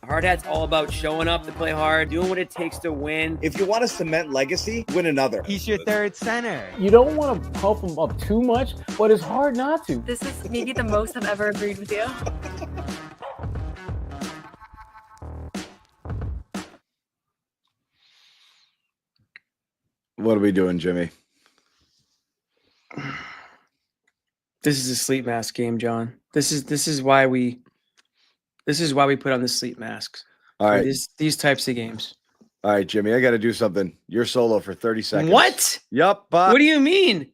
Hard Hat's all about showing up to play hard, doing what it takes to win. If you want to cement legacy, win another. He's your third center. You don't want to pump him up too much, but it's hard not to. This is maybe the most I've ever agreed with you. What are we doing, Jimmy? This is a sleep mask game, John. This is why we put on the sleep masks. All right. These types of games. All right, Jimmy, I got to do something. You're solo for 30 seconds. What? Yep. What do you mean?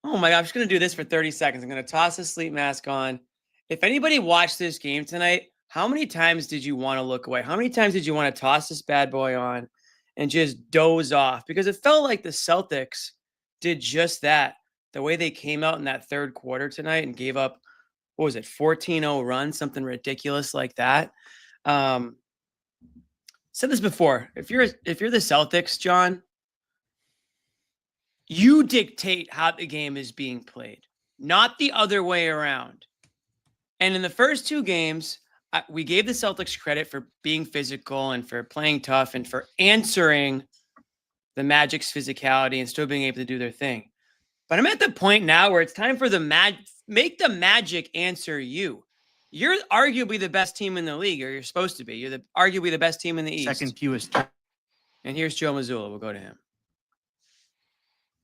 Oh my God, I'm just going to do this for 30 seconds. I'm going to toss the sleep mask on. If anybody watched this game tonight, how many times did you want to look away? How many times did you want to toss this bad boy on and just doze off? Because it felt like the Celtics did just that. The way they came out in that third quarter tonight and gave up, what was it, 14-0 run, something ridiculous like that. Said this before. If you're the Celtics, John, you dictate how the game is being played, not the other way around. And in the first two games, we gave the Celtics credit for being physical and for playing tough and for answering the Magic's physicality and still being able to do their thing. But I'm at the point now where it's time for make the Magic answer you. You're arguably the best team in the league, or you're supposed to be. You're arguably the best team in the East. Second fewest. And here's Joe Mazzulla. We'll go to him.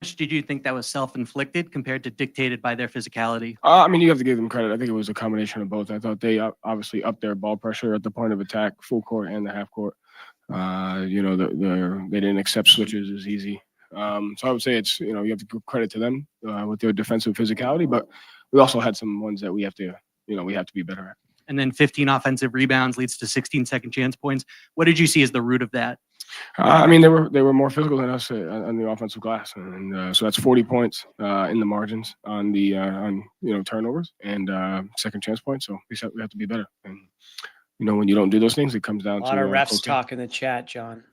Did you think that was self-inflicted compared to dictated by their physicality? I mean, you have to give them credit. I think it was a combination of both. I thought they obviously upped their ball pressure at the point of attack, full court and the half court. They didn't accept switches as easy. So I would say it's, you have to give credit to them with their defensive physicality, but we also had some ones that we have to be better at. And then 15 offensive rebounds leads to 16 second chance points. What did you see as the root of that? I mean, they were more physical than us on the offensive glass, and so that's 40 points in the margins on the turnovers and second chance points. So we have to be better. And when you don't do those things, it comes down to a lot of refs talk in the chat, John.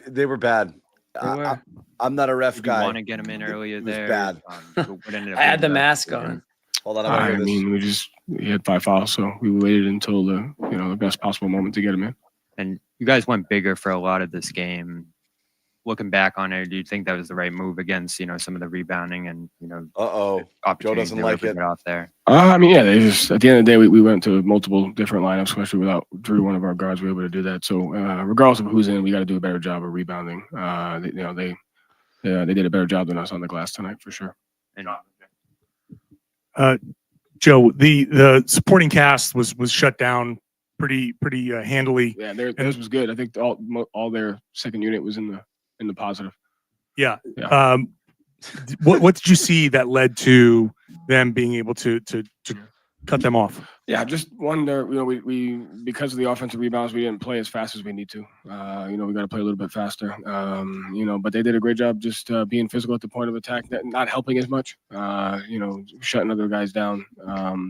They were bad. I'm not a ref guy. You want to get him in earlier there. Bad. I had the mask on. Hold on. We had 5 fouls, so we waited until the best possible moment to get him in. And you guys went bigger for a lot of this game. Looking back on it, do you think that was the right move against some of the rebounding and Joe doesn't like it off there? They just at the end of the day we went to multiple different lineups, especially without Drew, one of our guards, we were able to do that. So regardless of who's in, we got to do a better job of rebounding. They did a better job than us on the glass tonight for sure. Joe, the supporting cast was shut down pretty handily. Yeah, theirs was good. I think all their second unit was in the positive. Yeah. What did you see that led to them being able to cut them off? Yeah, just one there. We because of the offensive rebounds, we didn't play as fast as we need to. We got to play a little bit faster. But they did a great job just being physical at the point of attack, not helping as much. Shutting other guys down.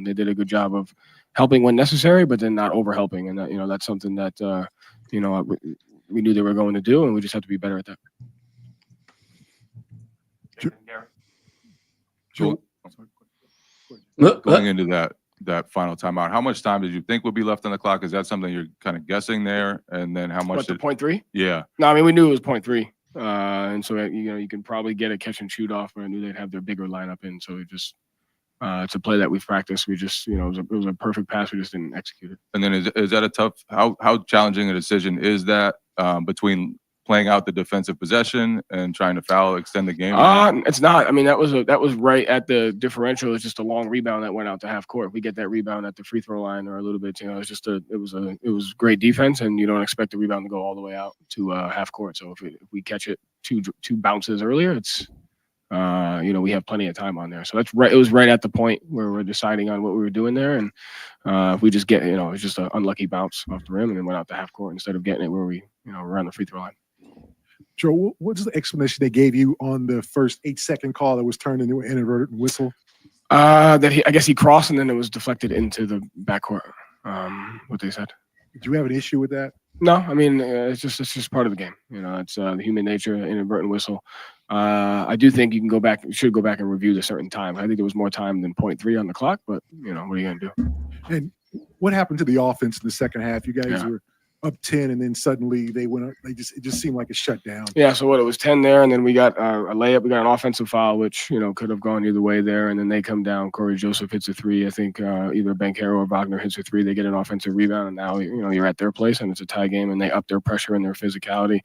They did a good job of helping when necessary, but then not over helping, and that's something that we knew they were going to do, and we just had to be better at that. Joe, going into that final timeout, how much time did you think would be left on the clock? Is that something you're kind of guessing there? And then how much? The 0.3? Yeah. No, I mean, we knew it was 0.3. And so, you can probably get a catch and shoot off, but I knew they'd have their bigger lineup in. So we just, it's a play that we've practiced. We just, it was a perfect pass. We just didn't execute it. And then is that a tough, how challenging a decision is that between playing out the defensive possession and trying to extend the game? It's not. I mean, that was right at the differential. It's just a long rebound that went out to half court. We get that rebound at the free throw line or a little bit. It's just it was great defense, and you don't expect the rebound to go all the way out to half court. So if we catch it two bounces earlier, it's we have plenty of time on there. So that's right. It was right at the point where we're deciding on what we were doing there, and if we just get it's just an unlucky bounce off the rim and then went out to half court instead of getting it where we were on the free throw line. Joe, what's the explanation they gave you on the first 8-second call that was turned into an inadvertent whistle? I guess he crossed and then it was deflected into the backcourt. What they said. Did you have an issue with that? No, I mean it's just part of the game. It's the human nature, inadvertent whistle. I do think you should go back and review the certain time. I think there was more time than 0.3 on the clock, but what are you gonna do? And what happened to the offense in the second half? You guys Yeah. were up 10, and then suddenly they went. It just seemed like a shutdown. Yeah, so what, it was 10 there, and then we got a layup. We got an offensive foul, which, could have gone either way there, and then they come down. Corey Joseph hits a three. I think either Banchero or Wagner hits a three. They get an offensive rebound, and now, you're at their place, and it's a tie game, and they up their pressure and their physicality.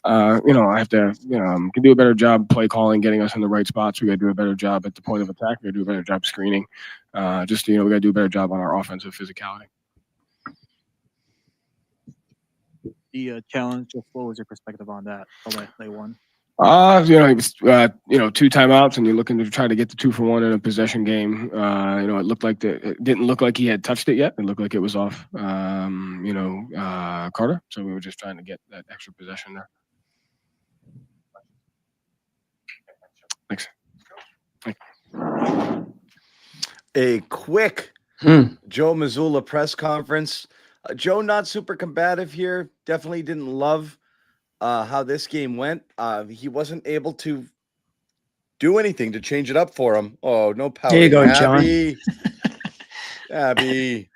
I have to, can do a better job play calling, getting us in the right spots. We got to do a better job at the point of attack. We got to do a better job screening. We got to do a better job on our offensive physicality. The challenge, what was your perspective on that? They won. It was, 2 timeouts, and you're looking to try to get the 2-for-1 in a possession game. It looked like it didn't look like he had touched it yet. It looked like it was off, Carter. So we were just trying to get that extra possession there. Thanks. A quick Joe Mazzulla press conference. Joe, not super combative here. Definitely didn't love how this game went. He wasn't able to do anything to change it up for him. Oh, no power. There you go, Abby. Abby.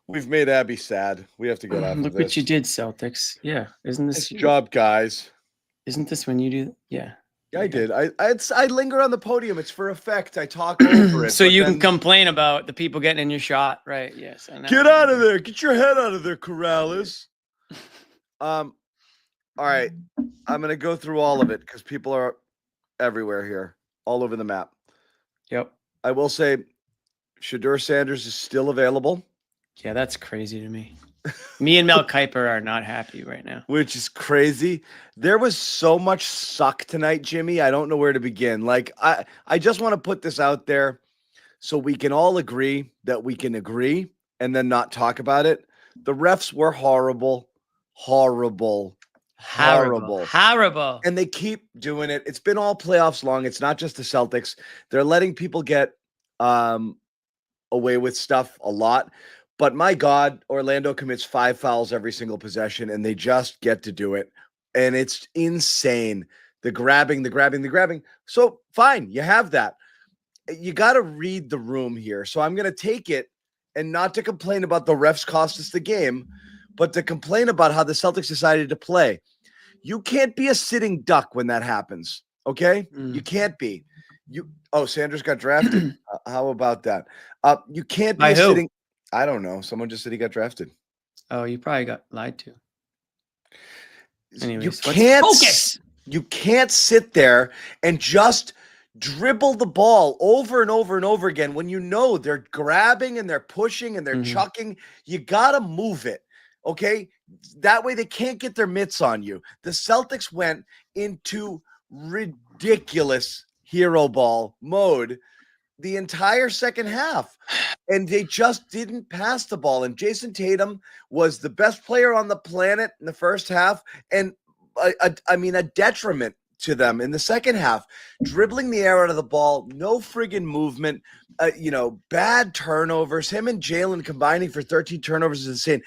We've made Abby sad. We have to get off Look of this. what you did, Celtics. Yeah. Isn't this Nice job, guys. Isn't this when you do? Yeah. Yeah, I did. I linger on the podium. It's for effect. I talk over it. So but you then- can complain about the people getting in your shot, right? Yes. I know. Get out of there. Get your head out of there, Corrales. All right. I'm going to go through all of it because people are everywhere here, all over the map. Yep. I will say Shedeur Sanders is still available, Yeah, that's crazy to me. Me and Mel Kiper are not happy right now. which is crazy. There was so much suck tonight, Jimmy. I don't know where to begin. Like, I just want to put this out there so we can all agree that we can agree and then not talk about it. The refs were horrible, horrible. Horrible. And they keep doing it. It's been all playoffs long. It's not just the Celtics. They're letting people get away with stuff a lot. But my God, Orlando commits 5 fouls every single possession, and they just get to do it. And it's insane. The grabbing. So fine, you have that. You got to read the room here. So I'm going to take it and not to complain about the refs cost us the game, but to complain about how the Celtics decided to play. You can't be a sitting duck when that happens. Okay? You can't be. Sanders got drafted. How about that? You can't be By a who? sitting. I don't know. Someone just said he got drafted. Oh, you probably got lied to. Anyways, You can't sit there and just dribble the ball over and over and over again when you know they're grabbing and they're pushing and they're chucking. You got to move it. Okay? That way they can't get their mitts on you. The Celtics went into ridiculous hero ball mode the entire second half, and they just didn't pass the ball. And Jayson Tatum was the best player on the planet in the first half, and a detriment to them in the second half, dribbling the air out of the ball, no friggin' movement, bad turnovers. Him and Jaylen combining for 13 turnovers is insane.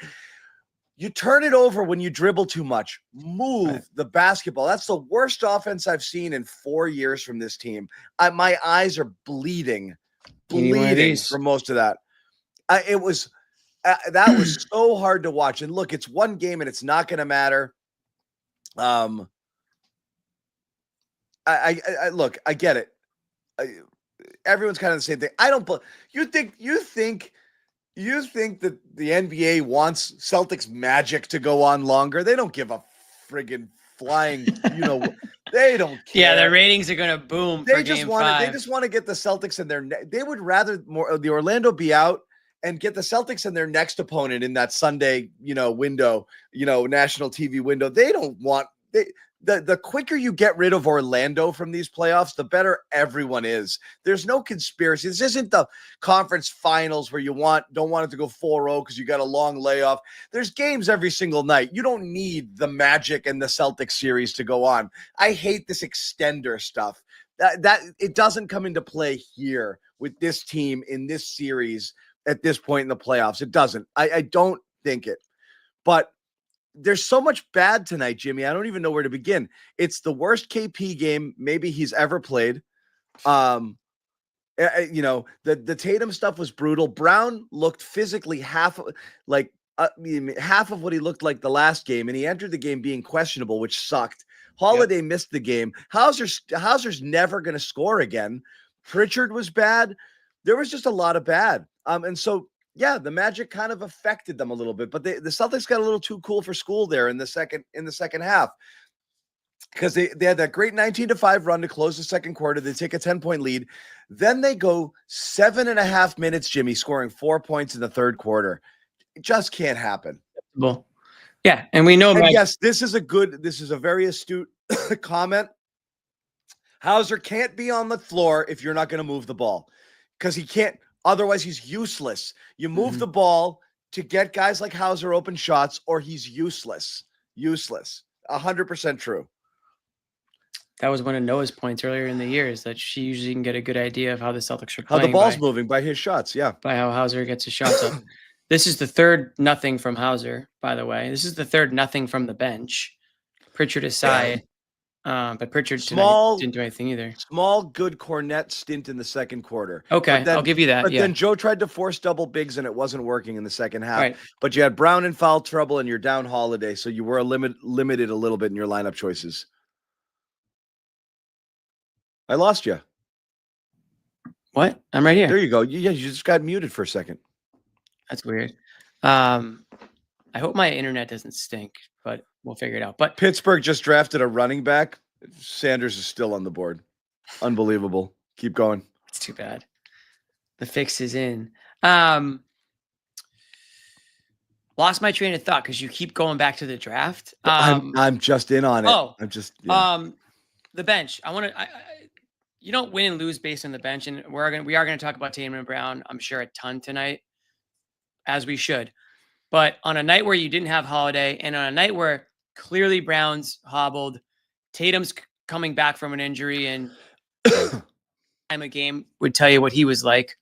You turn it over when you dribble too much. Move the basketball. That's the worst offense I've seen in 4 years from this team. My eyes are bleeding for most of that. That was so hard to watch. And look, it's one game and it's not going to matter. I get it. Everyone's kind of the same thing. I don't. You think that the NBA wants Celtics magic to go on longer? They don't give a friggin' flying. They don't care. Yeah, their ratings are gonna boom. They just want to get the Celtics in their. They would rather the Orlando be out and get the Celtics and their next opponent in that Sunday, window, national TV window. They don't want the quicker you get rid of Orlando from these playoffs, the better everyone is. There's no conspiracy. This isn't the conference finals where you don't want it to go 4-0 because you got a long layoff. There's games every single night. You don't need the Magic and the Celtics series to go on. I hate this extender stuff. That it doesn't come into play here with this team in this series at this point in the playoffs. It doesn't. I don't think it. But there's so much bad tonight, Jimmy. I don't even know where to begin. It's the worst KP game maybe he's ever played. You know, the Tatum stuff was brutal. Brown looked physically half of what he looked like the last game, and he entered the game being questionable, which sucked. Holiday missed the game. Hauser's never going to score again. Pritchard was bad. There was just a lot of bad. And so yeah, the Magic kind of affected them a little bit, but the Celtics got a little too cool for school there in the second half. Because they had that great 19-5 run to close the second quarter. They take a 10-point lead. Then they go 7.5 minutes, Jimmy, scoring 4 points in the third quarter. It just can't happen. Well, yeah, and we know And about yes, this is a very astute comment. Hauser can't be on the floor if you're not going to move the ball, because he can't. Otherwise, he's useless. You move the ball to get guys like Hauser open shots, or he's useless. Useless. 100% true. that was one of Noah's points earlier in the year, is that she usually can get a good idea of how the Celtics are How playing the ball's moving by his shots, yeah. by how Hauser gets his shots up. This is the third nothing from Hauser, by the way. This is the third nothing from the bench. Pritchard aside, but Pritchard tonight didn't do anything either. Small, good Cornet stint in the second quarter. Okay, I'll give you that. But Yeah. then Joe tried to force double bigs, and it wasn't working in the second half. Right. But you had Brown in foul trouble, and you're down Holiday, so you were limited a little bit in your lineup choices. I lost you. What? I'm right here. There you go. You just got muted for a second. That's weird. I hope my internet doesn't stink, but we'll figure it out. But Pittsburgh just drafted a running back. Sanders is still on the board. Unbelievable. Keep going. it's too bad. The fix is in. Lost my train of thought because you keep going back to the draft. I'm just in on it. Oh, I'm just the bench. You don't win and lose based on the bench, and we are gonna talk about Tatum and Brown, I'm sure, a ton tonight, as we should. But on a night where you didn't have Holiday, and on a night where clearly Brown's hobbled, Tatum's coming back from an injury, and time a game would tell you what he was like.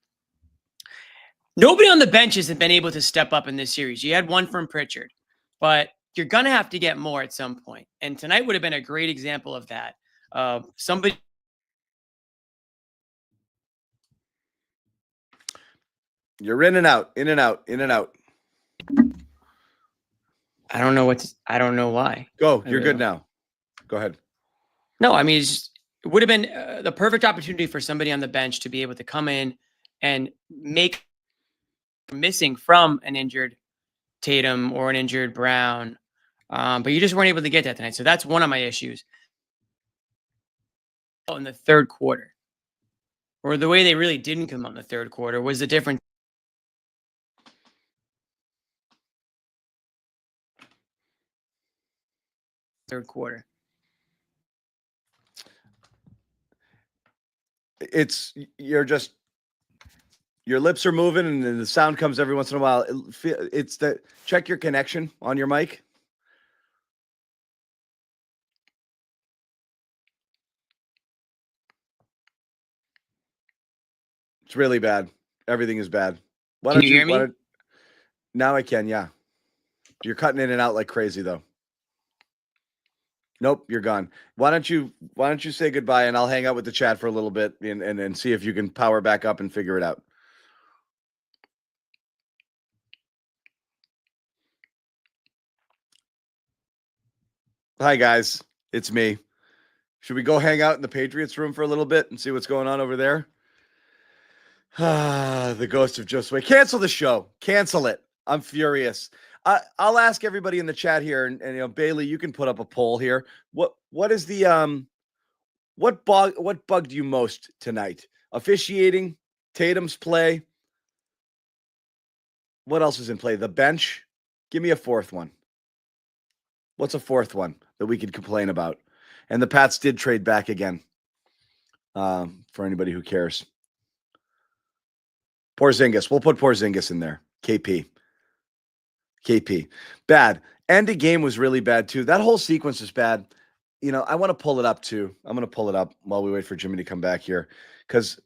Nobody on the bench hasn't been able to step up in this series. You had one from Pritchard, but you're gonna have to get more at some point. And tonight would have been a great example of that. Somebody. You're in and out, in and out, in and out. I don't know why. Go. You're good now. Go ahead. No, I mean, it would have been the perfect opportunity for somebody on the bench to be able to come in and make missing from an injured Tatum or an injured Brown. But you just weren't able to get that tonight. So that's one of my issues. In the third quarter, or the way they really didn't come on the third quarter, was the difference. Third quarter. Your lips are moving and then the sound comes every once in a while. Check your connection on your mic. It's really bad. Everything is bad. Can you hear me? Now I can, yeah. You're cutting in and out like crazy though. Nope, you're gone. Why don't you say goodbye, and I'll hang out with the chat for a little bit and see if you can power back up and figure it out. Hi guys, it's me. Should we go hang out in the Patriots room for a little bit and see what's going on over there? The ghost of Josue. Cancel the show. Cancel it. I'm furious. I'll ask everybody in the chat here, and Bailey, you can put up a poll here. What is the what bugged you most tonight? Officiating, Tatum's play. What else is in play? The bench. Give me a fourth one. What's a fourth one that we could complain about? And the Pats did trade back again. For anybody who cares. Porzingis. We'll put Porzingis in there. KP. Bad. End of game was really bad too. That whole sequence was bad. I want to pull it up too. I'm going to pull it up while we wait for Jimmy to come back here, because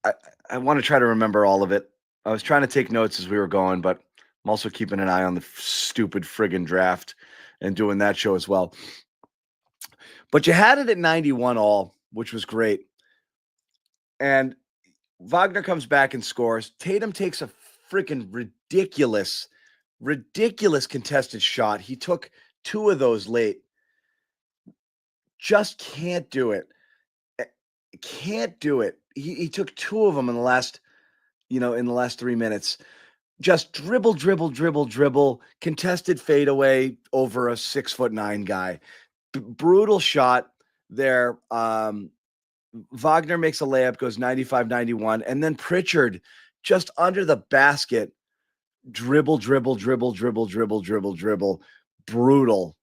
I want to try to remember all of it. I was trying to take notes as we were going, but I'm also keeping an eye on the stupid friggin' draft and doing that show as well. But you had it at 91 all, which was great. And Wagner comes back and scores. Tatum takes a freaking ridiculous contested shot. He took 2 of those late. Just can't do it. Can't do it. He took 2 of them in the last 3 minutes. Just dribble, contested fadeaway over a 6'9" guy. Brutal shot there. Wagner makes a layup, goes 95-91, and then Pritchard just under the basket, dribble. Brutal,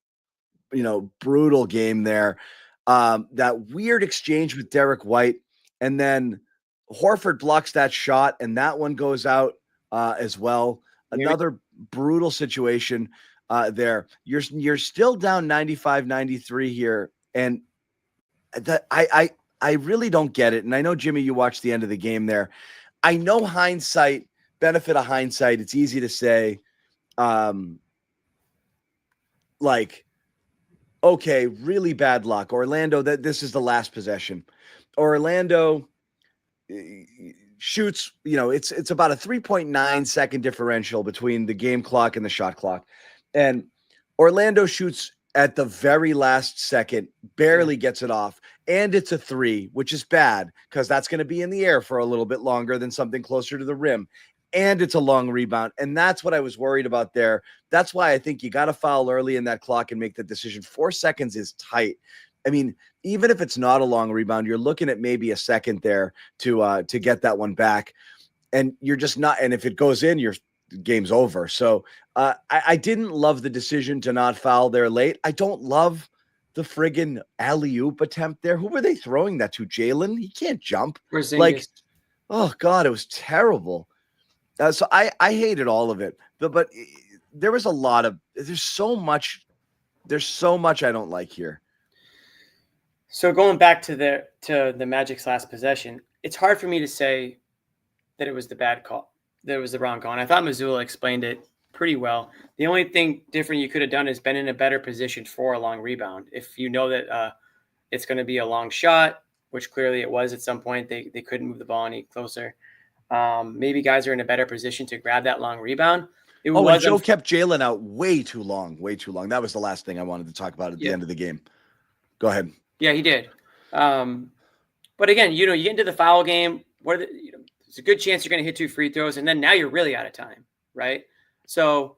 brutal game there. That weird exchange with Derek White, and then Horford blocks that shot, and that one goes out as well. Another brutal situation there. You're still down 95-93 here, and that I really don't get it. And I know, Jimmy, you watched the end of the game there. I know benefit of hindsight. It's easy to say, okay, really bad luck. Orlando, this is the last possession. Orlando shoots, it's about a 3.9 second differential between the game clock and the shot clock. And Orlando shoots at the very last second, barely gets it off. And it's a 3, which is bad because that's going to be in the air for a little bit longer than something closer to the rim. And it's a long rebound. And that's what I was worried about there. That's why I think you got to foul early in that clock and make the decision. 4 seconds is tight. I mean, even if it's not a long rebound, you're looking at maybe a second there to get that one back. And you're just not. And if it goes in, your game's over. So I didn't love the decision to not foul there late. I don't love the friggin' alley-oop attempt there. Who were they throwing that to? Jaylen? He can't jump. Porzingis. Oh God, it was terrible. So I hated all of it. But there was there's so much I don't like here. So going back to the Magic's last possession, it's hard for me to say that it was the bad call, that it was the wrong call. And I thought Mazzulla explained it pretty well. The only thing different you could have done is been in a better position for a long rebound. If you know that it's going to be a long shot, which clearly it was at some point, they couldn't move the ball any closer. Maybe guys are in a better position to grab that long rebound. And Joe kept Jaylen out way too long. That was the last thing I wanted to talk about at the end of the game. Go ahead. Yeah, he did. But again, you get into the foul game. There's a good chance you're going to hit 2 free throws, and then now you're really out of time, right? So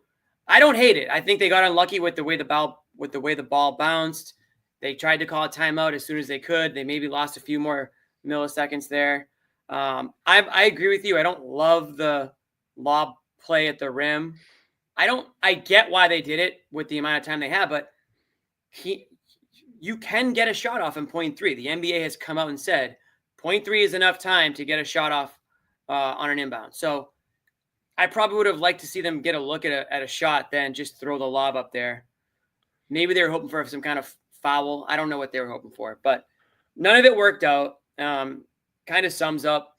I don't hate it. I think they got unlucky with the way the ball bounced. They tried to call a timeout as soon as they could. They maybe lost a few more milliseconds there. I agree with you. I don't love the lob play at the rim. I get why they did it with the amount of time they have, but you can get a shot off in 0.3. The NBA has come out and said 0.3 is enough time to get a shot off on an inbound. So I probably would have liked to see them get a look at a shot, then just throw the lob up there. Maybe they were hoping for some kind of foul. I don't know what they were hoping for, but none of it worked out. Kind of sums up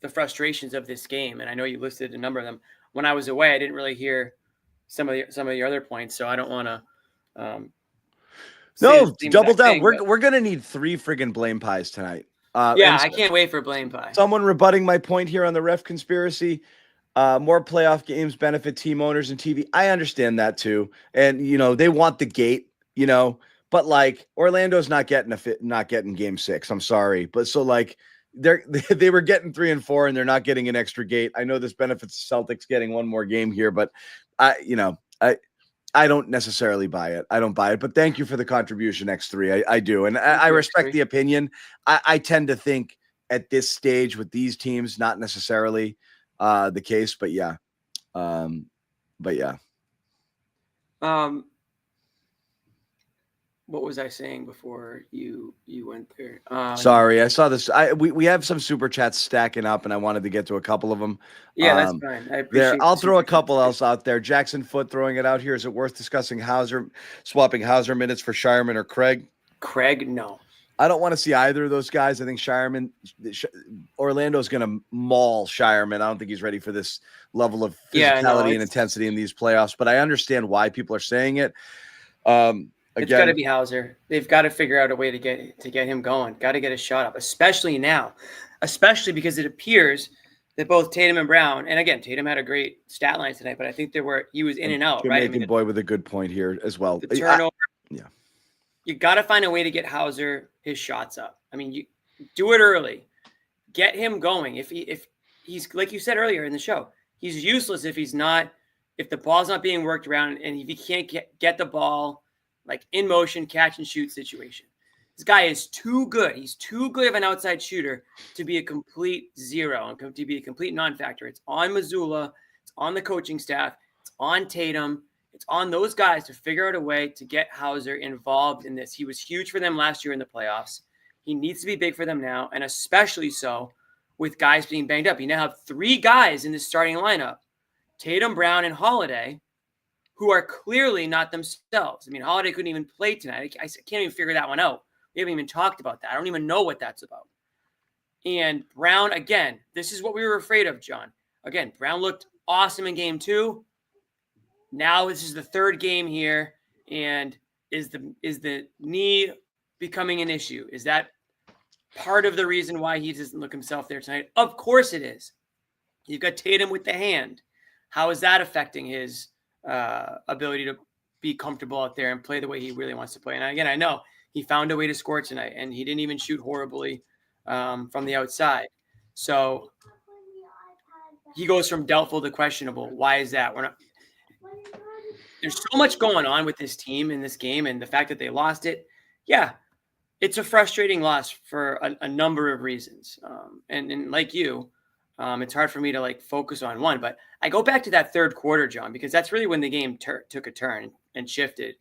the frustrations of this game. And I know you listed a number of them. When I was away, I didn't really hear some of your other points, so I don't want to. No, double down. We're gonna need 3 friggin' blame pies tonight. I can't wait for blame pie. Someone rebutting my point here on the ref conspiracy. More playoff games benefit team owners and TV. I understand that too, and they want the gate. But like Orlando's not getting game 6. I'm sorry, but so like they were getting 3 and 4, and they're not getting an extra gate. I know this benefits the Celtics getting one more game here, but I don't necessarily buy it. I don't buy it, but thank you for the contribution, X3. I do. And I respect the opinion. I tend to think at this stage with these teams, not necessarily the case, but yeah. What was I saying before you went there? Sorry, I saw this. We have some super chats stacking up, and I wanted to get to a couple of them. Yeah, that's fine. I appreciate I'll throw a couple else out there. Jackson Foot throwing it out here. Is it worth discussing swapping Hauser minutes for Shireman or Craig? Craig, no. I don't want to see either of those guys. I think Orlando's going to maul Shireman. I don't think he's ready for this level of physicality and intensity in these playoffs, but I understand why people are saying it. It's got to be Hauser. They've got to figure out a way to get him going. Got to get a shot up, especially now. especially because it appears that both Tatum and Brown, and again, Tatum had a great stat line tonight, but I think he was in and out, right? Jamaican boy with a good point here as well. The turnover. Yeah. You got to find a way to get Hauser his shots up. I mean, you do it early. Get him going. If he's, like you said earlier in the show, he's useless if the ball's not being worked around and if he can't get the ball like in motion, catch and shoot situation. This guy is too good. He's too good of an outside shooter to be a complete zero and to be a complete non-factor. It's on Mazzulla. It's on the coaching staff. It's on Tatum. It's on those guys to figure out a way to get Hauser involved in this. He was huge for them last year in the playoffs. He needs to be big for them now, and especially so with guys being banged up. You now have 3 guys in the starting lineup, Tatum, Brown, and Holiday, who are clearly not themselves. I mean, Holiday couldn't even play tonight. I can't even figure that one out. We haven't even talked about that. I don't even know what that's about. And Brown, again, this is what we were afraid of, John. Again, Brown looked awesome in game 2. Now this is the 3rd game here, and is the knee becoming an issue? Is that part of the reason why he doesn't look himself there tonight? Of course it is. You've got Tatum with the hand. How is that affecting his ability to be comfortable out there and play the way he really wants to play? And again, I know he found a way to score tonight, and he didn't even shoot horribly from the outside. So he goes from doubtful to questionable. Why is that? There's so much going on with this team in this game, and the fact that they lost it. Yeah, it's a frustrating loss for a number of reasons. And like you, it's hard for me to like focus on one, but I go back to that 3rd quarter, John, because that's really when the game took a turn and shifted.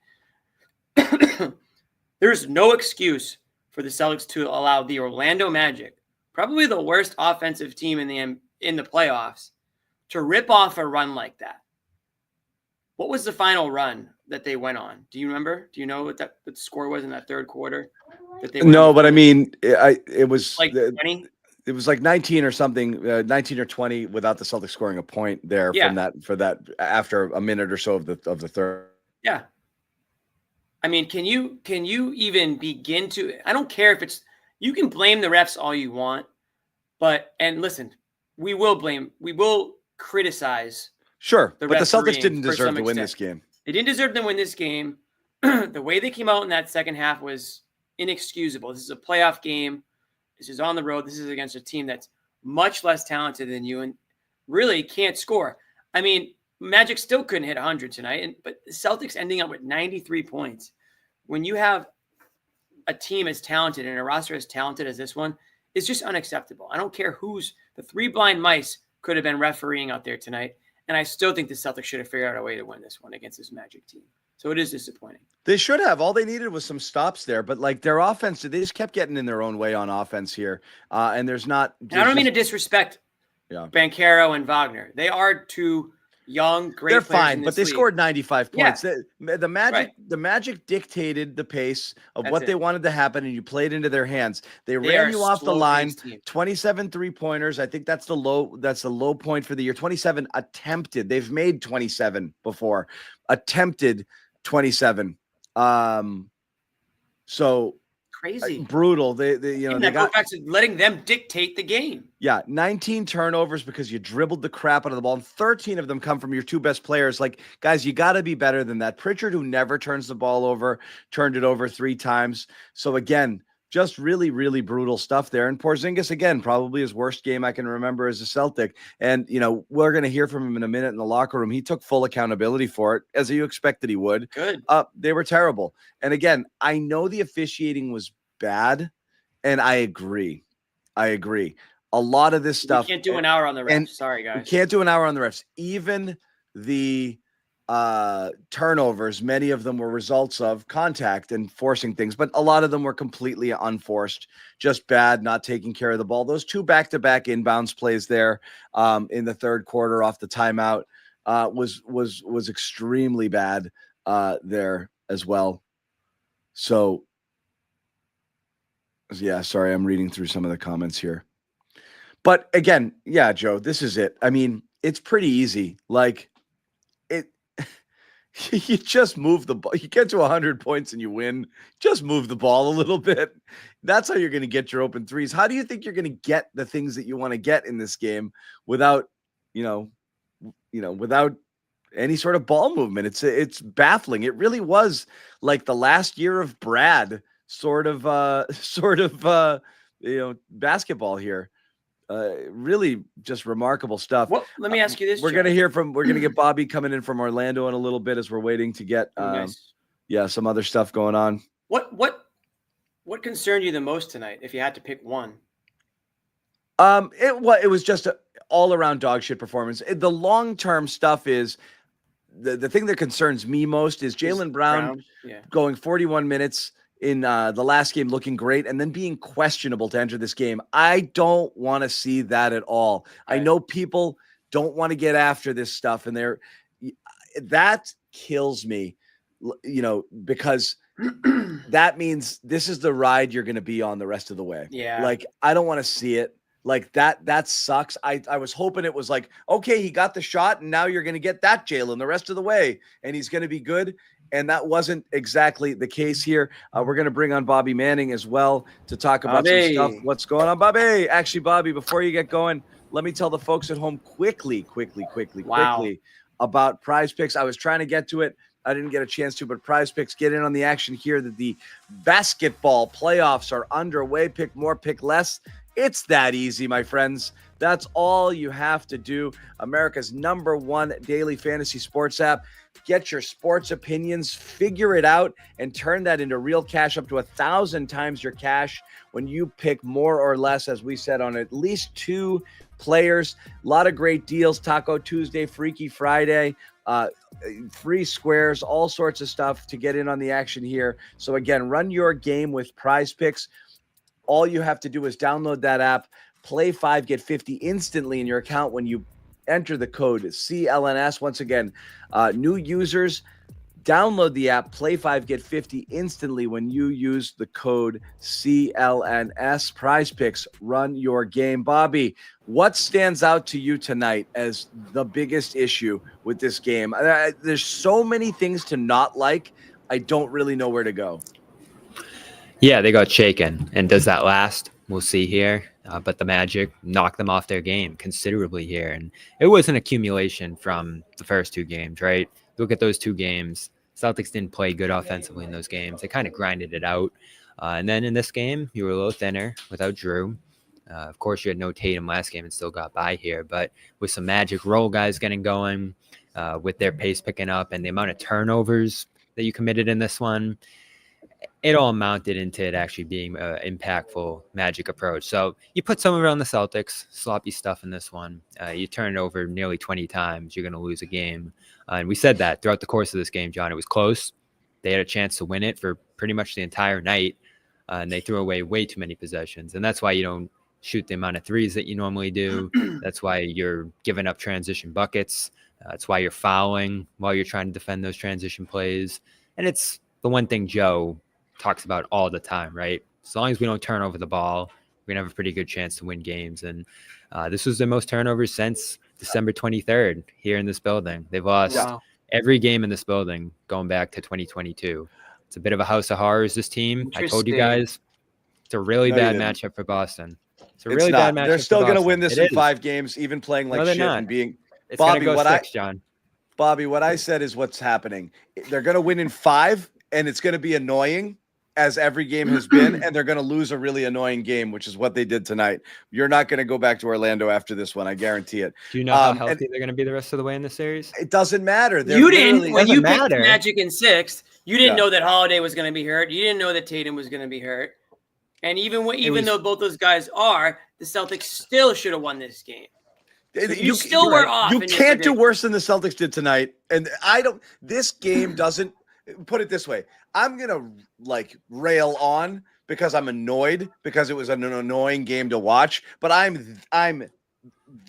There's no excuse for the Celtics to allow the Orlando Magic, probably the worst offensive team in the playoffs, to rip off a run like that. What was the final run that they went on? Do you remember? Do you know what the score was in that 3rd quarter? No, but I mean, it was like 20. It was like 19 or something, 19 or 20 without the Celtics scoring a point there for that after a minute or so of the 3rd. Yeah. I mean, can you even begin to? I don't care if it's. You can blame the refs all you want, and listen, we will criticize. Sure, but the Celtics didn't deserve to win this game. They didn't deserve to win this game. The way they came out in that second half was inexcusable. This is a playoff game. This is on the road. This is against a team that's much less talented than you and really can't score. I mean, Magic still couldn't hit 100 tonight, but the Celtics ending up with 93 points. When you have a team as talented and a roster as talented as this one, it's just unacceptable. I don't care the 3 blind mice could have been refereeing out there tonight. And I still think the Celtics should have figured out a way to win this one against this Magic team. So it is disappointing. They should have. All they needed was some stops there. But like their offense, they just kept getting in their own way on offense here. And there's not. And I don't mean to disrespect Banchero and Wagner. They are 2 young, great They're players fine, but they scored 95 points. Yeah. The Magic dictated the pace of what they wanted to happen, and you played into their hands. They ran you off the line. 27 3-pointers. I think that's the low point for the year. 27 attempted. They've made 27 before. Attempted 27. So crazy, brutal. They goes back to letting them dictate the game. Yeah, 19 turnovers because you dribbled the crap out of the ball, and 13 of them come from your 2 best players. Like, guys, you got to be better than that. Pritchard, who never turns the ball over, turned it over 3 times. So again, just really, really brutal stuff there. And Porzingis, again, probably his worst game I can remember as a Celtic. And, we're going to hear from him in a minute in the locker room. He took full accountability for it, as you expected he would. Good. They were terrible. And again, I know the officiating was bad, and I agree. A lot of this stuff. You can't do an hour on the refs. Sorry, guys. You can't do an hour on the refs. Even the turnovers, many of them were results of contact and forcing things, but a lot of them were completely unforced, just bad, not taking care of the ball. Those 2 back-to-back inbounds plays there in the 3rd quarter off the timeout was extremely bad there as well. So, yeah, sorry, I'm reading through some of the comments here. But again, yeah, Joe, this is it. I mean, it's pretty easy. Like, You just move the ball. You get to 100 points and you win. Just move the ball a little bit. That's how you're going to get your open threes. How do you think you're going to get the things that you want to get in this game without, without any sort of ball movement? It's baffling. It really was like the last year of Brad sort of basketball here. Really just remarkable stuff. Well, let me ask you this. We're going to get Bobby coming in from Orlando in a little bit as we're waiting to get, Nice. some other stuff going on. What concerned you the most tonight, if you had to pick one? It was just an all around dog shit performance. The long-term stuff is the thing that concerns me most is Jaylen Brown going 41 minutes in the last game, looking great, and then being questionable to enter this game. I don't want to see that at all. Right. I know people don't want to get after this stuff, and that kills me, because that means this is the ride you're going to be on the rest of the way. Yeah. Like, I don't want to see it. Like that sucks. I was hoping it was like, okay, he got the shot and now you're going to get that Jaylen the rest of the way and he's going to be good. And that wasn't exactly the case here. We're going to bring on Bobby Manning as well to talk about some stuff. What's going on, Bobby? Actually, Bobby, before you get going, let me tell the folks at home quickly about Prize Picks. I was trying to get to it. I didn't get a chance to, but Prize Picks, get in on the action here that the basketball playoffs are underway. Pick more, pick less. It's that easy, my friends. That's all you have to do. America's #1 daily fantasy sports app. Get your sports opinions, figure it out, and turn that into real cash, up to 1,000 times your cash when you pick more or less, as we said, on at least 2 players. A lot of great deals. Taco Tuesday, Freaky Friday, free squares, all sorts of stuff to get in on the action here. So again, run your game with Prize Picks. All you have to do is download that app, play 5, get 50 instantly in your account when you enter the code CLNS. Once again, new users, download the app, play 5, get 50 instantly when you use the code CLNS. Prize Picks, run your game. Bobby, what stands out to you tonight as the biggest issue with this game? There's so many things to not like. I don't really know where to go. Yeah, they got shaken. And does that last? We'll see here. But the Magic knocked them off their game considerably here. And it was an accumulation from the first 2 games, right? Look at those 2 games. Celtics didn't play good offensively in those games. They kind of grinded it out. And then in this game, you were a little thinner without Drew. Of course, you had no Tatum last game and still got by here. But with some Magic role guys getting going, with their pace picking up and the amount of turnovers that you committed in this one, it all amounted into it actually being an impactful Magic approach. So you put some of it on the Celtics, sloppy stuff in this one. You turn it over nearly 20 times, you're going to lose a game. And we said that throughout the course of this game, John. It was close. They had a chance to win it for pretty much the entire night, and they threw away way too many possessions. And that's why you don't shoot the amount of threes that you normally do. That's why you're giving up transition buckets. That's why you're fouling while you're trying to defend those transition plays. And it's the one thing Joe talks about all the time, right? As long as we don't turn over the ball, we're gonna have a pretty good chance to win games. And this was the most turnovers since December 23rd here in this building. They've lost every game in this building going back to 2022. It's a bit of a house of horrors, this team. I told you guys, it's a really bad matchup for Boston. It's a really bad matchup. They're still going to win this in 5 is. games, even playing like No, shit not. and being. It's Bobby, gonna go what 6, John. Bobby, what I said is what's happening. They're going to win in 5, and it's going to be annoying, as every game has been, and they're going to lose a really annoying game, which is what they did tonight. You're not going to go back to Orlando after this one. I guarantee it. Do you know how healthy they're going to be the rest of the way in this series? It doesn't matter. You didn't, when you picked Magic in 6th, you didn't know that Holiday was going to be hurt. You didn't know that Tatum was going to be hurt. And even though both those guys are, the Celtics still should have won this game. So you still were off. You can't do worse than the Celtics did tonight. And this game doesn't, put it this way. I'm going to rail on because I'm annoyed because it was an annoying game to watch, but I'm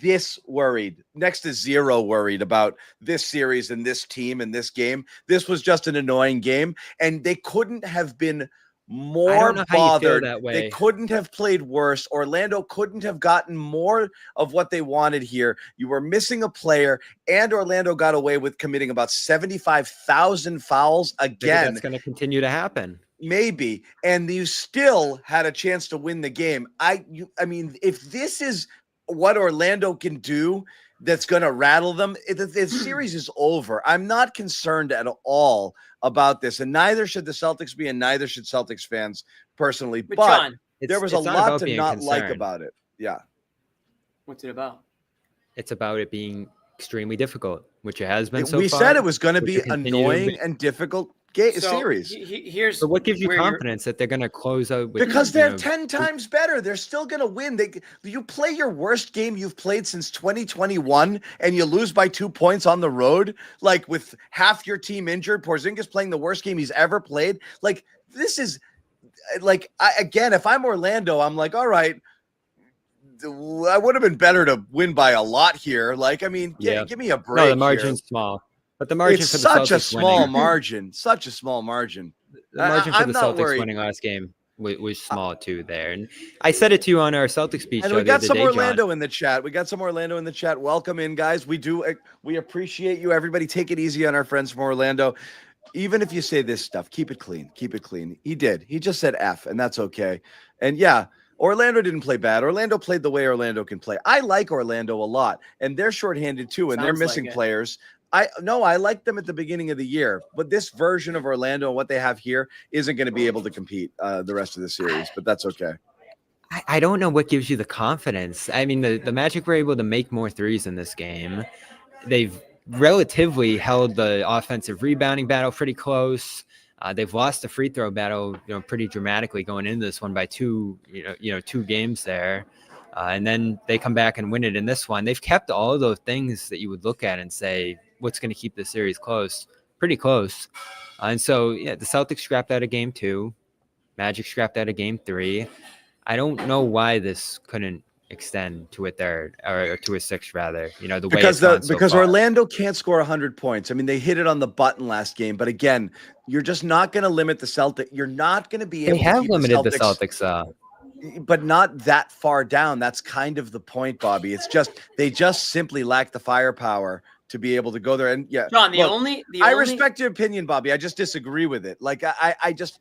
this worried, next to zero worried about this series and this team and this game. This was just an annoying game, and they couldn't have been more know how you feel bothered. that They way. couldn't have played worse. Orlando couldn't have gotten more of what they wanted here. You were missing a player, and Orlando got away with committing about 75,000 fouls Maybe again. that's going to continue to happen. Maybe, and you still had a chance to win the game. I mean, if this is what Orlando can do, that's going to rattle them, the series is over. I'm not concerned at all about this, and neither should the Celtics be, and neither should Celtics fans personally. But John, there was a it's not lot about to being not like concerned. about it. Yeah. what's it about? It's about it being extremely difficult, which it has been so We far. said it was going to which be will continue to annoying be. and difficult So, series. Here's So what gives you where you're- confidence that they're going to close out? With, Because you they're know, 10 times better. They're still going to win. You play your worst game you've played since 2021 and you lose by 2 points on the road, like with half your team injured. Porzingis playing the worst game he's ever played. Like, this is like, again, if I'm Orlando, I'm like, all right, I would have been better to win by a lot here. Like, I mean, give me a break. No, the here. margin's small, but the margin It's for the such a Celtics small winning, margin. Such a small margin. the margin for I'm the not Celtics worried. winning last game was small too. There, and I said it to you on our Celtics beat And show we the got other some day, Orlando John. in the chat. Welcome in, guys. We appreciate you. Everybody take it easy on our friends from Orlando. Even if you say this stuff, keep it clean. Keep it clean. He did. He just said F, and that's okay. And yeah, Orlando didn't play bad. Orlando played the way Orlando can play. I like Orlando a lot, and they're shorthanded too, and they're Sounds like missing it. players. I liked them at the beginning of the year, but this version of Orlando and what they have here isn't going to be able to compete the rest of the series, but that's okay. I don't know what gives you the confidence. I mean, the Magic were able to make more threes in this game. They've relatively held the offensive rebounding battle pretty close. They've lost the free throw battle, pretty dramatically going into this one by two games there. And then they come back and win it in this one. They've kept all of those things that you would look at and say, what's going to keep this series close? Pretty close. And so, yeah, the Celtics scrapped out of game 2. Magic scrapped out of game 3. I don't know why this couldn't extend to a third or to a sixth, rather. The way it's gone so because far. Orlando can't score 100 points. I mean, they hit it on the button last game, but again, you're just not going to limit the Celtics. You're not going to be able They have to keep limited the the Celtics. but not that far down. That's kind of the point, Bobby. It's just they just simply lack the firepower to be able to go there. And yeah, John, look, I respect your opinion, Bobby. I just disagree with it. Like this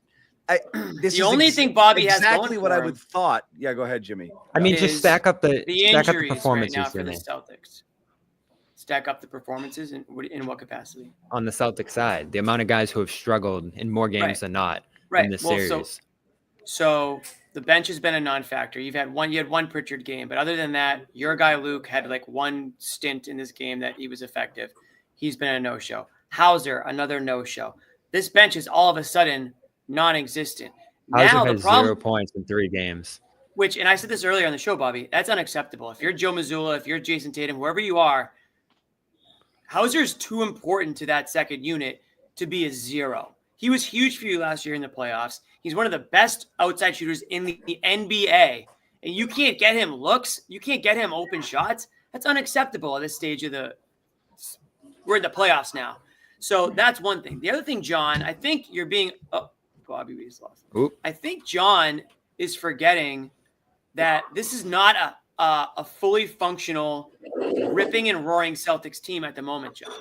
The is only thing Bobby has exactly going what for I him would thought. Yeah, go ahead, Jimmy. I mean, is just stack up the injuries performances right now for the Jimmy, Celtics. Stack up the performances in what capacity? on the Celtics side. The amount of guys who have struggled in more games Right. than not Right. in this Well, series. So the bench has been a non-factor. You had one Pritchard game, but other than that, your guy Luke had like one stint in this game that he was effective. He's been a no-show. Hauser, another no-show. This bench is all of a sudden non-existent. Hauser Now the has problem, 0 points in 3 games. and I said this earlier on the show, Bobby, that's unacceptable. If you're Joe Mazzulla, if you're Jayson Tatum, whoever you are, Hauser's too important to that second unit to be a 0. He was huge for you last year in the playoffs. He's one of the best outside shooters in the NBA. And you can't get him looks. You can't get him open shots. That's unacceptable at this stage of we're in the playoffs now. So that's one thing. The other thing, John, I think you're being Bobby, we just lost. Oop. I think John is forgetting that this is not a fully functional, ripping and roaring Celtics team at the moment, John.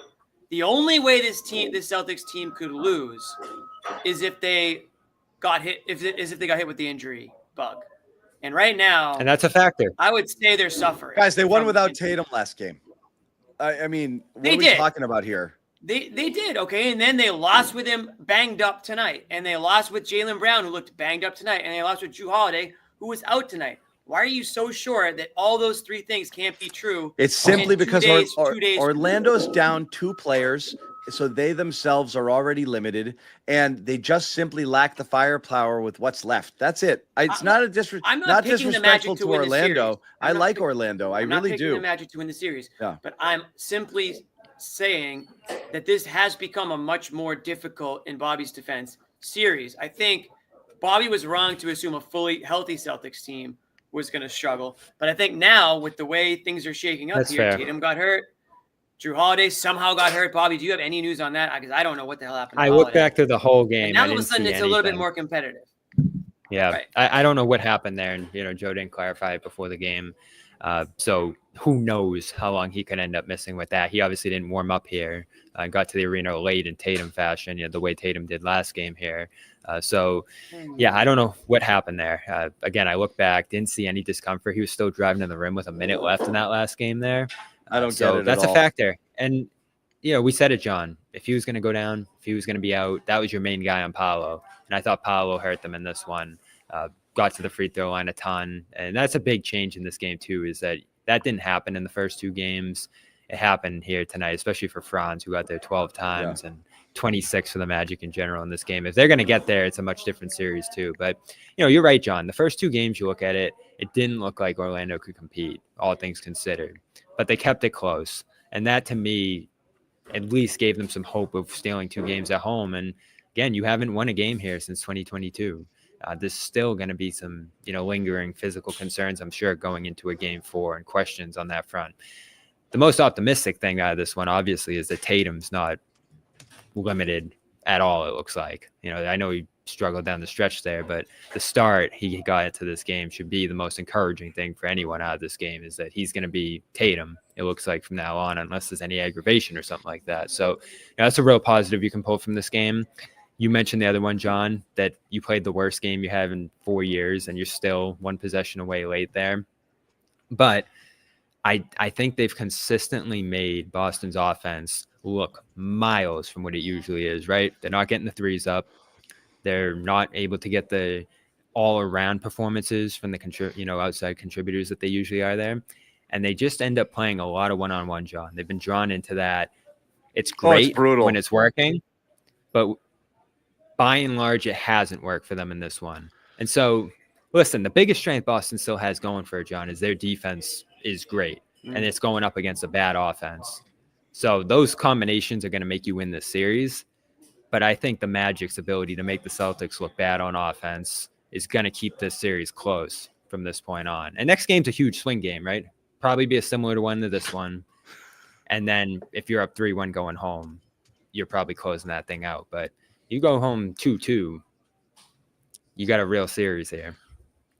The only way this Celtics team could lose is if they got hit, if they got hit with the injury bug. And right now, And that's a factor. I would say they're suffering. Guys, they won from without injury. Tatum last game. I mean, what They are we did. talking about here? They did, okay, and then they lost with him banged up tonight, and they lost with Jaylen Brown, who looked banged up tonight, and they lost with Drew Holiday, who was out tonight. Why are you so sure that all those 3 things can't be true? It's simply in 2 because days, 2 days. Orlando's down 2 players, so they themselves are already limited, and they just simply lack the firepower with what's left. That's it. It's not a I'm not not picking the Magic disrespectful to to win the series. Orlando. I I'm not like picking- Orlando. I I'm not really picking do. the Magic to win the series. Yeah. But I'm simply saying that this has become a much more difficult, in Bobby's defense, series. I think Bobby was wrong to assume a fully healthy Celtics team was going to struggle. But I think now, with the way things are shaking up That's here, fair. Tatum got hurt. Drew Holiday somehow got hurt. Bobby, do you have any news on that? Because I don't know what the hell happened to I Holiday. looked back to the whole game. And now I all of a didn't sudden see it's a little bit anything. more competitive. Yeah, Right. I don't know what happened there, and Joe didn't clarify it before the game, so who knows how long he could end up missing with that. He obviously didn't warm up here, got to the arena late in Tatum fashion, the way Tatum did last game here. So yeah, I don't know what happened there. Again, I look back, didn't see any discomfort. He was still driving to the rim with a minute left in that last game there. I don't so get it. That's at a all. factor, and we said it, John. If he was going to go down, if he was going to be out, that was your main guy on Paolo. And I thought Paolo hurt them in this one. Got to the free throw line a ton. And that's a big change in this game, too, is that didn't happen in the first 2 games. It happened here tonight, especially for Franz, who got there 12 times and 26 for the Magic in general in this game. If they're going to get there, it's a much different series, too. But, you're right, John. The first 2 games, you look at it, it didn't look like Orlando could compete, all things considered. But they kept it close. And that, to me, at least gave them some hope of stealing 2 games at home. And again, you haven't won a game here since 2022. There's still going to be some, lingering physical concerns, I'm sure, going into a game 4 and questions on that front. The most optimistic thing out of this one, obviously, is that Tatum's not limited at all, it looks like. I know he struggled down the stretch there, but the start he got into this game should be the most encouraging thing for anyone out of this game, is that he's going to be Tatum, it looks like, from now on, unless there's any aggravation or something like that. So that's a real positive you can pull from this game. You mentioned the other one, John, that you played the worst game you have in 4 years, and you're still 1 possession away late there. But I think they've consistently made Boston's offense look miles from what it usually is, right? They're not getting the threes up. They're not able to get the all-around performances from the outside contributors that they usually are there. And they just end up playing a lot of one-on-one, John. They've been drawn into that. It's great it's brutal when it's working, but by and large, it hasn't worked for them in this one. And so, listen, the biggest strength Boston still has going for it, John, is their defense is great. And it's going up against a bad offense. So those combinations are going to make you win this series. But I think the Magic's ability to make the Celtics look bad on offense is going to keep this series close from this point on. And next game's a huge swing game, right? Probably be a similar one to this one. And then if you're up 3-1 going home, you're probably closing that thing out. But you go home 2-2, you got a real series here.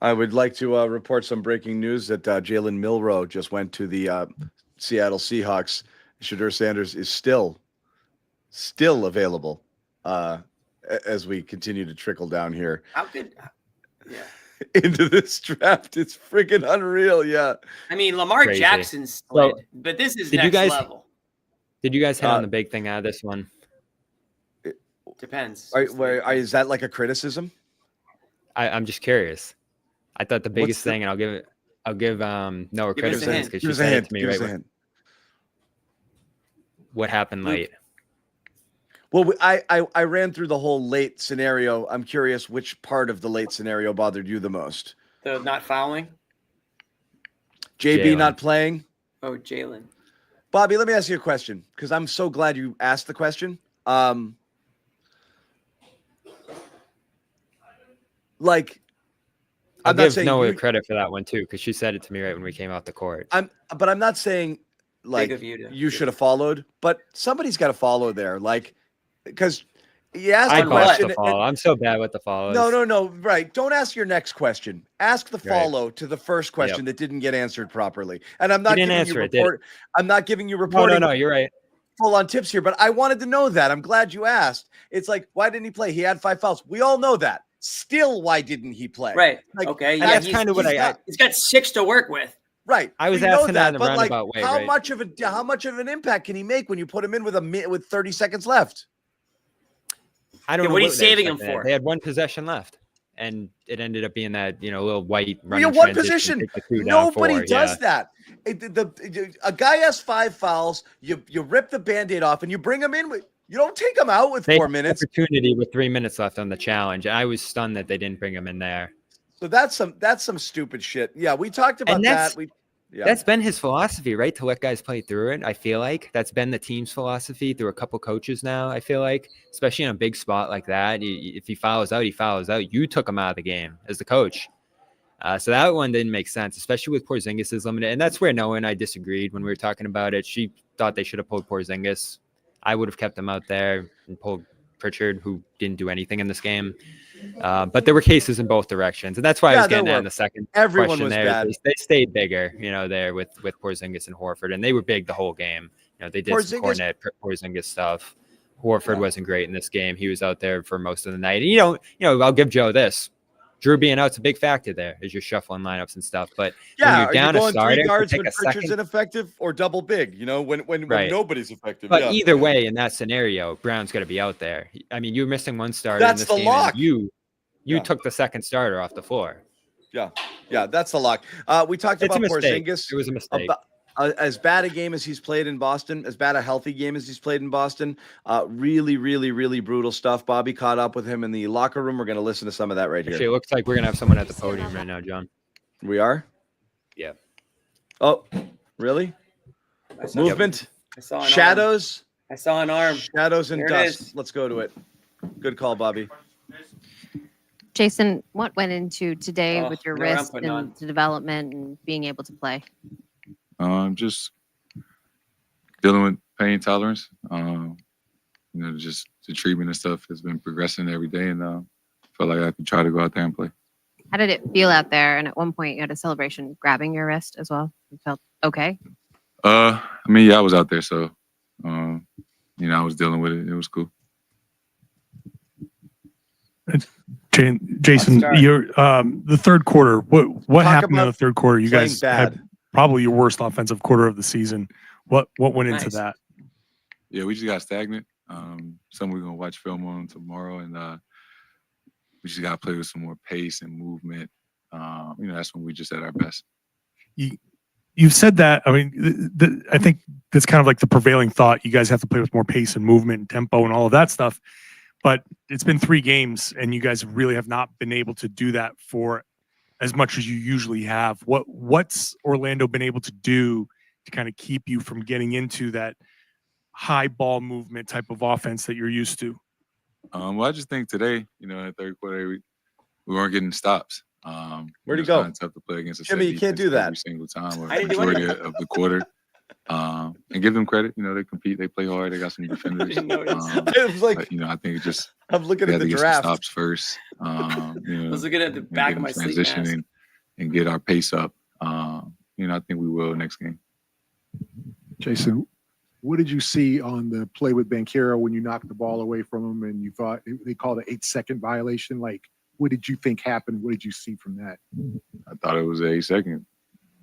I would like to report some breaking news that Jalen Milroe just went to the Seattle Seahawks. Shadur Sanders is still available as we continue to trickle down here. How good? Yeah. Into this draft. It's freaking unreal. Yeah. I mean, Lamar Crazy. Jackson slid, So, but this is did you next guys- level. Did you guys hit on the big thing out of this one? Depends. Is that like a criticism? I'm just curious. I thought the biggest the- thing, and I'll give Noah Give us credit a for this hint. because Give she us a said it hint. to me Give us right a when, hint. what happened late. Well, I ran through the whole late scenario. I'm curious which part of the late scenario bothered you the most. The not fouling. JB Jaylen. not playing. Oh, Jaylen. Bobby, let me ask you a question because I'm so glad you asked the question. Like, I'll I'm not give saying Noah you- credit for that one too because she said it to me right when we came off the court. but I'm not saying like of you to you do should have followed, but somebody's got to follow there, like because you asked I the botched question. the follow. I'm so bad with the follows. No, right. Don't ask your next question. Ask the Right. follow to the first question that didn't get answered properly. And I'm not didn't giving you answer it, did report. I'm not giving you No, reporting no, you're right. full on tips here, but I wanted to know that. I'm glad you asked. It's like, why didn't he play? He had 5 fouls. We all know that. Still, why didn't he play? Right. Like, Okay. and Yeah, that's kind of what he's got 6 to work with. Right. I was we know asking that in a but like, roundabout way, how right? much of an impact can he make when you put him in with 30 seconds left? I don't Yeah, know what are you they saving him expected. for? They had 1 possession left, and it ended up being that little white We running have one transition, position. take the 2 down Nobody 4, does yeah. that. A guy has 5 fouls. You rip the Band-Aid off and you bring him in. You don't take him out with They 4 had an minutes. opportunity with 3 minutes left on the challenge. I was stunned that they didn't bring him in there. So that's some stupid shit. Yeah, we talked about And that. that's- That's been his philosophy, right? To let guys play through it. I feel like that's been the team's philosophy through a couple coaches now. I feel like, especially in a big spot like that, if he fouls out, he fouls out. You took him out of the game as the coach. So that one didn't make sense, especially with Porzingis is limited. And that's where Noah and I disagreed when we were talking about it. She thought they should have pulled Porzingis. I would have kept him out there and pulled Pritchard, who didn't do anything in this game. But there were cases in both directions, and that's why I was getting at in the second Everyone question was there. bad. They stayed bigger, there with Porzingis and Horford, and they were big the whole game. They did some Cornet Porzingis stuff. Horford wasn't great in this game. He was out there for most of the night. And, I'll give Joe this. Drew being out's a big factor there as you're shuffling lineups and stuff. But when you're down a starter, three guards take when a Pritchard's second. ineffective, or double big, when nobody's effective. But either way, in that scenario, Brown's going to be out there. I mean, you're missing one starter That's in this the game. lock. And you took the second starter off the floor. Yeah, that's the lock. We talked about Porzingis. It was a mistake. As bad a game as he's played in Boston, as bad a healthy game as he's played in Boston, really, really, really brutal stuff. Bobby caught up with him in the locker room. We're going to listen to some of that right here. Actually, it looks like we're going to have someone at the podium right now, John. We are? Yeah. Oh, really? Movement? I saw an shadows? Arm. I saw an arm. Shadows and dust. Let's go to it. Good call, Bobby. Jason, what went into today with your wrist and the development and being able to play? Just dealing with pain tolerance. Just the treatment and stuff has been progressing every day, and felt like I could try to go out there and play. How did it feel out there? And at one point, you had a celebration grabbing your wrist as well. You felt okay? I was out there, so I was dealing with it. It was cool. Jason, you're the third quarter. What happened in the third quarter? You guys had probably your worst offensive quarter of the season. What went into that? Yeah, we just got stagnant. Some we're gonna watch film on tomorrow, and we just gotta play with some more pace and movement. That's when we just at our best. You've said that. I mean, I think that's kind of like the prevailing thought. You guys have to play with more pace and movement and tempo and all of that stuff. But it's been 3 games, and you guys really have not been able to do that for as much as you usually have. What's Orlando been able to do to kind of keep you from getting into that high ball movement type of offense that you're used to? Well, I just think today, in the third quarter, we weren't getting stops. Where'd he go? It's tough to play against Jimmy, you can't do that every single time or majority of the quarter. And give them credit. They compete. They play hard. They got some defenders. I was like, I think it just. I'm looking at the draft. Stops first. I was looking at the back of my transition and get our pace up. I think we will next game. Jason, what did you see on the play with Banchero when you knocked the ball away from him and you thought they called an 8-second violation? Like, what did you think happened? What did you see from that? I thought it was an 8-second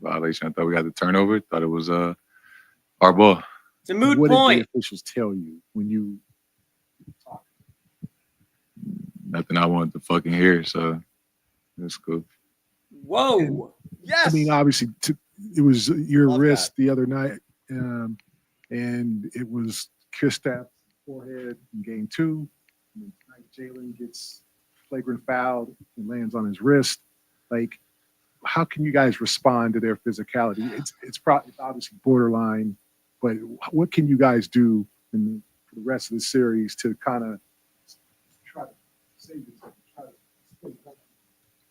violation. I thought we got the turnover. Thought it was our ball. It's a moot point. What did the officials tell you when you talked? Nothing I wanted to fucking hear, so it's cool. Whoa. Yes. I mean, obviously, it was your wrist the other night, and it was Kristaps' forehead in game 2. And tonight, Jaylen gets flagrant fouled and lands on his wrist. Like, how can you guys respond to their physicality? It's obviously borderline, but what can you guys do for the rest of the series to kind of try to save yourself?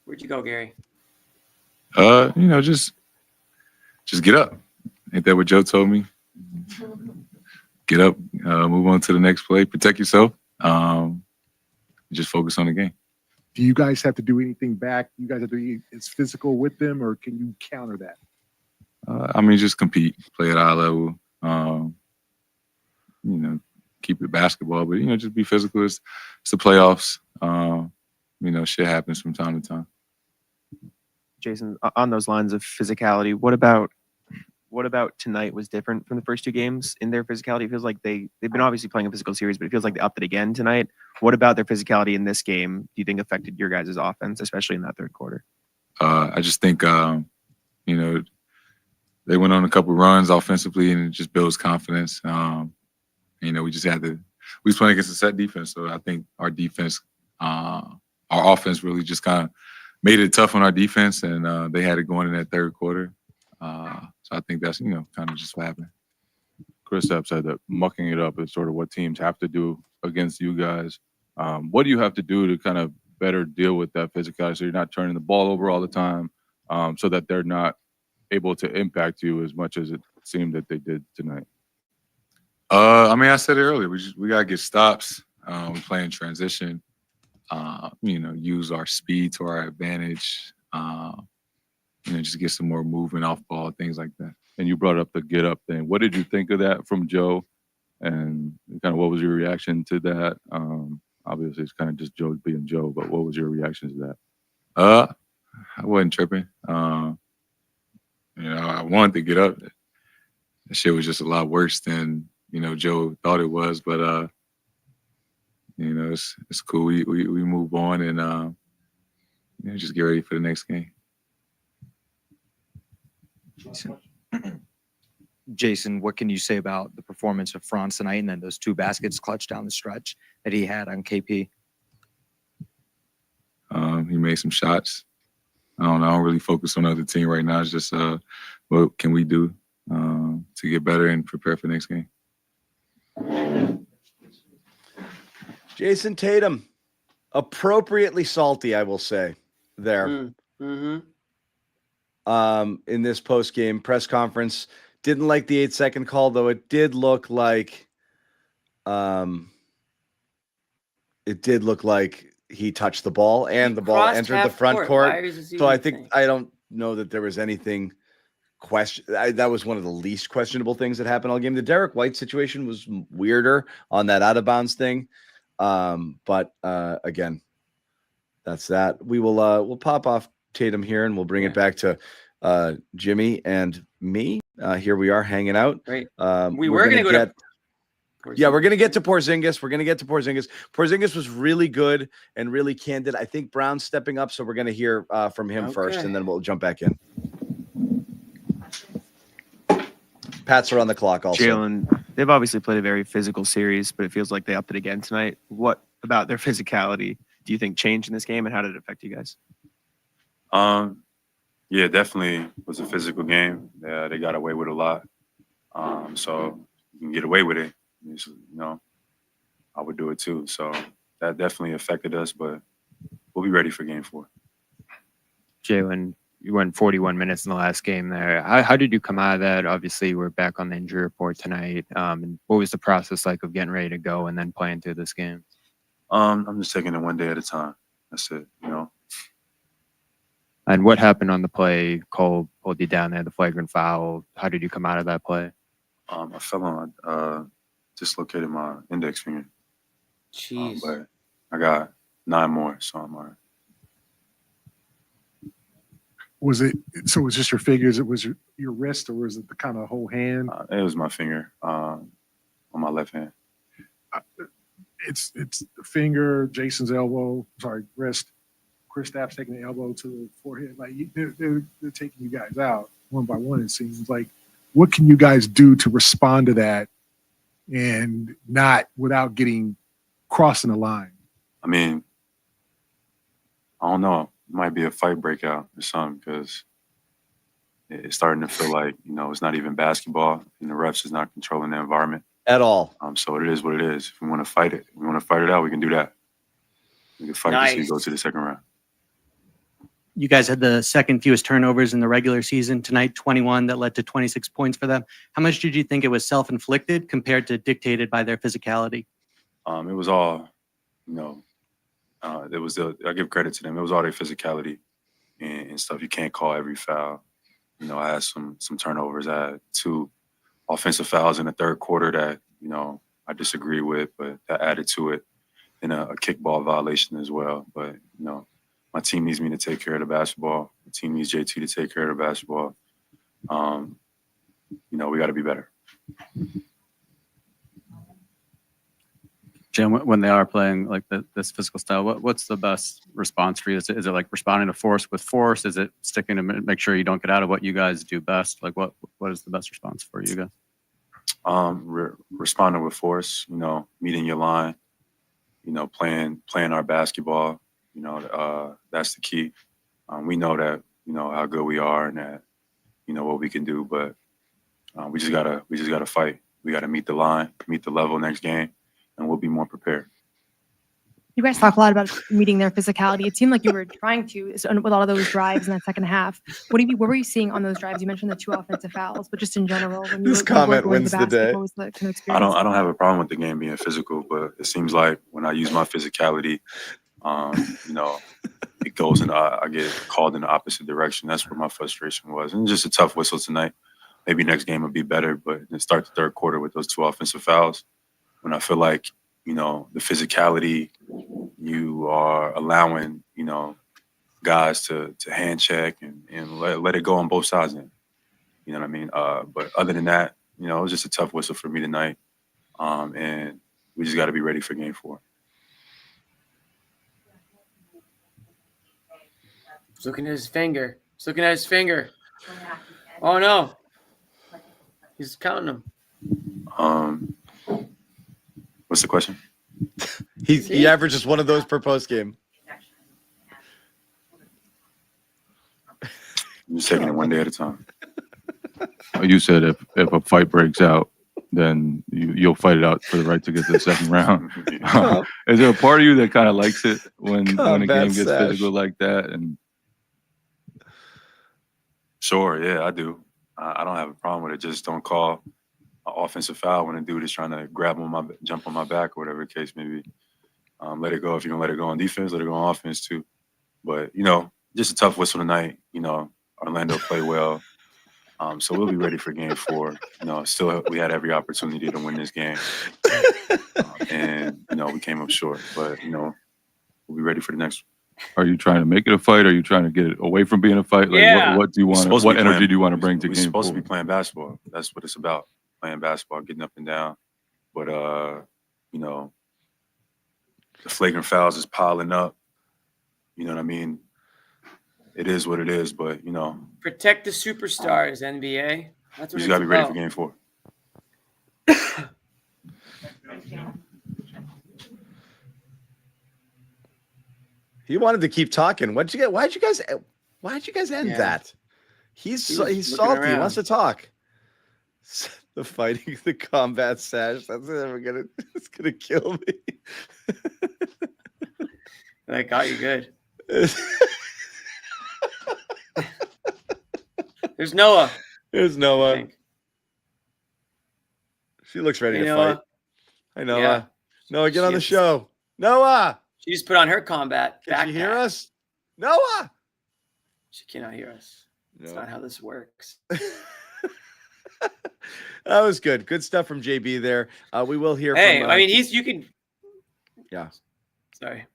Where'd you go, Gary? Just get up. Ain't that what Joe told me? Get up, move on to the next play, protect yourself, just focus on the game. Do you guys have to do anything back? You guys have to be as physical with them, or can you counter that? Just compete, play at a high level, keep it basketball, but, just be physical. It's the playoffs. Shit happens from time to time. Jason, on those lines of physicality, what about tonight was different from the first 2 games in their physicality? It feels like they've been obviously playing a physical series, but it feels like they upped it again tonight. What about their physicality in this game do you think affected your guys' offense, especially in that third quarter? I just think, they went on a couple runs offensively and it just builds confidence. We was playing against a set defense. So I think our defense, our offense really just kind of made it tough on our defense, and they had it going in that third quarter. So I think that's, kind of just what happened. Kristaps said that mucking it up is sort of what teams have to do against you guys. What do you have to do to kind of better deal with that physicality so you're not turning the ball over all the time, so that they're not able to impact you as much as it seemed that they did tonight? I said it earlier. We got to get stops. We play in transition. use our speed to our advantage. Just get some more movement off ball, things like that. And you brought up the get up thing. What did you think of that from Joe? And kind of what was your reaction to that? Obviously, it's kind of just Joe being Joe, but what was your reaction to that? I wasn't tripping. I wanted to get up. That shit was just a lot worse than Joe thought it was. But it's cool. We move on and just get ready for the next game. Jayson, what can you say about the performance of Franz tonight and then those 2 baskets clutch down the stretch that he had on KP? He made some shots. I don't really focus on the other team right now. It's just what can we do to get better and prepare for the next game. Jayson Tatum, appropriately salty, I will say, there. Mm-hmm. In this post-game press conference. Didn't like the 8-second call, though it did look like he touched the ball and the ball entered the front court. So I don't know that there was anything that was one of the least questionable things that happened all game. The Derek White situation was weirder on that out of bounds thing. But again, that's that. We'll pop off Tatum here and we'll bring it back to Jimmy and me. Here we are hanging out. Great. We were going to go to we're going to get to Porzingis. Porzingis was really good and really candid. I think Brown's stepping up, so we're going to hear from him first, and then we'll jump back in. Pats are on the clock also. Jaylen, they've obviously played a very physical series, but it feels like they upped it again tonight. What about their physicality do you think changed in this game, and how did it affect you guys? Yeah, definitely was a physical game. They got away with a lot. So you can get away with it. I would do it too. So that definitely affected us, but we'll be ready for game 4. Jaylen, you went 41 minutes in the last game there. How did you come out of that? Obviously, we're back on the injury report tonight. And what was the process like of getting ready to go and then playing through this game? I'm just taking it one day at a time. That's it, And what happened on the play? Cole pulled you down there, the flagrant foul. How did you come out of that play? I fell on, dislocated my index finger. Jeez. But I got 9 more, so I'm all right. Was it just your fingers? It was your wrist, or was it the kind of whole hand? It was my finger on my left hand. It's the finger, Jason's elbow, wrist. Kristaps taking the elbow to the forehead. Like they're taking you guys out one by one. It seems like. What can you guys do to respond to that, and not without crossing the line? I mean, I don't know. It might be a fight breakout or something because it's starting to feel like it's not even basketball, and the refs is not controlling the environment at all. So it is what it is. If we want to fight it, out, we can do that. We can fight to go to the second round. You guys had the second fewest turnovers in the regular season tonight, 21, that led to 26 points for them. How much did you think it was self-inflicted compared to dictated by their physicality? It was all, I give credit to them. It was all their physicality and stuff. You can't call every foul. I had some turnovers. I had 2 offensive fouls in the third quarter that, I disagree with, but that added to it, and a kickball violation as well. But, my team needs me to take care of the basketball. The team needs JT to take care of the basketball. We got to be better. Jim, when they are playing like this physical style, what's the best response for you? Is it like responding to force with force? Is it sticking to make sure you don't get out of what you guys do best? Like what is the best response for you guys? Responding with force, meeting your line, playing our basketball. That's the key. We know that, how good we are and that, what we can do, but we just gotta fight. We gotta meet the line, meet the level next game, and we'll be more prepared. You guys talk a lot about meeting their physicality. It seemed like you were trying to with all of those drives in that second half. What were you seeing on those drives? You mentioned the 2 offensive fouls, but just in general, when you comment wins the day. What was the kind of I don't have a problem with the game being physical, but it seems like when I use my physicality, You know, it goes in. I get called in the opposite direction. That's where my frustration was, and just a tough whistle tonight. Maybe next game will be better, but then start the third quarter with those 2 offensive fouls. When I feel like, you know, the physicality, you are allowing, you know, guys to hand check and let it go on both sides. Then, you know what I mean? But other than that, you know, it was just a tough whistle for me tonight, and we just got to be ready for Game 4. He's looking at his finger. He's looking at his finger. Oh no. He's counting them. What's the question? He averages one of those per post game. I'm just taking it one day at a time. You said if a fight breaks out, then you'll fight it out for the right to get to the second round. Is there a part of you that kind of likes it when a game gets physical like that? And sure, yeah, I do. I don't have a problem with it. Just don't call an offensive foul when a dude is trying to jump on my back or whatever the case may be. Let it go. If you're gonna let it go on defense, let it go on offense too. But you know, just a tough whistle tonight. You know, Orlando played well. So we'll be ready for Game 4. You know, still we had every opportunity to win this game, and you know we came up short. But you know, we'll be ready for the next one. Are you trying to make it a fight? Are you trying to get it away from being a fight? Like what do you want? What energy do you want to bring to Game 4? We're supposed to be playing basketball. That's what it's about. Playing basketball, getting up and down. But you know, the flagrant fouls is piling up. You know what I mean? It is what it is, but you know. Protect the superstars, NBA. That's what You just gotta be ready for Game 4. He wanted to keep talking. Why'd you guys end that? He's salty. He wants to talk. The fighting, the combat sash. That's never gonna. It's gonna kill me. That got you good. There's Noah. There's Noah. She looks ready to fight. Hi, Noah. Yeah. Noah, get on the show. Noah. She just put on her combat. Can you hear us? Noah. She cannot hear us. That's not how this works. That was good. Good stuff from JB there. We will hear Hey, from... I mean, you can... Yeah. Sorry.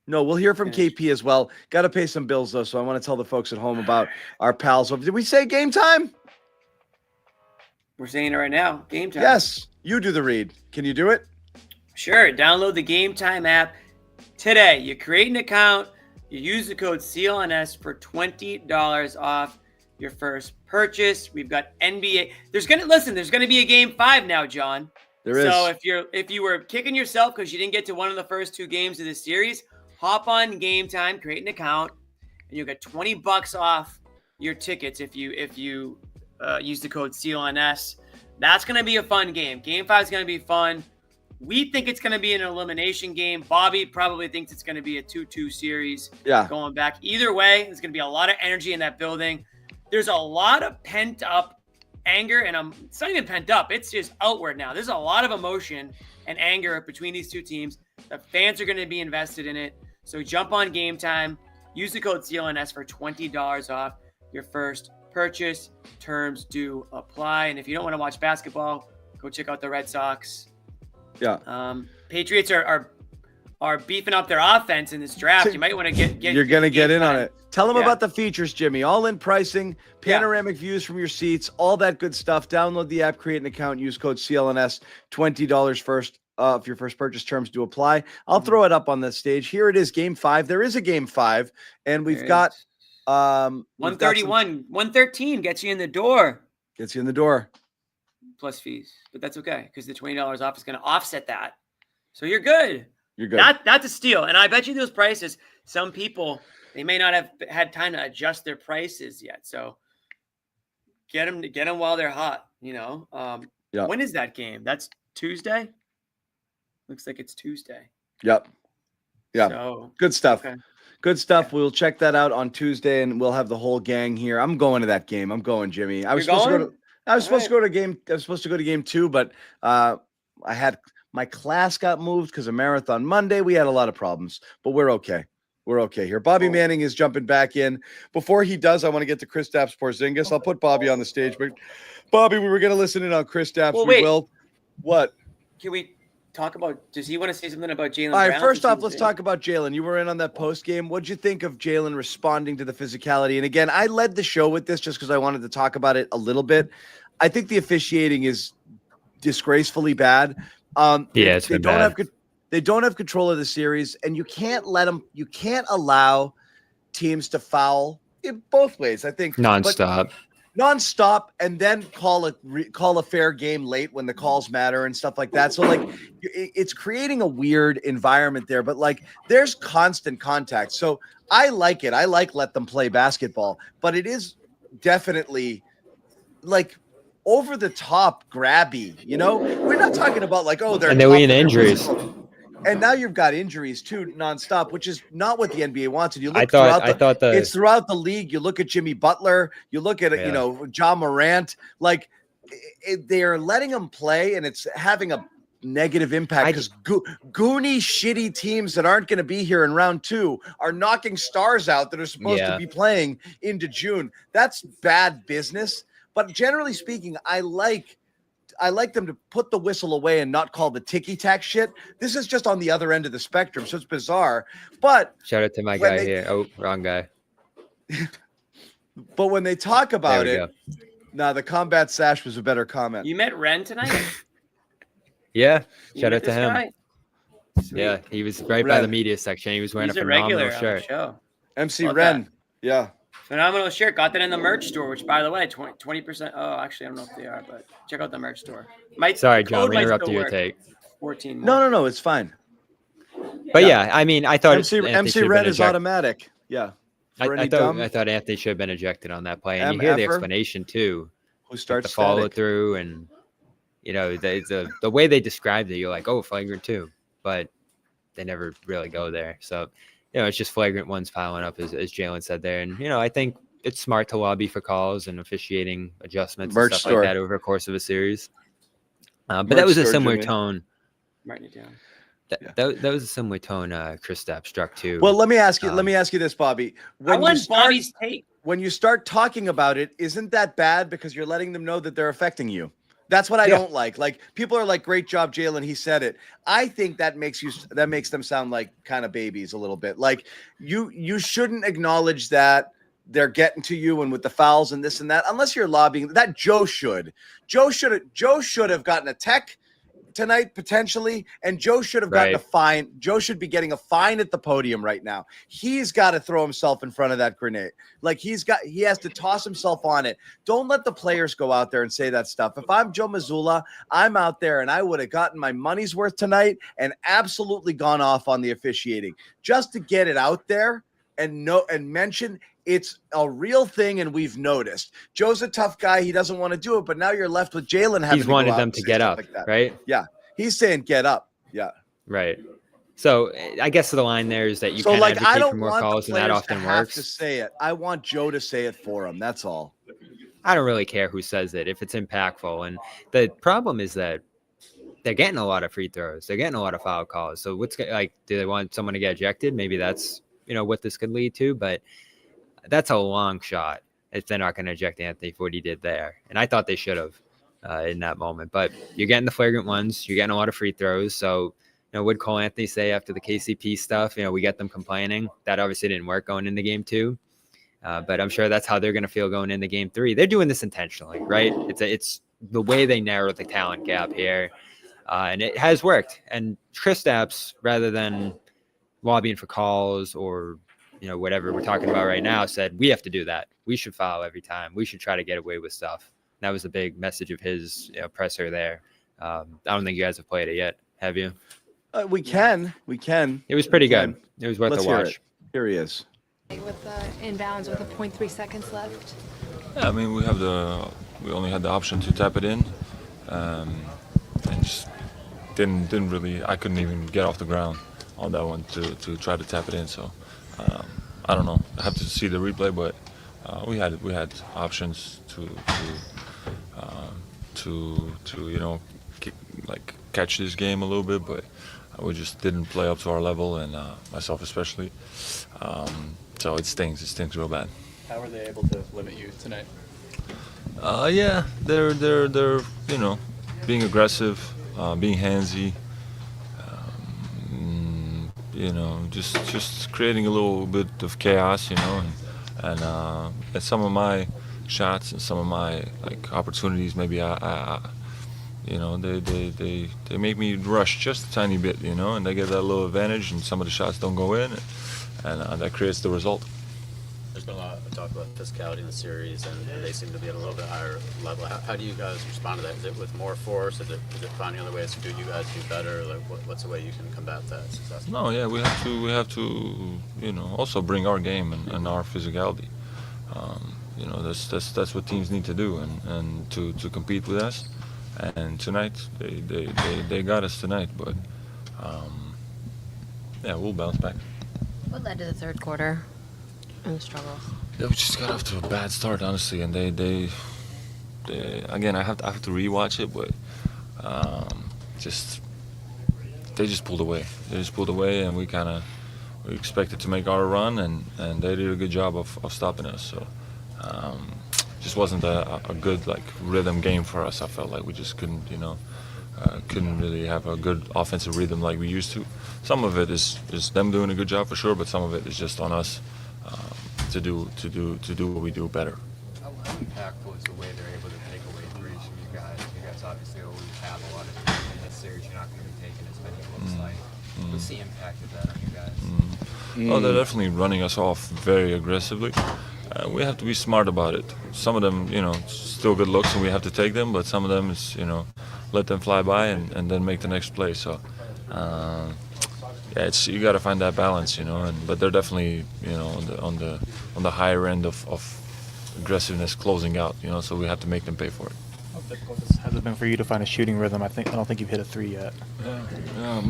No, we'll hear from KP as well. Got to pay some bills, though, so I want to tell the folks at home about our pals. Did we say game time? We're saying it right now. Game time. Yes. You do the read. Can you do it? Sure. Download the Game Time app today. You create an account. You use the code CLNS for $20 off your first purchase. We've got NBA. There's gonna be a Game 5 now, John. There is. So if you were kicking yourself because you didn't get to one of the first 2 games of this series, hop on Game Time, create an account, and you'll get $20 off your tickets if you use the code CLNS. That's going to be a fun game. Game 5 is going to be fun. We think it's going to be an elimination game. Bobby probably thinks it's going to be a 2-2 series. Yeah. Going back. Either way, there's going to be a lot of energy in that building. There's a lot of pent-up anger, and it's not even pent up. It's just outward now. There's a lot of emotion and anger between these two teams. The fans are going to be invested in it. So jump on Game Time. Use the code CLNS for $20 off your first purchase. Terms do apply. And if you don't want to watch basketball, go check out the Red Sox. Yeah. Patriots are beefing up their offense in this draft. You might want to get You're going to get in on it. Tell them Yeah. about the features, Jimmy. All-in pricing, panoramic views from your seats, all that good stuff. Download the app, create an account, use code CLNS, $20 first. If your first purchase terms do apply. I'll throw it up on the stage. Here it is, Game 5. There is a Game 5, and we've got 131, 113 gets you in the door. Gets you in the door. Plus fees. But that's okay because the $20 off is going to offset that. So you're good. You're good. That's a steal. And I bet you those prices, some people, they may not have had time to adjust their prices yet. So get them while they're hot, you know. Yeah. When is that game? That's Tuesday? Looks like it's Tuesday. Yep. Yeah. So, good stuff. okay. Good stuff. We'll check that out on Tuesday, and we'll have the whole gang here. I'm going to that game. I'm going, Jimmy. I was supposed to go to game 2, but I had My class got moved because of Marathon Monday. We had a lot of problems, but we're okay. We're okay here. Bobby Manning is jumping back in. Before he does, I want to get to Kristaps Porzingis. I'll put Bobby on the stage, but Bobby, we were going to listen in on Kristaps. Well, we wait. will. What? Can we talk about? Does he want to say something about Jaylen? All right, Brown? first Does he off, let's say- talk about Jaylen. You were in on that post game. What'd you think of Jaylen responding to the physicality? And again, I led the show with this just because I wanted to talk about it a little bit. I think the officiating is disgracefully bad. It's been bad. They don't have control of the series, and you can't allow teams to foul in both ways. I think Nonstop. Nonstop, and then call a fair game late when the calls matter and stuff like that. So like, it's creating a weird environment there. But like, there's constant contact. So I like it. I let them play basketball, but it is definitely like over the top grabby. You know, we're not talking about like, oh, they're And they're leading injuries. physical. And now you've got injuries too, nonstop, which is not what the NBA wants. And you look it's throughout the league. You look at Jimmy Butler, you look at John Morant, like they're letting them play, and it's having a negative impact because goony, shitty teams that aren't going to be here in round 2 are knocking stars out that are supposed to be playing into June. That's bad business. But generally speaking, I like them to put the whistle away and not call the ticky-tack shit. This is just on the other end of the spectrum, so it's bizarre. But shout out to my guy here. Oh, wrong guy. But when they talk about it, the combat sash was a better comment. You met Ren tonight? Yeah, You shout met out to this him. guy? Yeah, he was right by the media section. He was wearing He's a a phenomenal regular on the shirt. show. MC Love Ren, that. yeah. Phenomenal shirt. Got that in the merch store, which, by the way, 20%. Oh, actually, I don't know if they are, but check out the merch store. Sorry, the John, code we might interrupted still your work. take. 14 more. No, it's fine. But yeah, I mean, I thought MC Ren is automatic. Yeah. I thought Anthony should have been ejected on that play, and you hear the MFer? explanation too. Who starts the follow static. through, and the way they described it, you're like, oh, flagrant 2, but they never really go there. So it's just flagrant ones piling up, as Jaylen said there, and I think it's smart to lobby for calls and officiating adjustments and stuff like that over the course of a series. But that was a similar tone. Writing it down. That was a similar tone. Kristaps struck too. Well, let me ask you this, Bobby. I want Bobby's take. When you start talking about it, isn't that bad because you're letting them know that they're affecting you? That's what I don't like. Like, people are like, great job, Jaylen. He said it. I think that makes them sound like kind of babies a little bit. Like you shouldn't acknowledge that they're getting to you and with the fouls and this and that, unless you're lobbying. That Joe should have gotten a tech tonight potentially, and Joe should have gotten a fine. Joe should be getting a fine at the podium right now. He's got to throw himself in front of that grenade. Like he has to toss himself on it. Don't let the players go out there and say that stuff. If I'm Joe Mazzulla, I'm out there and I would have gotten my money's worth tonight and absolutely gone off on the officiating just to get it out there and mention it's a real thing, and we've noticed. Joe's a tough guy. He doesn't want to do it, but now you're left with Jaylen having He's wanted them to get up, like that. right? Yeah. He's saying get up. Yeah. Right. So I guess the line there is that you can advocate for more calls, and that often works. To say it. I want Joe to say it for him. That's all. I don't really care who says it if it's impactful. And the problem is that they're getting a lot of free throws. They're getting a lot of foul calls. So do they want someone to get ejected? Maybe that's, what this could lead to, but that's a long shot if they're not going to eject Anthony for what he did there. And I thought they should have in that moment. But you're getting the flagrant ones. You're getting a lot of free throws. So, what did Cole Anthony say after the KCP stuff? We get them complaining. That obviously didn't work going into game 2. But I'm sure that's how they're going to feel going into game 3. They're doing this intentionally, right? It's the way they narrow the talent gap here. And it has worked. And Kristaps, rather than lobbying for calls or whatever we're talking about right now, said we have to do that. We should foul every time. We should try to get away with stuff. That was a big message of his presser there. I don't think you guys have played it yet, have you? We can. It was pretty good. It was worth a watch. Here he is. With inbounds with 0.3 seconds left. Yeah, I mean, we only had the option to tap it in, and just didn't really. I couldn't even get off the ground on that one to try to tap it in. So I don't know. I have to see the replay, but we had options to catch this game a little bit, but we just didn't play up to our level, and myself especially. So it stings. It stings real bad. How were they able to limit you tonight? Yeah, they're being aggressive, being handsy. Just creating a little bit of chaos, and some of my shots and some of my opportunities, maybe they make me rush just a tiny bit, and they get that little advantage, and some of the shots don't go in, and that creates the result. There's been a lot of talk about physicality in the series, and they seem to be at a little bit higher level. How do you guys respond to that? Is it with more force? Is it finding other ways to do you guys do better? Like, what's the way you can combat that successfully? No, yeah, we have to also bring our game and our physicality. That's what teams need to do, and to compete with us. And tonight they got us tonight, but we'll bounce back. What led to the third quarter and the struggles? Yeah, we just got off to a bad start, honestly, and they again, I have to rewatch it, but they just pulled away. They just pulled away, and we expected to make our run, and they did a good job of stopping us. So just wasn't a good rhythm game for us. I felt like we just couldn't really have a good offensive rhythm like we used to. Some of it is them doing a good job for sure, but some of it is just on us to do what we do better. How impactful is the way they're able to take away threes from you guys? You guys obviously always have a lot of threes in this series. You're not going to be taking as many, it looks like. What's the impact of that on you guys? Oh, they're definitely running us off very aggressively. We have to be smart about it. Some of them, still good looks, and we have to take them. But some of them is, let them fly by and then make the next play. So, you got to find that balance, but they're definitely, on the higher end of aggressiveness, closing out, so we have to make them pay for it. How difficult has it been for you to find a shooting rhythm? I don't think you've hit a three yet.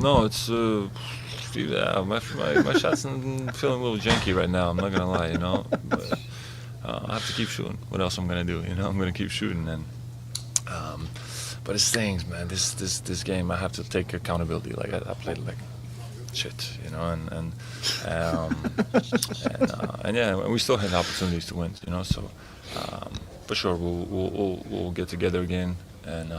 No, it's my shots are feeling a little janky right now. I'm not gonna lie, but I have to keep shooting. What else I'm gonna do? I'm gonna keep shooting, and but it's things, man. This game, I have to take accountability. Like I played like shit, and we still had opportunities to win, So for sure, we'll get together again and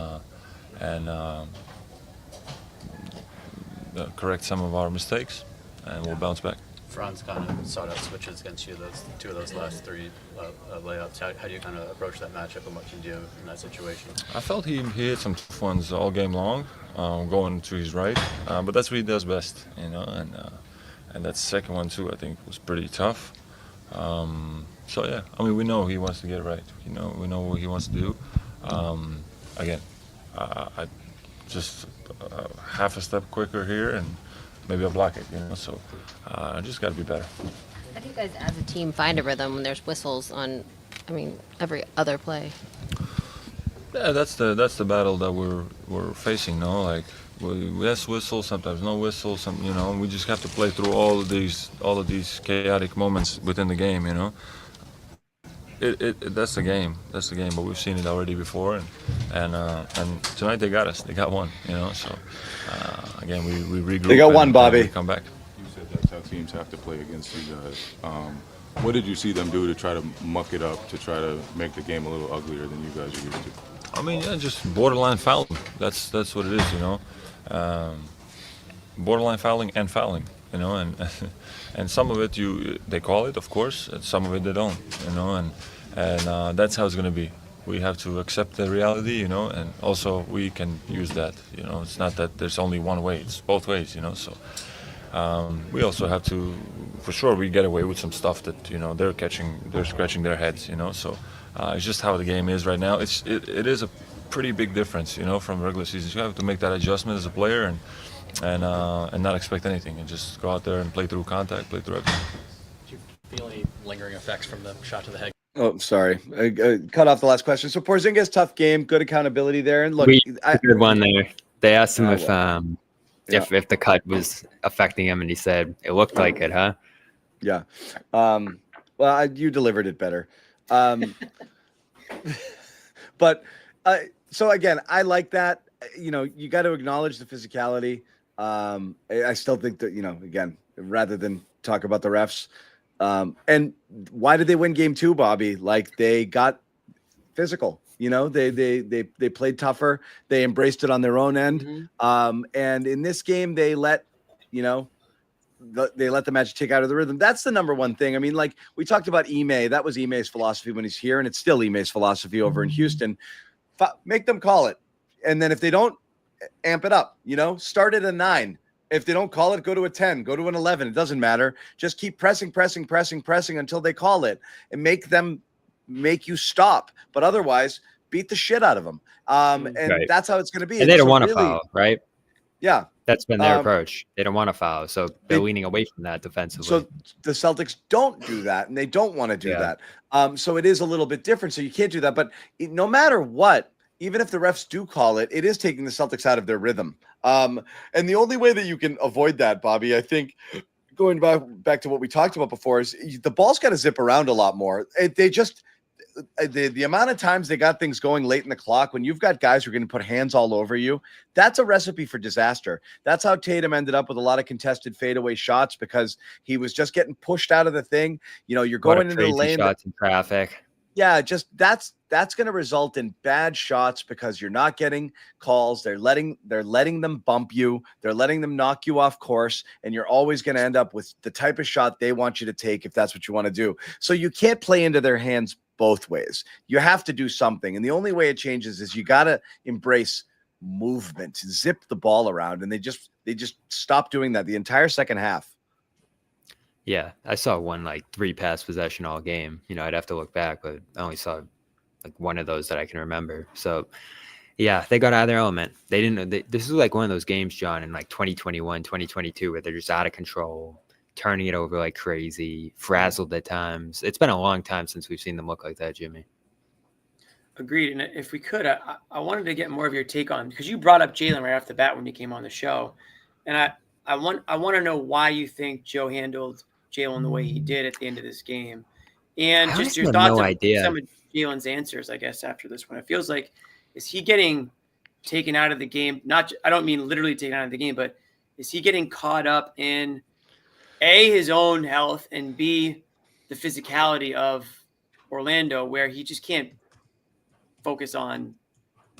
correct some of our mistakes, and we'll bounce back. Franz kind of sought out switches against you, two of those last three layups. How do you kind of approach that matchup, and what can you do in that situation? I felt he hit some tough ones all game long, going to his right, but that's what he does best, and that second one too, I think, was pretty tough. So yeah, we know he wants to get it right. We know what he wants to do. Again, I just half a step quicker here, and maybe I'll block it. So I just got to be better. How do you guys, as a team, find a rhythm when there's whistles on, every other play? Yeah, that's the battle that we're facing. Yes, whistle, sometimes no whistle. We just have to play through all of these chaotic moments within the game. That's the game. That's the game. But we've seen it already before, and tonight they got us. They got one. So again, we regroup. They got one, Bobby. We come back. You said that's how teams have to play against you guys. What did you see them do to try to muck it up, to try to make the game a little uglier than you guys are used to? Just borderline fouling. That's what it is. Borderline fouling and fouling. And some of it they call it, of course, and some of it they don't, and that's how it's going to be. We have to accept the reality, and also we can use that. It's not that there's only one way; it's both ways, So we also have to, for sure, we get away with some stuff that they're scratching their heads, So it's just how the game is right now. It is a pretty big difference, from regular seasons. You have to make that adjustment as a player and not expect anything, and just go out there and play through contact, play through everything. Do you feel any lingering effects from the shot to the head? Oh, sorry. I cut off the last question. So Porzingis, tough game, good accountability there. And look, good one there. They asked him if the cut was affecting him, and he said it looked like it, huh? Yeah. You delivered it better. But so again, I like that. you got to acknowledge the physicality. I still think that, again, rather than talk about the refs, and why did they win game 2, Bobby? Like, they got physical, they played tougher. They embraced it on their own end. And in this game, they let the Magic take out of the rhythm. That's the number one thing. I mean, like we talked about Ime, that was Ime's philosophy when he's here, and it's still Ime's philosophy over in Houston. Make them call it. And then if they don't, amp it up, start at a 9. If they don't call it, go to a 10, go to an 11. It doesn't matter. Just keep pressing until they call it, and make you stop. But otherwise, beat the shit out of them. And Right. that's how it's going to be. And they don't so want to really- foul, right? Yeah. That's been their approach. They don't want to foul, so they're leaning away from that defensively. So the Celtics don't do that, and they don't want to do that. So it is a little bit different. So you can't do that. But no matter what, even if the refs do call it, it is taking the Celtics out of their rhythm. And the only way that you can avoid that, Bobby, I think, going back to what we talked about before, is the ball's got to zip around a lot more. The amount of times they got things going late in the clock, when you've got guys who are going to put hands all over you, that's a recipe for disaster. That's how Tatum ended up with a lot of contested fadeaway shots, because he was just getting pushed out of the thing. You're going into the lane. Shots in traffic. Yeah, just that's going to result in bad shots because you're not getting calls. They're letting them bump you. They're letting them knock you off course, and you're always going to end up with the type of shot they want you to take if that's what you want to do. So you can't play into their hands both ways. You have to do something, and the only way it changes is you got to embrace movement, zip the ball around, and they just stopped doing that the entire second half. Yeah, I saw one 3-pass possession all game. I'd have to look back, but I only saw one of those that I can remember. So, yeah, they got out of their element. They didn't. This is one of those games, John, in 2021, 2022, where they're just out of control, turning it over like crazy, frazzled at times. It's been a long time since we've seen them look like that, Jimmy. Agreed. And if we could, I wanted to get more of your take on, because you brought up Jaylen right off the bat when you came on the show, and I want to know why you think Joe handled Jaylen the way he did at the end of this game, and just your thoughts on some of Jaylen's answers, I guess, after this one. It feels like, is he getting taken out of the game? I don't mean literally taken out of the game, but is he getting caught up in A, his own health, and B, the physicality of Orlando, where he just can't focus on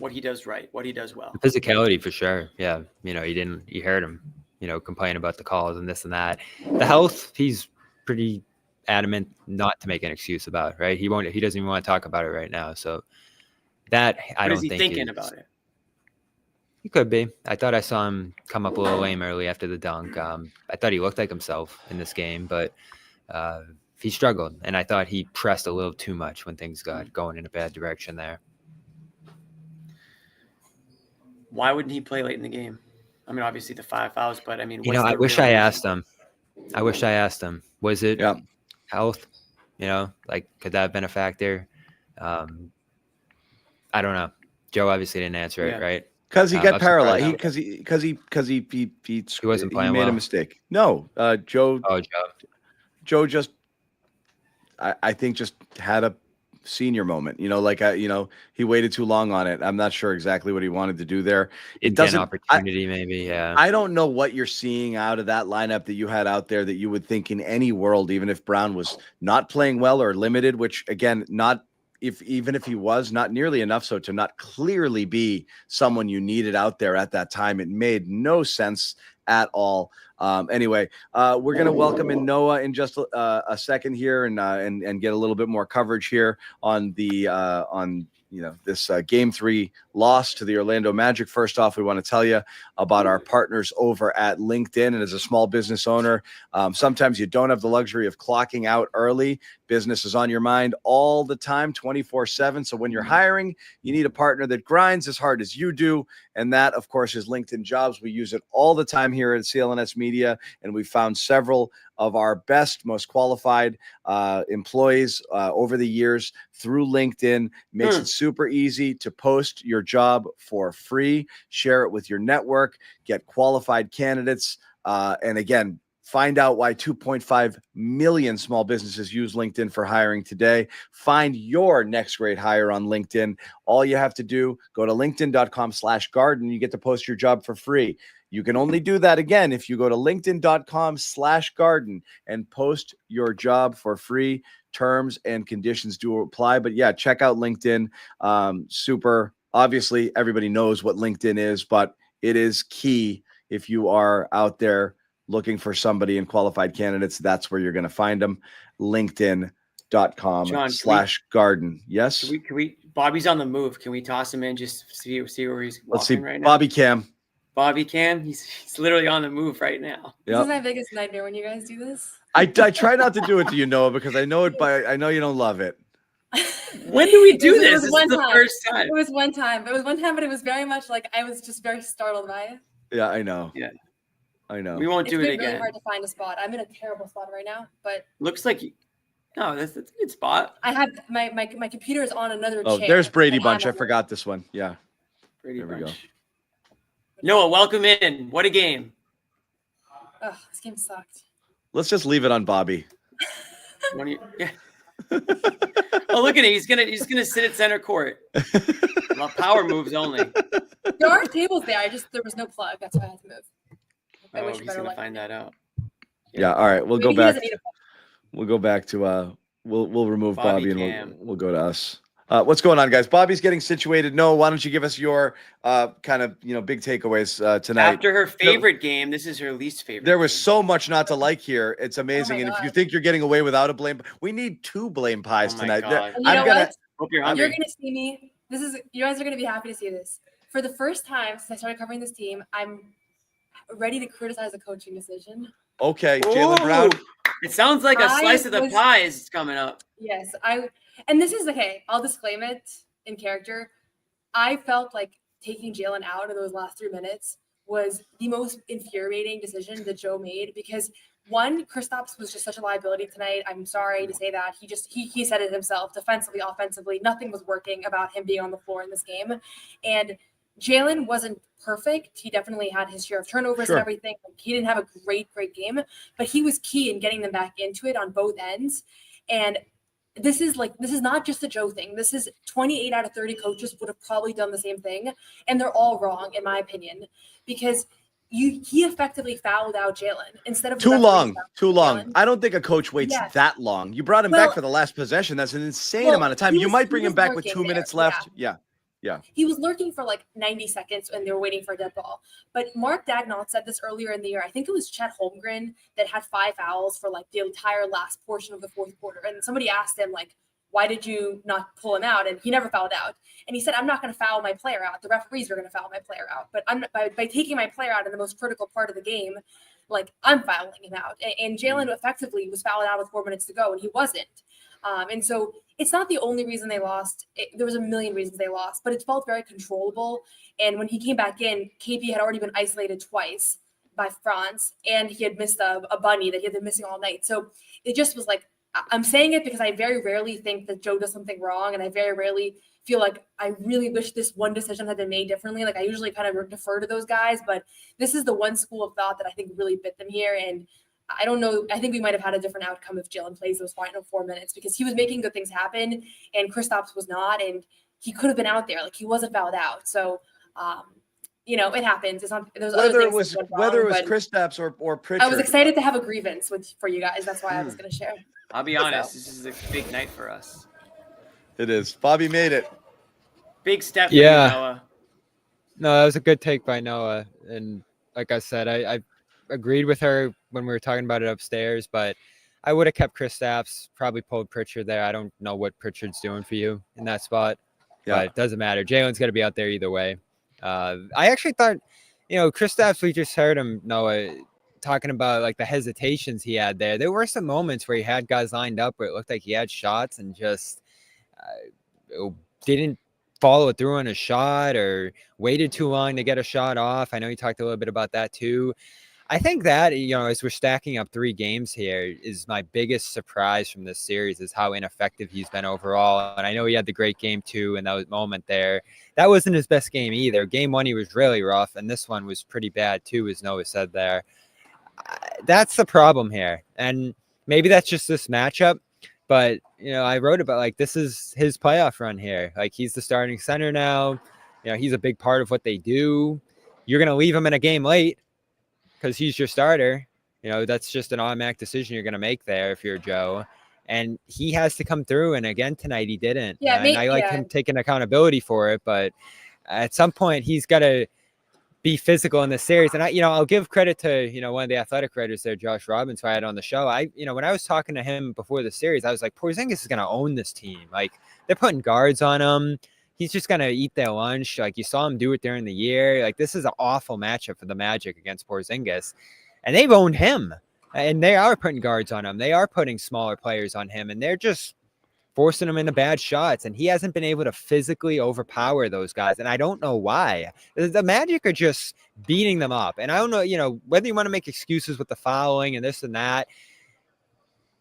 what he does right, what he does well? The physicality for sure. Yeah. You heard him, complain about the calls and this and that. The health, he's pretty adamant not to make an excuse about, right? He doesn't even want to talk about it right now. So that I don't think. Is he thinking about it? He could be. I thought I saw him come up a little lame early after the dunk. I thought he looked like himself in this game, but he struggled. And I thought he pressed a little too much when things got going in a bad direction there. Why wouldn't he play late in the game? I mean, obviously the 5 fouls, but I mean, I wish I asked him. Was it health? Could that have been a factor? I don't know. Joe obviously didn't answer it, right? Because he got paralyzed. Because he wasn't playing. He made a mistake. No, Joe. Oh, Joe. Joe just, I think, just had a senior moment. He waited too long on it. I'm not sure exactly what he wanted to do there. It doesn't. An opportunity, maybe. Yeah. I don't know what you're seeing out of that lineup that you had out there that you would think in any world, even if Brown was not playing well or limited, which again, even if he was not nearly enough so to not clearly be someone you needed out there at that time. It made no sense at all. Anyway, we're going to welcome in Noah in just a second here and get a little bit more coverage here on this Game 3 loss to the Orlando Magic. First off, we want to tell you about our partners over at LinkedIn. And as a small business owner, sometimes you don't have the luxury of clocking out early. Business is on your mind all the time, 24/7. So when you're hiring, you need a partner that grinds as hard as you do. And that, of course, is LinkedIn Jobs. We use it all the time here at CLNS Media, and we found several of our best, most qualified employees over the years through LinkedIn. Makes it super easy to post your job for free, share it with your network, get qualified candidates, and again, Find out why 2.5 million small businesses use LinkedIn for hiring today. Find your next great hire on LinkedIn. All you have to do, go to linkedin.com/garden. You get to post your job for free. You can only do that again if you go to linkedin.com/garden and post your job for free. Terms and conditions do apply. But yeah, check out LinkedIn. Super. Obviously, everybody knows what LinkedIn is, but it is key if you are out there looking for somebody and qualified candidates. That's where you're going to find them. LinkedIn.com/garden. Yes. Can we? Bobby's on the move. Can we toss him in? Just see where he's Let's see. walking right now. Bobby Cam. Bobby Cam. He's literally on the move right now. This Yep. is my biggest nightmare when you guys do this. I try not to do it to you, Noah, because I know I know you don't love it. When do we do It this? was This one is the time. first time. It was one time. It was one time, but it was very much like I was just very startled by it. Yeah, I know. Yeah. I know. We won't It's do been it really again. hard to find a spot. I'm in a terrible spot right now, but Looks like no, that's a good spot. I have my computer is on another Oh, chair. there's Brady and Bunch. I'm I forgot this one. Yeah. Brady There we go. Bunch. Noah, welcome in. What a game. Ugh, this game sucked. Let's just leave it on Bobby. Yeah. Oh, look at him. He's gonna sit at center court. Well, power moves only. There are tables there. There was no plug. That's why I had to move. I Oh, wish he's better gonna luck. find that out. Yeah. All right. We'll Maybe go he back. doesn't need a plug. We'll go back to we'll remove Bobby Bobby and Cam. we'll go to us. What's going on, guys? Bobby's getting situated. No, why don't you give us your kind of big takeaways tonight? After her favorite game, this is her least favorite. There was so much not to like here. It's amazing. Oh my And if you God. think you're getting away without a blame, we need 2 blame pies Oh my tonight. God. And you know what? Hope you're You're hungry. gonna see me. You guys are gonna be happy to see this. For the first time since I started covering this team, I'm ready to criticize a coaching decision. Okay, Jaylen Brown. It sounds like a I slice of the was- pie is coming up. Yes, and this is okay. I'll disclaim it in character. I felt like taking Jaylen out in those last 3 minutes was the most infuriating decision that Joe made because one, Kristaps was just such a liability tonight. I'm sorry to say that. He said it himself. Defensively, offensively, nothing was working about him being on the floor in this game. And Jaylen wasn't perfect. He definitely had his share of turnovers Sure. and everything. He didn't have a great game, but he was key in getting them back into it on both ends. And this is not just a Joe thing. This is 28 out of 30 coaches would have probably done the same thing. And they're all wrong, in my opinion, because he effectively fouled out Jaylen instead of the Too referee long. fouling Too long. Jaylen. I don't think a coach waits Yes. that long. You brought him Well- back for the last possession. That's an insane Well, amount of time. he You was- might he bring him was back with lurking 2 there. minutes left. Yeah. He was lurking for like 90 seconds and they were waiting for a dead ball. But Mark Dagnall said this earlier in the year. I think it was Chet Holmgren that had 5 fouls for like the entire last portion of the fourth quarter. And somebody asked him like, why did you not pull him out? And he never fouled out. And he said, I'm not going to foul my player out. The referees are going to foul my player out. But I'm by taking my player out in the most critical part of the game, like I'm fouling him out. And Jaylen effectively was fouled out with 4 minutes to go and he wasn't. And so it's not the only reason they lost. There was a million reasons they lost, but it felt very controllable. And when he came back in, KP had already been isolated twice by France, and he had missed a bunny that he had been missing all night. So it just was like, I'm saying it because I very rarely think that Joe does something wrong, and I very rarely feel like I really wish this one decision had been made differently. Like I usually kind of defer to those guys, but this is the one school of thought that I think really bit them here. And I don't know. I think we might have had a different outcome if Jaylen plays those final 4 minutes because he was making good things happen and Kristaps was not, and he could have been out there. Like he wasn't fouled out. So, it happens. It's not. There's other Whether it things was that went wrong, whether it was but Kristaps or Pritchard. I was excited to have a grievance for you guys. That's why I was going to share. I'll be honest. This is a big night for us. It is. Bobby made it. Big step. Yeah. For you, Noah. No, that was a good take by Noah. And like I said, I agreed with her when we were talking about it upstairs, but I would have kept Kristaps, probably pulled Pritchard there. I don't know what Pritchard's doing for you in that spot, but it doesn't matter. Jaylen's going to be out there either way. I actually thought, Kristaps, we just heard him, Noah, talking about like the hesitations he had there. There were some moments where he had guys lined up where it looked like he had shots and just didn't follow it through on a shot or waited too long to get a shot off. I know you talked a little bit about that too. I think that, as we're stacking up 3 games here, is my biggest surprise from this series is how ineffective he's been overall. And I know he had the great game too, and that moment there, that wasn't his best game either. Game 1, he was really rough, and this one was pretty bad too, as Noah said there. that's the problem here. And maybe that's just this matchup. But, I wrote about, like, this is his playoff run here. Like, he's the starting center now. He's a big part of what they do. You're going to leave him in a game late because he's your starter. That's just an automatic decision you're going to make there if you're Joe. And he has to come through. And again, tonight he didn't. Yeah, and I like him taking accountability for it. But at some point, he's got to be physical in this series. And I'll give credit to, one of the athletic writers there, Josh Robbins, who I had on the show. When I was talking to him before the series, I was like, Porzingis is going to own this team. Like, they're putting guards on him. He's just going to eat their lunch. Like, you saw him do it during the year. Like, this is an awful matchup for the Magic against Porzingis. And they've owned him. And they are putting guards on him. They are putting smaller players on him. And they're just forcing him into bad shots. And he hasn't been able to physically overpower those guys. And I don't know why. The Magic are just beating them up. And I don't know, whether you want to make excuses with the fouling and this and that.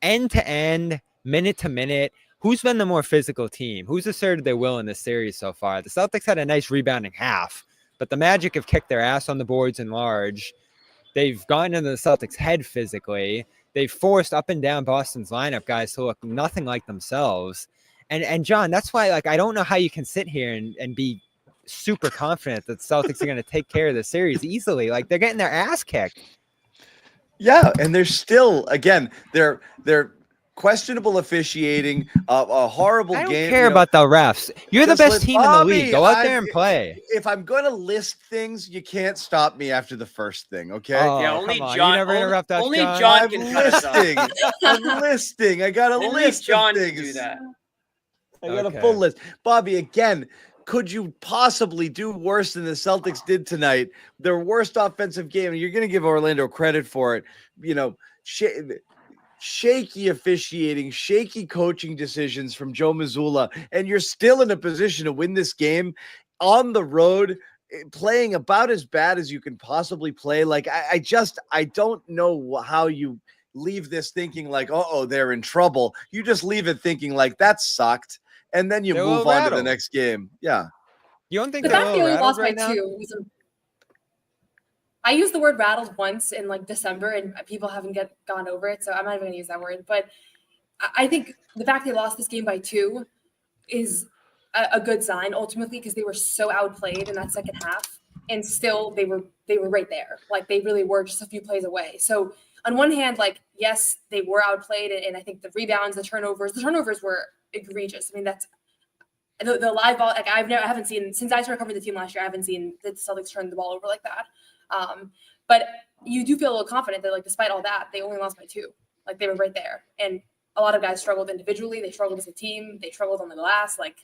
End to end, minute to minute, who's been the more physical team? Who's asserted their will in this series so far? The Celtics had a nice rebounding half, but the Magic have kicked their ass on the boards in large. They've gotten into the Celtics' head physically. They've forced up and down Boston's lineup guys to look nothing like themselves. And John, that's why, like, I don't know how you can sit here and be super confident that the Celtics are going to take care of the series easily. Like, they're getting their ass kicked. Yeah, and they're still, again, they're questionable officiating, a horrible game. I don't care about the refs. You're the best team in the league. Go out there and play. If I'm going to list things, you can't stop me after the first thing, okay? Oh, Yeah, only come on. John. You never interrupt us, Only John. John I'm can cut us off. listing. I'm listing. I got a Only list John of can things. do that. I got Okay. a full list. Bobby, again, could you possibly do worse than the Celtics did tonight? Their worst offensive game. You're going to give Orlando credit for it. Shaky officiating, shaky coaching decisions from Joe Mazzulla, and you're still in a position to win this game on the road, playing about as bad as you can possibly play. Like, I don't know how you leave this thinking like, they're in trouble. You just leave it thinking like, that sucked, and then you They're a move little on to the rattled. next game. Yeah. You don't think The they're a fact they little only lost rattled by right now? 2 was I used the word rattled once in like December, and people haven't gone over it, so I'm not even going to use that word. But I think the fact they lost this game by 2 is a good sign ultimately, because they were so outplayed in that second half, and still they were right there. Like, they really were just a few plays away. So on one hand, like, yes, they were outplayed, and I think the rebounds, the turnovers were egregious. I mean, that's the live ball. Like, I haven't seen, since I started covering the team last year, I haven't seen the Celtics turn the ball over like that. But you do feel a little confident that, like, despite all that, they only lost by 2. Like, they were right there. And a lot of guys struggled individually. They struggled as a team. They struggled on the glass. Like,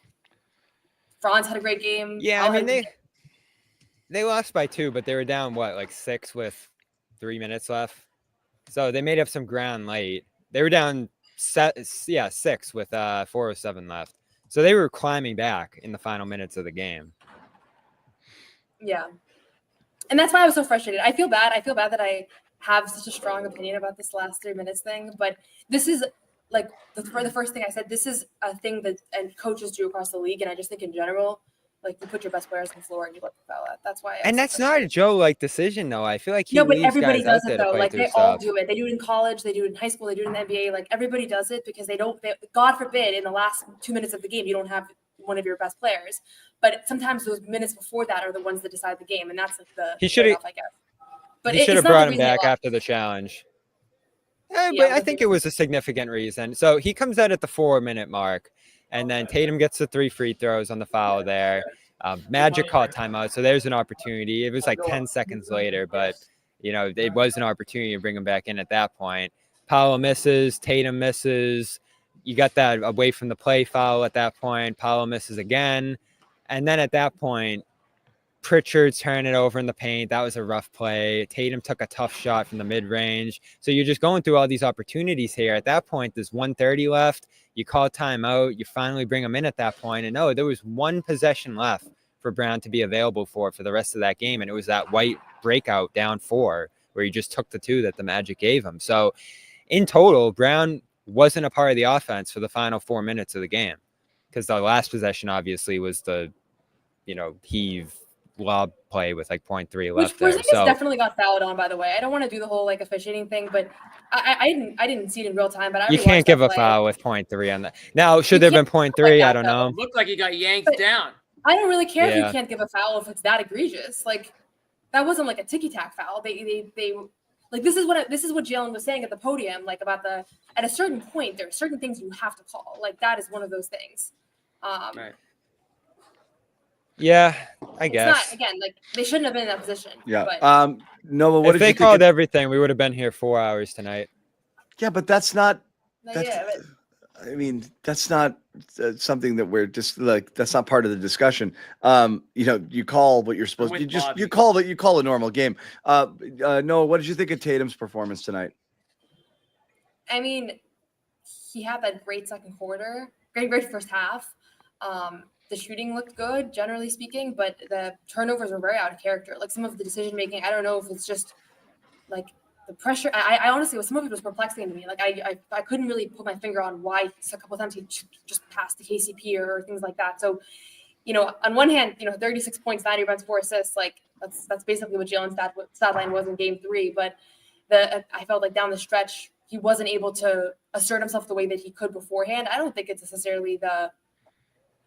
Franz had a great game. Yeah, I mean, they lost by 2, but they were down, like 6 with 3 minutes left. So they made up some ground late. They were down 6 with 4:07 left. So they were climbing back in the final minutes of the game. Yeah. And that's why I was so frustrated. I feel bad. I feel bad that I have such a strong opinion about this last 3 minutes thing. But this is, like, for the first thing I said, this is a thing that and coaches do across the league. And I just think in general, like, you put your best players on the floor and you let them foul out. That's why. And that's not a Joe decision, though. I feel like he No, but leaves everybody guys out does there it to though. play Like, through they all stuff. do it. They do it in college. They do it in high school. They do it in the NBA. Like, everybody does it because God forbid, in the last 2 minutes of the game, you don't have one of your best players. But sometimes those minutes before that are the ones that decide the game, and that's like the He should have. trade-off, I guess. But He should it's have not the brought him reason they back lost. after the challenge. Yeah, But I think it was a significant reason. So he comes out at the 4-minute mark, and then Tatum gets the 3 free throws on the foul there. Magic caught timeout, so there's an opportunity. It was like 10 seconds later, but it was an opportunity to bring him back in at that point. Paolo misses, Tatum misses. You got that away from the play foul at that point. Paolo misses again, and then at that point, Pritchard's turning it over in the paint. That was a rough play. Tatum took a tough shot from the mid-range. So you're just going through all these opportunities here. At that point, there's 1:30 left. You call timeout. You finally bring him in at that point. And no, there was one possession left for Brown to be available for the rest of that game. And it was that white breakout down 4 where he just took the 2 that the Magic gave him. So in total, Brown wasn't a part of the offense for the final 4 minutes of the game, because the last possession obviously was the, heave lob play with like 0.3 Which left there. Porzingis So definitely got fouled on, by the way. I don't want to do the whole like officiating thing, but I didn't see it in real time. But I you rewatched can't that give a play. foul with 0.3 on that. Now, should You there have been can't 0.3? I that, don't though. know. Looked like he got yanked down. I don't really care if Yeah. you can't give a foul if it's that egregious. Like that wasn't like a ticky tack foul. They like this is what Jaylen was saying at the podium, like about at a certain point there are certain things you have to call. Like that is one of those things. Right. Yeah, I It's guess. not again like they shouldn't have been in that position. Yeah. But Noah, what If did they you think? called everything, we would have been here 4 hours tonight. Yeah, but that's not. That's, yeah, I mean, that's not something that we're just like. That's not part of the discussion. You call what you're supposed. with You just Bobby. you call a normal game. Noah, what did you think of Tatum's performance tonight? I mean, he had that great second quarter, great first half. The shooting looked good, generally speaking, but the turnovers were very out of character. Like some of the decision making, I don't know if it's just like the pressure. I honestly, some of it was perplexing to me. Like I couldn't really put my finger on why a couple of times he just passed the KCP or things like that. So, on one hand, 36 points, 9 rebounds, 4 assists. Like that's basically what Jaylen's stat line was in Game 3. But I felt like down the stretch he wasn't able to assert himself the way that he could beforehand. I don't think it's necessarily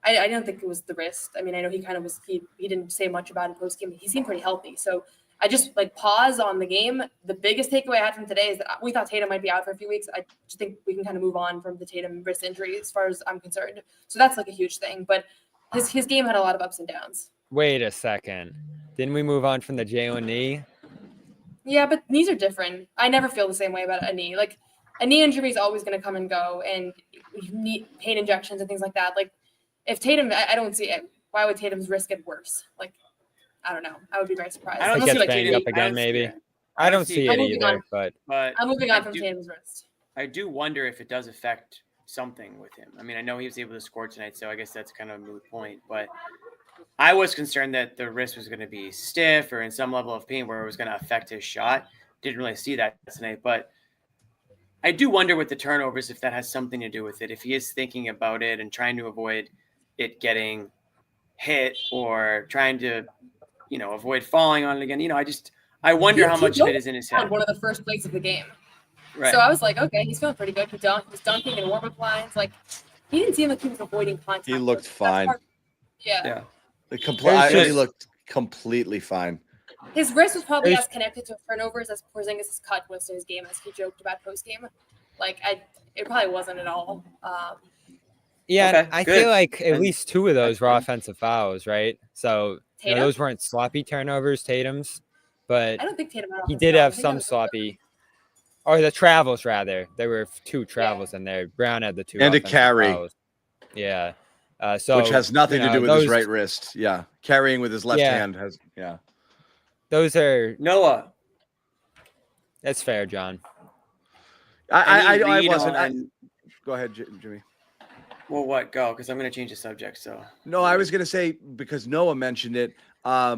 I don't think it was the wrist. I mean, I know he kind of was. He didn't say much about it post game. He seemed pretty healthy. So I just pause on the game. The biggest takeaway I had from today is that we thought Tatum might be out for a few weeks. I just think we can kind of move on from the Tatum wrist injury as far as I'm concerned. So that's a huge thing. But his game had a lot of ups and downs. Wait a second. Didn't we move on from the Jaylen knee? Yeah, but knees are different. I never feel the same way about a knee. Like a knee injury is always going to come and go, and you need pain injections and things like that. Like if Tatum, I don't see it. Why would Tatum's wrist get worse? Like I don't know. I would be very surprised. I don't It see gets banged up again, maybe. I don't see it either, but I'm moving on from Tatum's wrist. I do wonder if it does affect something with him. I mean, I know he was able to score tonight, so I guess that's kind of a moot point. But I was concerned that the wrist was going to be stiff or in some level of pain where it was going to affect his shot. Didn't really see that tonight, but I do wonder with the turnovers if that has something to do with it. If he is thinking about it and trying to avoid it getting hit or trying to, avoid falling on it again. I wonder how much of it is in his head. One of the first plays of the game. Right. So I was like, okay, he's feeling pretty good. He was dunking in warm-up lines. Like he didn't seem like he was avoiding contact. He looked fine. Yeah. He looked completely fine. His wrist was probably as connected to turnovers as Porzingis' cut was to his game, as he joked about post-game. It probably wasn't at all. yeah, Okay, I good. feel like at least 2 of those were offensive fouls, right? So Tatum? those weren't sloppy turnovers, Tatum's, but I don't think Tatum had he offensive did fouls. have I think some that was- sloppy, or the travels rather. There were 2 travels in there. Brown had the 2 And a offensive carry. fouls. Yeah. So Which has nothing to do with those, his right wrist. Yeah. Carrying with his left Yeah. hand has, yeah. Those are Noah. That's fair, John. I read wasn't. on- Go ahead, Jimmy. Well, what? Go, because I'm going to change the subject. So No, I was going to say, because Noah mentioned it, I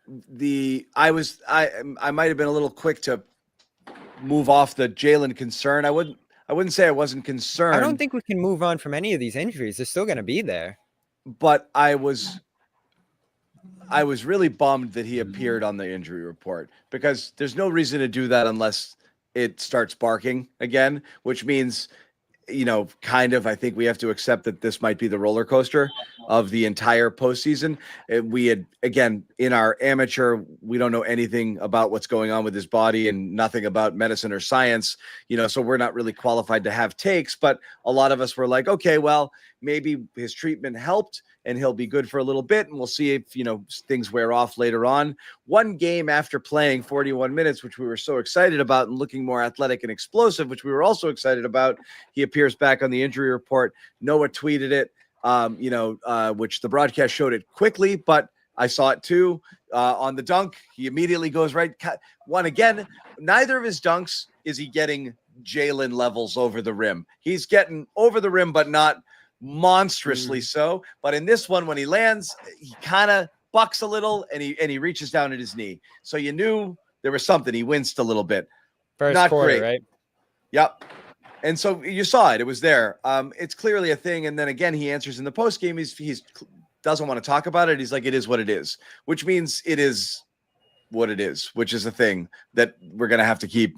might have been a little quick to move off the Jaylen concern. I wouldn't say I wasn't concerned. I don't think we can move on from any of these injuries. They're still going to be there. But I was really bummed that he appeared on the injury report, because there's no reason to do that unless it starts barking again, which means, I think we have to accept that this might be the roller coaster of the entire postseason. We had, again, in our amateur, we don't know anything about what's going on with his body and nothing about medicine or science, so we're not really qualified to have takes, but a lot of us were like, okay, well, maybe his treatment helped and he'll be good for a little bit, and we'll see if, things wear off later on. One game after playing 41 minutes, which we were so excited about, and looking more athletic and explosive, which we were also excited about, he appears back on the injury report. Noah tweeted it, which the broadcast showed it quickly, but I saw it too. On the dunk, he immediately goes right. One again, neither of his dunks is he getting Jaylen levels over the rim. He's getting over the rim, but not monstrously so. But in this one, when he lands, he kind of bucks a little and he reaches down at his knee. So you knew there was something. He winced a little bit. First Not quarter, great. right? Yep. And so you saw it. It was there. It's clearly a thing. And then again, he answers in the post game. He's doesn't want to talk about it. He's like, it is what it is, which means it is what it is, which is a thing that we're going to have to keep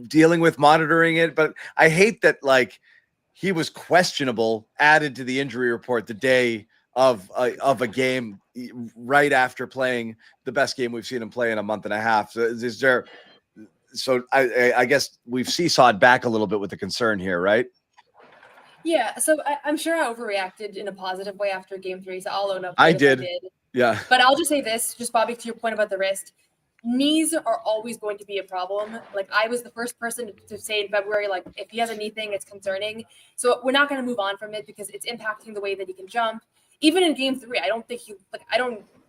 dealing with, monitoring it. But I hate that, like, he was questionable, added to the injury report the day of a game right after playing the best game we've seen him play in a month and a half. So I guess we've seesawed back a little bit with the concern here, right? Yeah, so I'm sure I overreacted in a positive way after game 3, so I'll own up. I did. Yeah. But I'll just say this, just Bobby, to your point about the wrist, knees are always going to be a problem. Like, I was the first person to say in February, like, if he has a knee thing, it's concerning. So we're not going to move on from it because it's impacting the way that he can jump. Even in game 3, I don't think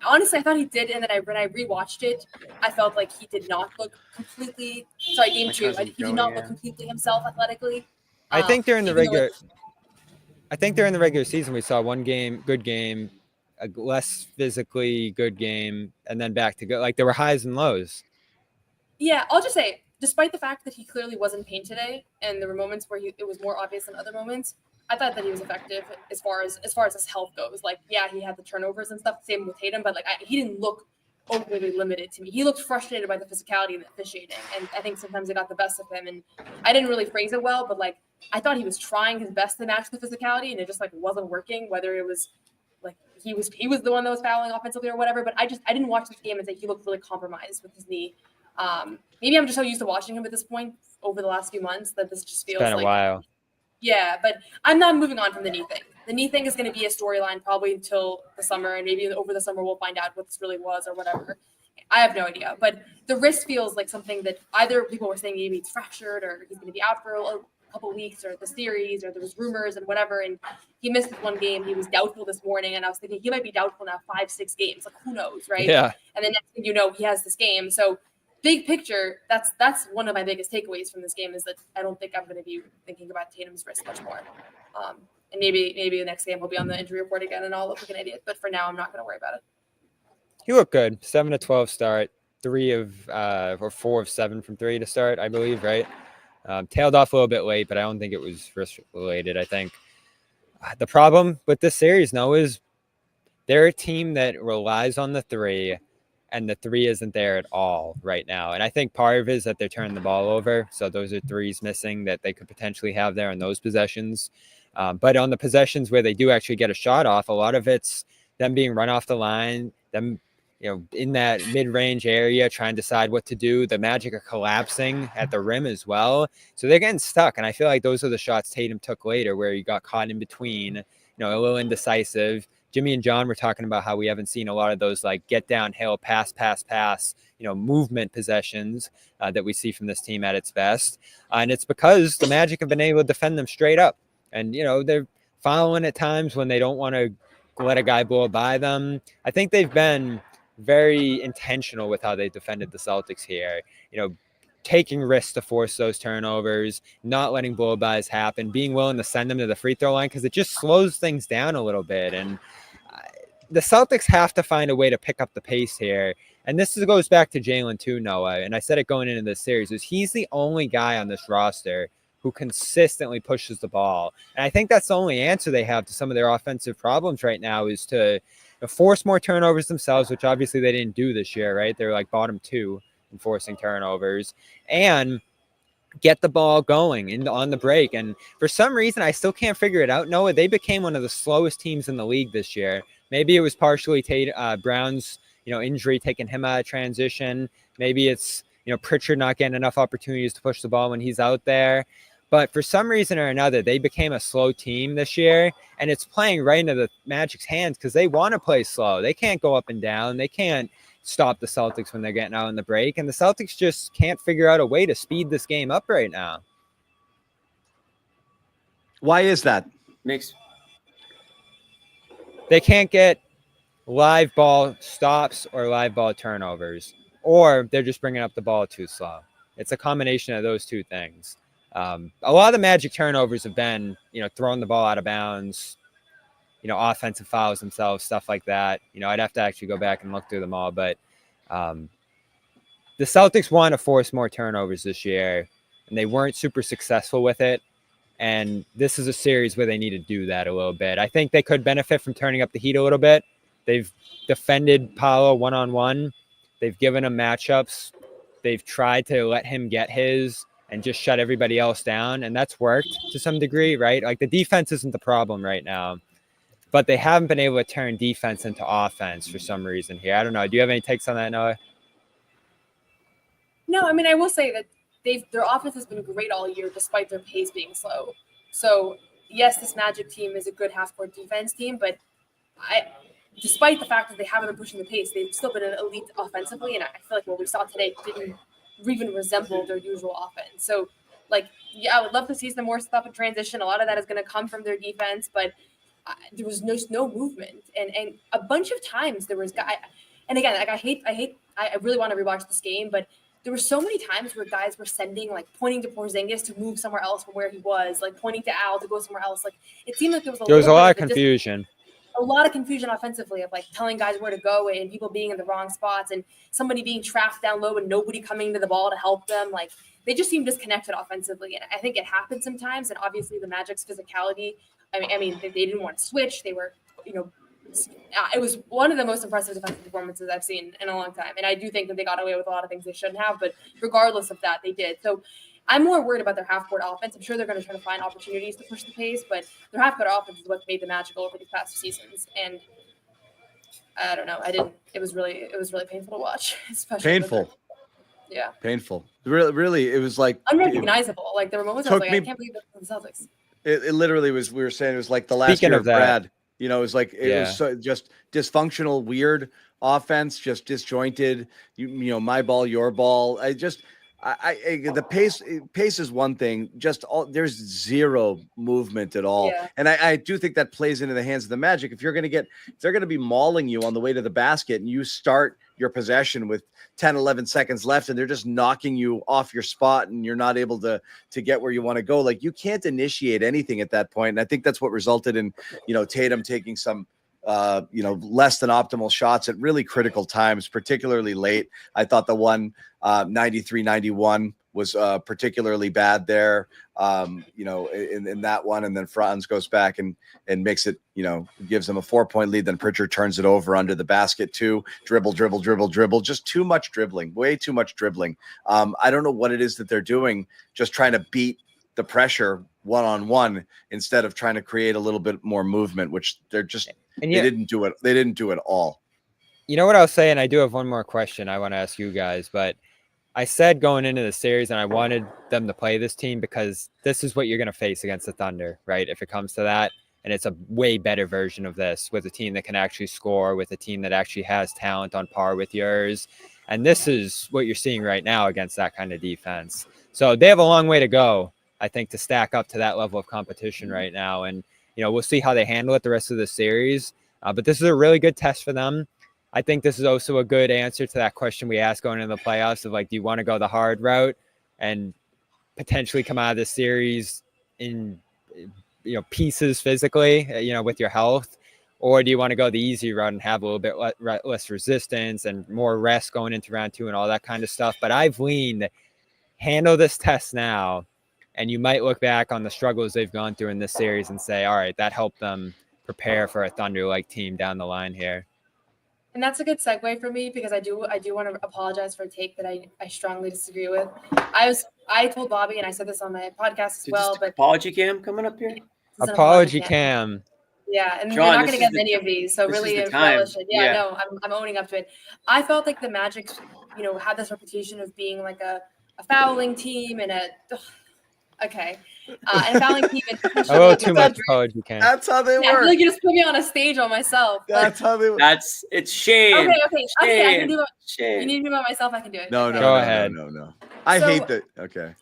honestly, I thought he did. And then when I rewatched it, I felt like he did not look completely, game 2, he did not look completely himself athletically. I think during the regular season, we saw one good game, a less physically good game, and then back to go. Like, there were highs and lows. Yeah, I'll just say, despite the fact that he clearly was in pain today, and there were moments where it was more obvious than other moments, I thought that he was effective as far as his health goes. Like, yeah, he had the turnovers and stuff, same with Tatum, but like he didn't look overly limited to me. He looked frustrated by the physicality and the officiating, and I think sometimes it got the best of him. And I didn't really phrase it well, but like I thought he was trying his best to match the physicality, and it just like wasn't working. Whether it was like he was the one that was fouling offensively or whatever, but I didn't watch this game and say he looked really compromised with his knee. Maybe I'm just so used to watching him at this point over the last few months that this just feels It's been a while. Yeah, but I'm not moving on from the knee thing. The knee thing is going to be a storyline probably until the summer, and maybe over the summer we'll find out what this really was or whatever. I have no idea. But the wrist feels like something that either people were saying maybe it's fractured or he's going to be out for a couple weeks or the series or there was rumors and whatever. And he missed one game. He was doubtful this morning, and I was thinking he might be doubtful now 5-6 games. Like, who knows, right? Yeah. And then next thing you know, he has this game. So big picture, that's one of my biggest takeaways from this game is that I don't think I'm going to be thinking about Tatum's wrist much more. And maybe the next game he'll be on the injury report again and I'll look like an idiot. But for now, I'm not going to worry about it. He looked good. 7-12 start, 4 of 7 from 3 to start, I believe, right? Tailed off a little bit late, but I don't think it was wrist related. I think the problem with this series now is they're a team that relies on the 3. And the 3 isn't there at all right now. And I think part of it is that they're turning the ball over. So those are 3s missing that they could potentially have there in those possessions. But on the possessions where they do actually get a shot off, a lot of it's them being run off the line, them, in that mid-range area trying to decide what to do. The Magic are collapsing at the rim as well. So they're getting stuck. And I feel like those are the shots Tatum took later where he got caught in between, a little indecisive. Jimmy and John were talking about how we haven't seen a lot of those like get downhill, pass, movement possessions that we see from this team at its best. And it's because the Magic have been able to defend them straight up. And, they're following at times when they don't want to let a guy blow by them. I think they've been very intentional with how they defended the Celtics here, taking risks to force those turnovers, not letting blow-bys happen, being willing to send them to the free throw line because it just slows things down a little bit. And the Celtics have to find a way to pick up the pace here. And this goes back to Jaylen too, Noah. And I said it going into this series, is he's the only guy on this roster who consistently pushes the ball. And I think that's the only answer they have to some of their offensive problems right now is to force more turnovers themselves, which obviously they didn't do this year, right? They're like bottom 2 in forcing turnovers, and get the ball going on the break. And for some reason, I still can't figure it out, Noah. They became one of the slowest teams in the league this year. Maybe it was partially Brown's, injury taking him out of transition. Maybe it's, Pritchard not getting enough opportunities to push the ball when he's out there. But for some reason or another, they became a slow team this year, and it's playing right into the Magic's hands because they want to play slow. They can't go up and down. They can't stop the Celtics when they're getting out on the break, and the Celtics just can't figure out a way to speed this game up right now. Why is that? They can't get live ball stops or live ball turnovers, or they're just bringing up the ball too slow. It's a combination of those two things. A lot of the Magic turnovers have been, throwing the ball out of bounds, offensive fouls themselves, stuff like that. I'd have to actually go back and look through them all, but the Celtics want to force more turnovers this year, and they weren't super successful with it. And this is a series where they need to do that a little bit. I think they could benefit from turning up the heat a little bit. They've defended Paolo one-on-one. They've given him matchups. They've tried to let him get his and just shut everybody else down. And that's worked to some degree, right? Like, the defense isn't the problem right now, but they haven't been able to turn defense into offense for some reason here. I don't know. Do you have any takes on that, Noah? No, I mean, I will say that their offense has been great all year despite their pace being slow. So yes, this Magic team is a good half-court defense team, but despite the fact that they haven't been pushing the pace, they've still been an elite offensively, and I feel like what we saw today didn't even resemble their usual offense. So, like, yeah, I would love to see some more stuff in transition. A lot of that is going to come from their defense, but there was no movement, and a bunch of times there was guy. And again, like I really want to rewatch this game, but there were so many times where guys were pointing to Porzingis to move somewhere else from where he was, like pointing to Al to go somewhere else. Like, it seemed like there was a lot of confusion. A lot of confusion offensively of like telling guys where to go and people being in the wrong spots and somebody being trapped down low and nobody coming to the ball to help them. Like, they just seemed disconnected offensively. And I think it happened sometimes. And obviously the Magic's physicality, I mean, they didn't want to switch. They were, it was one of the most impressive defensive performances I've seen in a long time. And I do think that they got away with a lot of things they shouldn't have, but regardless of that, they did. So I'm more worried about their half-court offense. I'm sure they're going to try to find opportunities to push the pace, but their half-court offense is what made them magical over these past seasons. And I don't know. It was really painful to watch. Especially yeah. Painful. Really, it was like unrecognizable. Like, there were moments I was like, I can't believe that's the Celtics. It literally was. We were saying it was like the last year of Brad. It was like it was so just dysfunctional, weird offense, just disjointed. My ball, your ball. The pace is one thing. There's zero movement at all, and I do think that plays into the hands of the Magic. If they're going to be mauling you on the way to the basket, and you start your possession with 10, 11 seconds left, and they're just knocking you off your spot, and you're not able to get where you want to go. Like, you can't initiate anything at that point, and I think that's what resulted in Tatum taking some less than optimal shots at really critical times, particularly late. I thought the one 93-91 was particularly bad there, in that one. And then Franz goes back and makes it, gives them a 4-point lead. Then Pritchard turns it over under the basket too. Dribble. Just too much dribbling, way too much dribbling. I don't know what it is that they're doing, just trying to beat the pressure one-on-one instead of trying to create a little bit more movement, which they didn't do it. They didn't do it all. You know what I'll say, and I do have one more question I want to ask you guys, but I said going into the series, and I wanted them to play this team because this is what you're going to face against the Thunder, right? If it comes to that, and it's a way better version of this with a team that can actually score, with a team that actually has talent on par with yours. And this is what you're seeing right now against that kind of defense. So they have a long way to go, I think, to stack up to that level of competition right now. And, we'll see how they handle it the rest of the series. But this is a really good test for them. I think this is also a good answer to that question we asked going into the playoffs of, like, do you want to go the hard route and potentially come out of this series in, pieces physically, with your health? Or do you want to go the easy route and have a little bit less resistance and more rest going into round 2 and all that kind of stuff? But I've leaned, handle this test now, and you might look back on the struggles they've gone through in this series and say, all right, that helped them prepare for a Thunder-like team down the line here. And that's a good segue for me, because I do want to apologize for a take that I strongly disagree with. I told Bobby, and I said this on my podcast as well, but apology cam coming up here. Apology cam. Yeah, and John, you're not going to get many of these, so really relish it. Yeah, no, I'm owning up to it. I felt like the Magic, had this reputation of being like a fouling team and a fouling team. And a little too much apology cam. That's how they work. I feel like you just put me on a stage on myself. That's how they work. It's shame. Okay. I can do it. Shame. You need me by myself. I can do it. No. Go ahead. No. I hate that. Okay.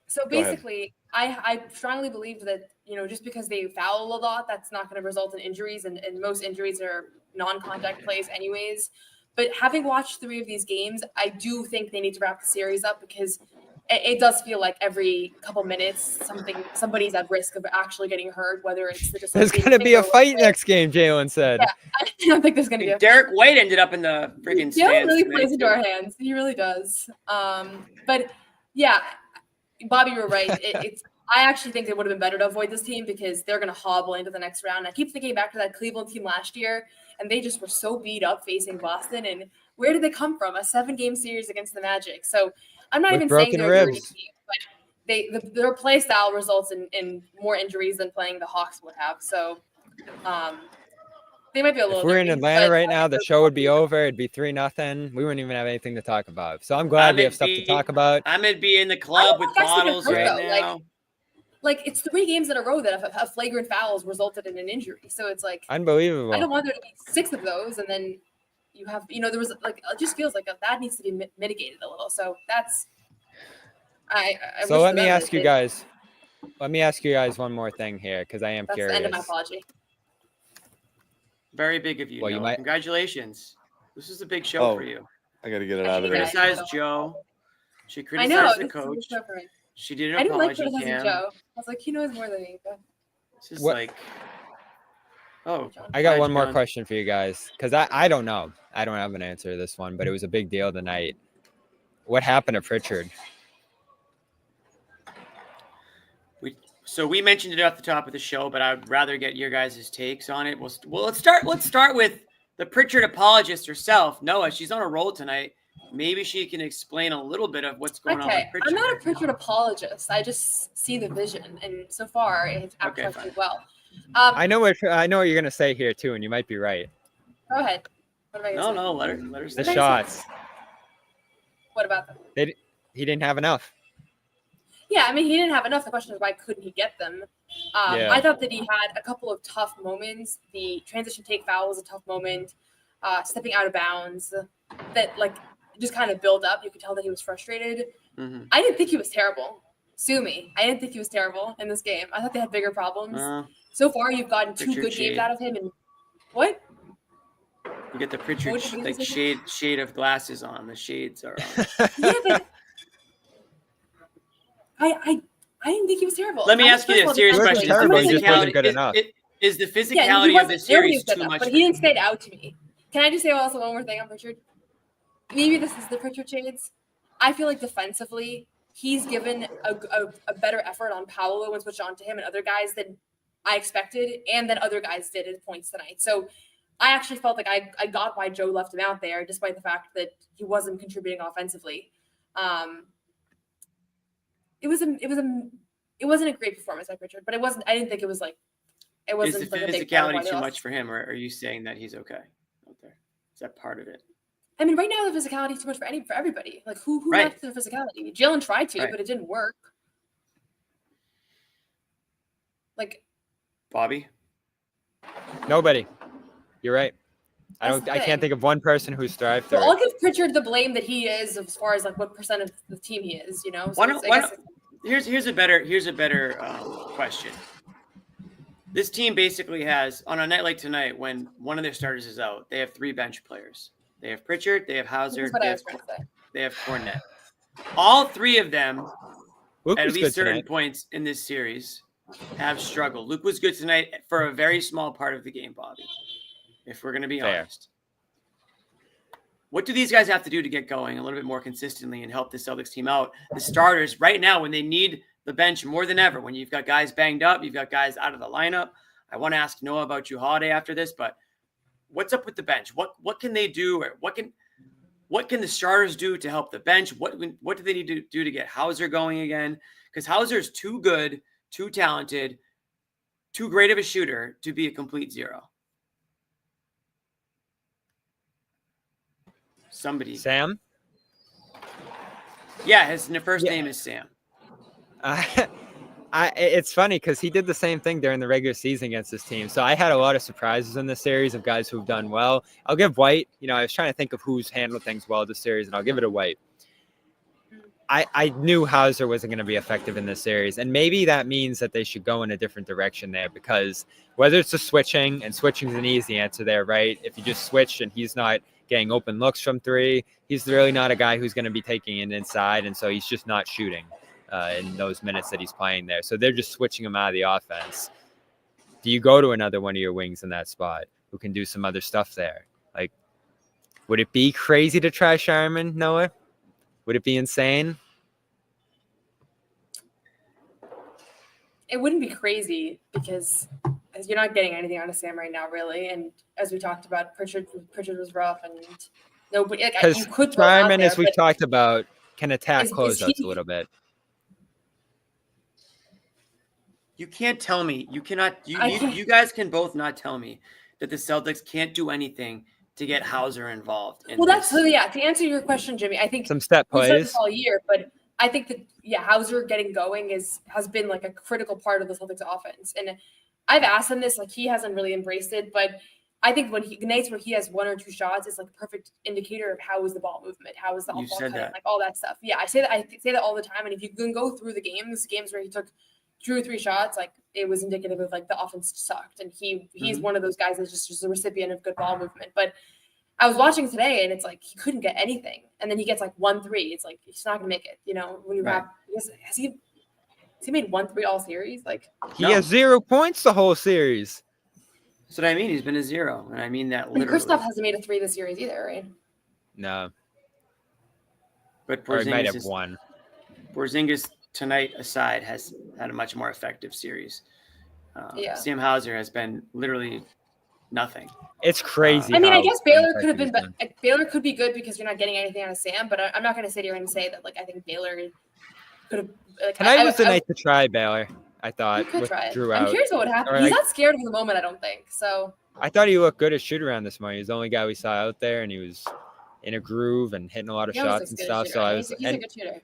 So basically, I strongly believe that, just because they foul a lot, that's not going to result in injuries. And most injuries are non-contact plays anyways. But having watched 3 of these games, I do think they need to wrap the series up, because it does feel like every couple minutes somebody's at risk of actually getting hurt, whether it's there's going to be a fight next game, Jaylen said. Yeah, I don't think there's going to be Derek White ended up in the freaking stands. Jaylen really plays into our hands. He really does. But yeah, Bobby, you were right. I actually think it would have been better to avoid this team because they're going to hobble into the next round. I keep thinking back to that Cleveland team last year, and they just were so beat up facing Boston. And where did they come from? A 7-game series against the Magic. So I'm not With even saying broken they're a great ribs. team, but their play style results in more injuries than playing the Hawks would have. So they might be a little If we're in nervy, Atlanta but right now, the show would be over. It'd be 3-0. We wouldn't even have anything to talk about. So I'm glad we have stuff to talk about. I'm gonna be in the I club don't with think guys can get bottles hurt, right though. now. Like it's 3 games in a row that a flagrant foul has resulted in an injury. So it's like Unbelievable. I don't want there to be 6 of those, and then you have there was like it just feels like that needs to be mitigated a little. So that's I So wish let for me them ask that you guys. Let me ask you guys one more thing here because I am that's curious. the end of my apology. Very big of you. Well, you Noah. might- Congratulations. This is a big show for you. I got to get it I out of should there. get Criticized Joe. She I know criticized the this is a coach. good show for me. She did I an didn't like apology criticizing cam. Joe. I was like, he knows more than me. But This is What- like, oh, I got hi, one more John. question for you guys because I don't know. I don't have an answer to this one, but it was a big deal tonight. What happened to Pritchard? So we mentioned it at the top of the show, but I'd rather get your guys' takes on it. Well, let's start with the Pritchard apologist herself. Noah, she's on a roll tonight. Maybe she can explain a little bit of what's going on with okay, Pritchard. I'm not a Pritchard apologist. I just see the vision, and so far it's actually well. I know what you're gonna say here too, and you might be right. Go ahead. What am I gonna say? No, let her The say. shots. What about them? He didn't have enough. Yeah, I mean, he didn't have enough. The question is, why couldn't he get them? Yeah. I thought that he had a couple of tough moments. The transition take foul was a tough moment. Stepping out of bounds, that just kind of build up. You could tell that he was frustrated. Mm-hmm. I didn't think he was terrible. Sue me. I didn't think he was terrible in this game. I thought they had bigger problems. So far, you've gotten 2 Pritchard good shade. games out of him. And what? You get the Pritchard What did you say? shade of glasses on. The shades are on. Yeah, but I didn't think he was terrible. Let me ask you this serious question. terrible, he just wasn't good enough. Is the Yeah, physicality of this series too much? but he didn't stand out to me. Can I just say also one more thing on Pritchard? Maybe this is the Pritchard shades. I feel like defensively, he's given a better effort on Paolo when switched on to him and other guys than I expected and than other guys did at points tonight. So I actually felt like I got why Joe left him out there, despite the fact that he wasn't contributing offensively. It wasn't a great performance by Pritchard, but it wasn't. I didn't think it was like it Is wasn't the like a big part of why physicality they too lost. much for him, or are you saying that he's okay out there? Is that part of it? I mean, right now the physicality is too much for everybody. Like who Right. left the physicality? Jaylen tried to, Right. but it didn't work. Like Bobby? Nobody. You're right. That's the I can't thing. think of one person who's thrived so through I'll it. give Pritchard the blame that he is as far as like what percent of the team he is. You know. So Why it's- don't, I why guess don't, here's a better question. This team basically has, on a night like tonight, when one of their starters is out, they have 3 bench players. They have Pritchard, they have Hauser, That's what they I have, was going to say. they have Cornette. All 3 of them, Luke at was least good certain tonight. points in this series, have struggled. Luke was good tonight for a very small part of the game, Bobby, if we're going to be Fair. honest. What do these guys have to do to get going a little bit more consistently and help the Celtics team out? The starters right now, when they need the bench more than ever, when you've got guys banged up, you've got guys out of the lineup. I want to ask Noah about you, Holiday, after this, but what's up with the bench? What can they do? Or what can the starters do to help the bench? What do they need to do to get Hauser going again? Because Hauser's too good, too talented, too great of a shooter to be a complete zero. Somebody. Sam? Yeah, his first name is Sam. It's funny because he did the same thing during the regular season against this team. So I had a lot of surprises in this series of guys who've done well. I'll give White. I was trying to think of who's handled things well this series, and I'll give it to White. I knew Hauser wasn't going to be effective in this series, and maybe that means that they should go in a different direction there because whether it's the switching, and switching is an easy answer there, right? If you just switch and he's not getting open looks from 3, he's really not a guy who's going to be taking it inside, and so he's just not shooting in those minutes that he's playing there. So they're just switching him out of the offense. Do you go to another one of your wings in that spot who can do some other stuff there? Like, would it be crazy to try Sharman, Noah? Would it be insane? it wouldn't be crazy because you're not getting anything out of Sam right now, really. And as we talked about, Pritchard was rough, and nobody. Like, Because you could throw him out Shyman, there, as we've but talked about, can attack is closeouts he- a little bit. You can't tell me. You cannot. I can't- You guys can both not tell me that the Celtics can't do anything to get Hauser involved. In Well, that's this. to answer your question, Jimmy. I think Some step we've said plays. this all year, but I think that Hauser getting going has been like a critical part of the Celtics offense. And I've asked him this, like he hasn't really embraced it, but I think when nights where he has one or two shots is like a perfect indicator of how is the ball movement, how is the ball cutting, like all that stuff. Yeah, I say that all the time. And if you can go through the games where he took 2 or 3 shots, like it was indicative of like the offense sucked. And he's one of those guys that's just a recipient of good ball movement. But I was watching today and it's like he couldn't get anything. And then he gets like 1 3. It's like he's not gonna make it, when you have has he made 1 3 all series? Like He has 0 points the whole series. That's what I mean. He's been a 0, and I mean that and literally. Kristaps hasn't made a 3 this series either, right? No. But Or he might have Porzingis, won. Porzingis tonight aside has had a much more effective series. Sam Hauser has been literally nothing. It's crazy. I mean, I guess Baylor ineffective could have been, he's but Baylor could be good because you're not getting anything out of Sam. But I'm not going to sit here and say that like I think Baylor could have. Like, Tonight was the night to try Baylor, I thought. Could with try it. Drew I'm out. curious what would happen. Or, He's like, not scared of the moment, I don't think. So I thought he looked good at shoot around this morning. He's the only guy we saw out there, and he was in a groove and hitting a lot of he always shots looks and good at stuff. shooter. So I was, He's a good shooter.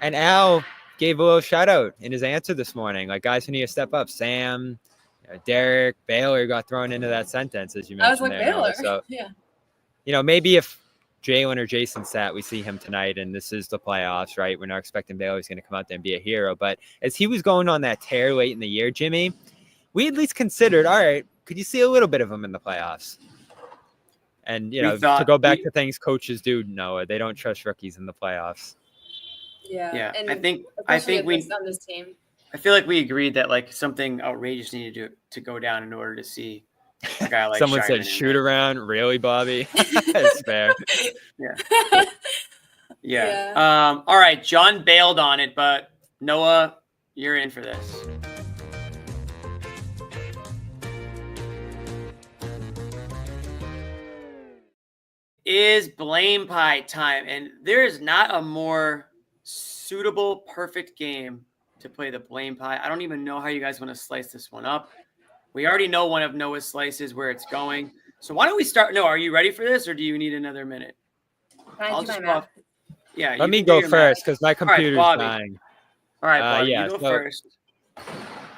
and Al gave a little shout out in his answer this morning. Like, guys who need to step up. Sam, Derek, Baylor got thrown into that sentence, as you mentioned. I was like there, Noah. Baylor. So, Yeah. maybe if Jaylen or Jayson sat, we see him tonight, and this is the playoffs, right? We're not expecting Baylor's going to come out there and be a hero. But as he was going on that tear late in the year, Jimmy, we at least considered, all right, could you see a little bit of him in the playoffs? And, to go back to things coaches do, Noah, they don't trust rookies in the playoffs. Yeah. And I think especially we on this team. I feel like we agreed that like something outrageous needed to go down in order to see a guy like Someone Shyman said in shoot there. around. Really, Bobby? It's fair. Yeah. All right. John bailed on it, but Noah, you're in for this. Is blame pie time, and there is not a more suitable, perfect game to play the blame pie. I don't even know how you guys want to slice this one up. We already know one of Noah's slices where it's going. So why don't we start? No, are you ready for this, or do you need another minute? Can I do my math? Yeah. Let me go first because my computer's dying. All right, Bobby, yeah, you go so first.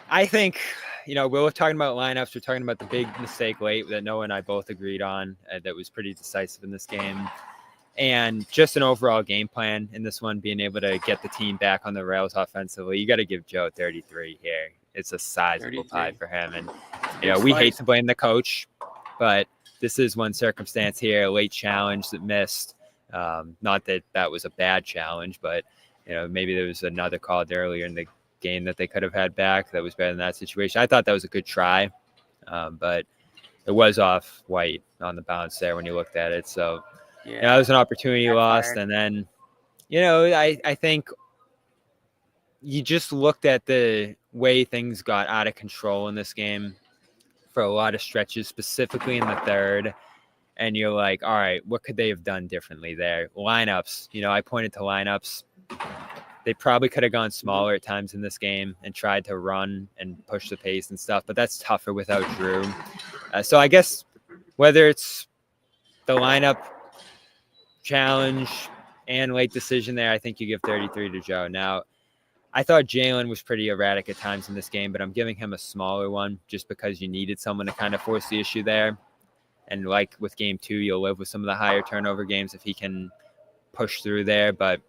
I think, we're talking about lineups. We're talking about the big mistake late that Noah and I both agreed on that was pretty decisive in this game. And just an overall game plan in this one, being able to get the team back on the rails offensively. You got to give Joe 33 here. It's a sizable pie for him. And, we hate to blame the coach, but this is one circumstance here, a late challenge that missed. Not that that was a bad challenge, but, maybe there was another called earlier in the game that they could have had back that was better than that situation. I thought that was a good try, but it was off white on the bounce there when you looked at it. So, it was an opportunity lost. And then, I think you just looked at the way things got out of control in this game for a lot of stretches, specifically in the third. And you're like, all right, what could they have done differently there? Lineups, I pointed to lineups. They probably could have gone smaller at times in this game and tried to run and push the pace and stuff, but that's tougher without Drew. So I guess whether it's the lineup challenge and late decision there, I think you give 33 to Joe. Now, I thought Jaylen was pretty erratic at times in this game, but I'm giving him a smaller one just because you needed someone to kind of force the issue there. And like with game 2, you'll live with some of the higher turnover games if he can push through there. But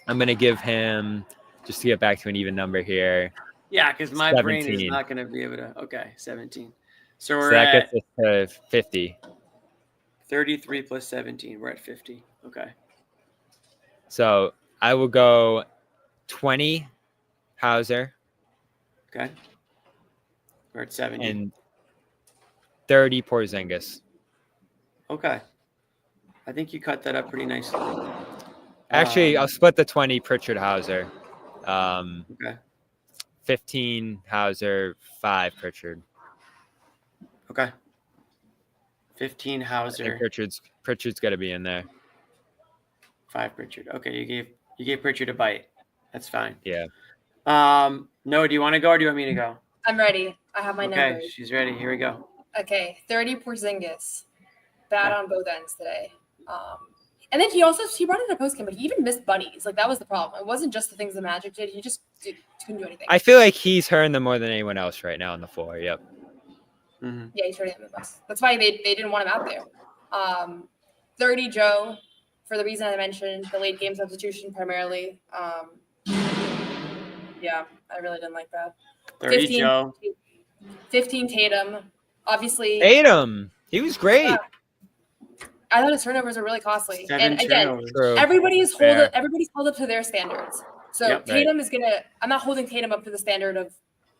I'm going to give him, just to get back to an even number here. Yeah, because my 17. brain is not going to be able to. Okay, 17. So we're that at gets us to 50. 33 plus 17. We're at 50. Okay. So I will go 20 Hauser. Okay. We're at 70. And 30 Porzingis. Okay. I think you cut that up pretty nicely. Actually, I'll split the 20 Pritchard Hauser. Okay. 15 Hauser, 5 Pritchard. Okay. 15 I think Hauser, Pritchard's got to be in there. 5 Pritchard. Okay, you gave Pritchard a bite. That's fine. Yeah. No, do you want to go or do you want me to go? I'm ready. I have my Okay, numbers. she's ready. Here we go. Okay, 30 Porzingis. Bad Okay. on both ends today. And then he brought it in a post game, but he even missed bunnies. Like that was the problem. It wasn't just the things the Magic did. He just couldn't do anything. I feel like he's hurting them more than anyone else right now on the floor. Yep. Mm-hmm. Yeah, he's hurting them the most. That's why they didn't want him out there. 30 Joe, for the reason I mentioned, the late game substitution primarily. Yeah, I really didn't like that. 30 Joe. 15 Tatum. Obviously. Tatum. He was great. I thought his turnovers were really costly. 7 And again, turnovers. everybody's Fair. held up to their standards. So Yep, Tatum is gonna. I'm not holding Tatum up to the standard of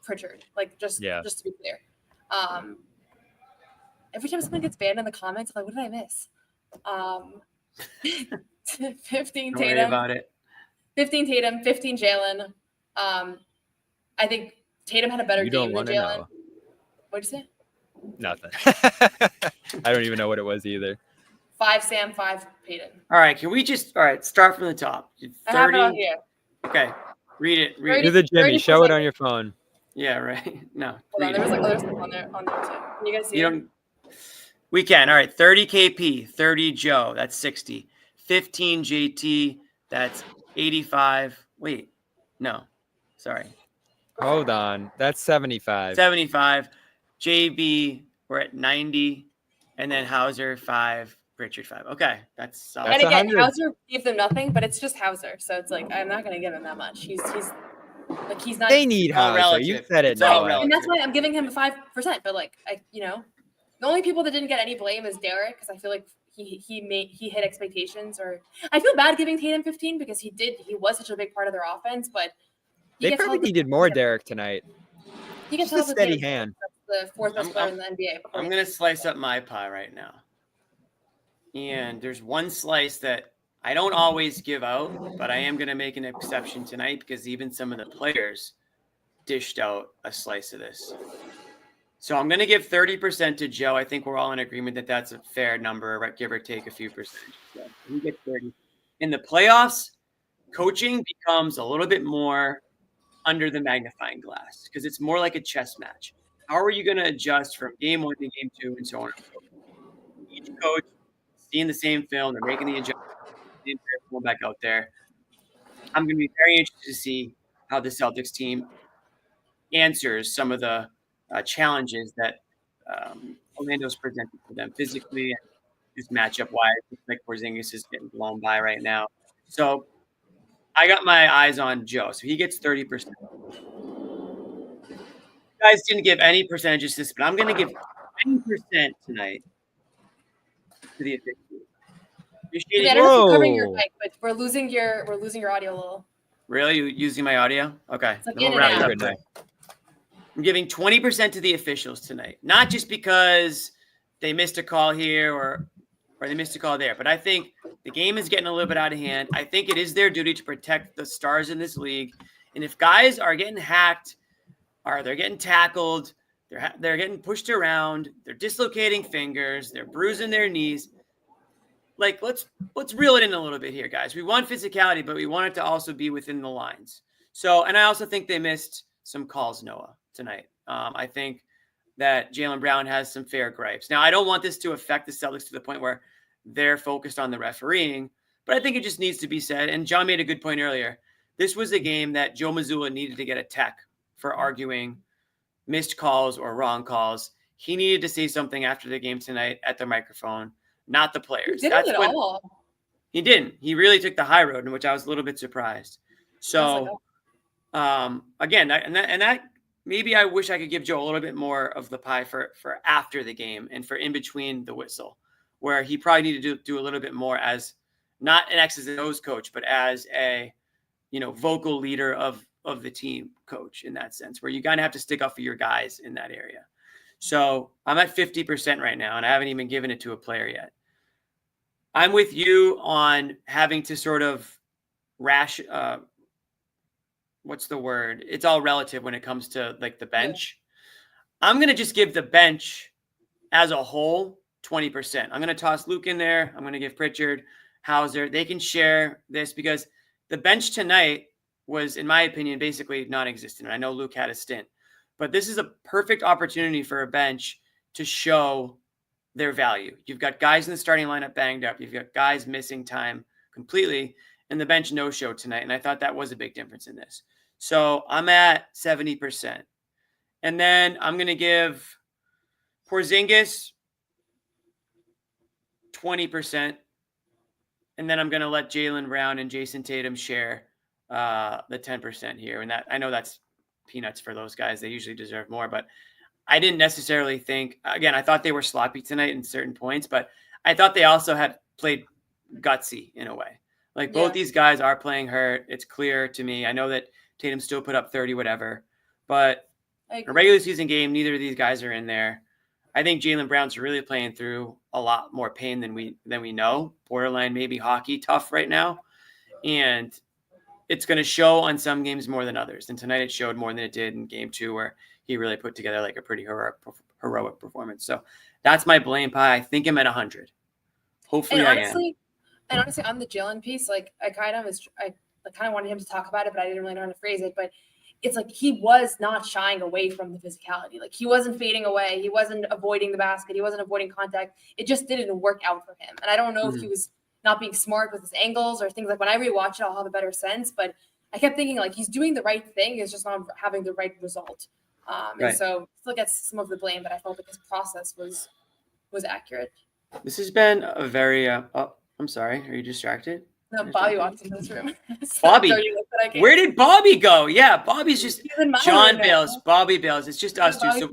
Pritchard. Like just to be clear. Every time someone gets banned in the comments, I'm like, what did I miss? 15 Don't worry Tatum. about it. 15 Tatum. 15 Jaylen. I think Tatum had a better You don't game than wanna Jaylen. know. What'd you say? Nothing. I don't even know what it was either. 5 Sam, 5 Peyton. All right, can we just start from the top? I have it 30. on here. Okay. Read it. Read Do it. the Jimmy. Show it on your phone. Yeah, right. No. Hold on, read there was it. like other stuff on there too. Can you guys see You it? don't. We can. All right. 30 KP, 30 Joe. That's 60. 15 JT. That's 85. Wait. No. Sorry. Hold on. That's 75. 75. JB, we're at 90. And then Hauser, 5. Pritchard, 5. Okay. That's solid. And again, Hauser gave them nothing, but it's just Hauser, so it's like I'm not gonna give him that much. He's not. They need all Hauser. relative. You said it. It's all Noah. relative. And that's why I'm giving him 5%. But like the only people that didn't get any blame is Derek because I feel like he hit expectations. Or I feel bad giving Tatum 15 because he was such a big part of their offense, but They probably needed more Derek tonight. he gets Just a held with steady Tatum. hand. That's the fourth best player in the NBA. I'm going to slice up my pie right now. And there's one slice that I don't always give out, but I am going to make an exception tonight because even some of the players dished out a slice of this. So I'm going to give 30% to Joe. I think we're all in agreement that that's a fair number, give or take a few percent. So he gets 30. In the playoffs, coaching becomes a little bit more under the magnifying glass because it's more like a chess match. How are you going to adjust from game 1 to game 2 and so on and so forth? Each coach seeing the same film, they're making the adjustment, going back out there. I'm going to be very interested to see how the Celtics team answers some of the challenges that Orlando's presented to them physically and just matchup wise. Looks like Porzingis is getting blown by right now. So I got my eyes on Joe. So he gets 30%. You guys didn't give any percentages to this, but I'm going to give 10% tonight to the officials. I don't know if you're covering your mic, but we're losing your audio a little. Really? You using my audio? Okay. It's like Then we'll in and wrap out. it up quick. I'm giving 20% to the officials tonight. Not just because they missed a call here or they missed a call there, but I think the game is getting a little bit out of hand. I think it is their duty to protect the stars in this league. And if guys are getting hacked, or they're getting tackled, they're getting pushed around, they're dislocating fingers, they're bruising their knees. Like, let's reel it in a little bit here, guys. We want physicality, but we want it to also be within the lines. So, and I also think they missed some calls, Noah, tonight. I think that Jaylen Brown has some fair gripes. Now, I don't want this to affect the Celtics to the point where they're focused on the refereeing, but I think it just needs to be said. And John made a good point earlier. This was a game that Joe Mazzulla needed to get a tech for arguing missed calls or wrong calls. He needed to say something after the game tonight at the microphone, not the players. He didn't at all. He didn't. He really took the high road, in which I was a little bit surprised. So, again, that maybe I wish I could give Joe a little bit more of the pie for after the game and for in between the whistle, where he probably needed to do a little bit more as not an X's and O's coach, but as a vocal leader of the team coach in that sense, where you kind of have to stick up for your guys in that area. So I'm at 50% right now, and I haven't even given it to a player yet. I'm with you on having to sort of what's the word? It's all relative when it comes to like the bench. I'm going to just give the bench as a whole 20%. I'm going to toss Luke in there. I'm going to give Pritchard, Hauser. They can share this because the bench tonight was, in my opinion, basically non-existent. I know Luke had a stint, but this is a perfect opportunity for a bench to show their value. You've got guys in the starting lineup banged up. You've got guys missing time completely, and the bench no-show tonight. And I thought that was a big difference in this. So I'm at 70%. And then I'm going to give Porzingis 20%. And then I'm going to let Jaylen Brown and Jayson Tatum share the 10% here. And that, I know that's peanuts for those guys. They usually deserve more, but I didn't necessarily think, again, I thought they were sloppy tonight in certain points, but I thought they also had played gutsy in a way. Like both these guys are playing hurt. It's clear to me. I know that Tatum still put up 30, whatever, but a regular season game, neither of these guys are in there. I think Jaylen Brown's really playing through a lot more pain than we know. Borderline, maybe hockey tough right now. And it's going to show on some games more than others. And tonight it showed more than it did in game 2, where he really put together like a pretty heroic performance. So that's my blame pie. I think I'm at 100. Hopefully I am. And honestly, on the Jaylen piece, like I kind of wanted him to talk about it, but I didn't really know how to phrase it. But it's like he was not shying away from the physicality. Like he wasn't fading away. He wasn't avoiding the basket. He wasn't avoiding contact. It just didn't work out for him. And I don't know if he was not being smart with his angles or things. Like when I rewatch it, I'll have a better sense. But I kept thinking like he's doing the right thing. It's just not having the right result. And so still gets some of the blame, but I felt like his process was accurate. This has been a very, I'm sorry. Are you distracted? No, Bobby walked into this room. Bobby, where did Bobby go? Yeah, Bobby's just John Bales. Bobby Bales. It's just us two. So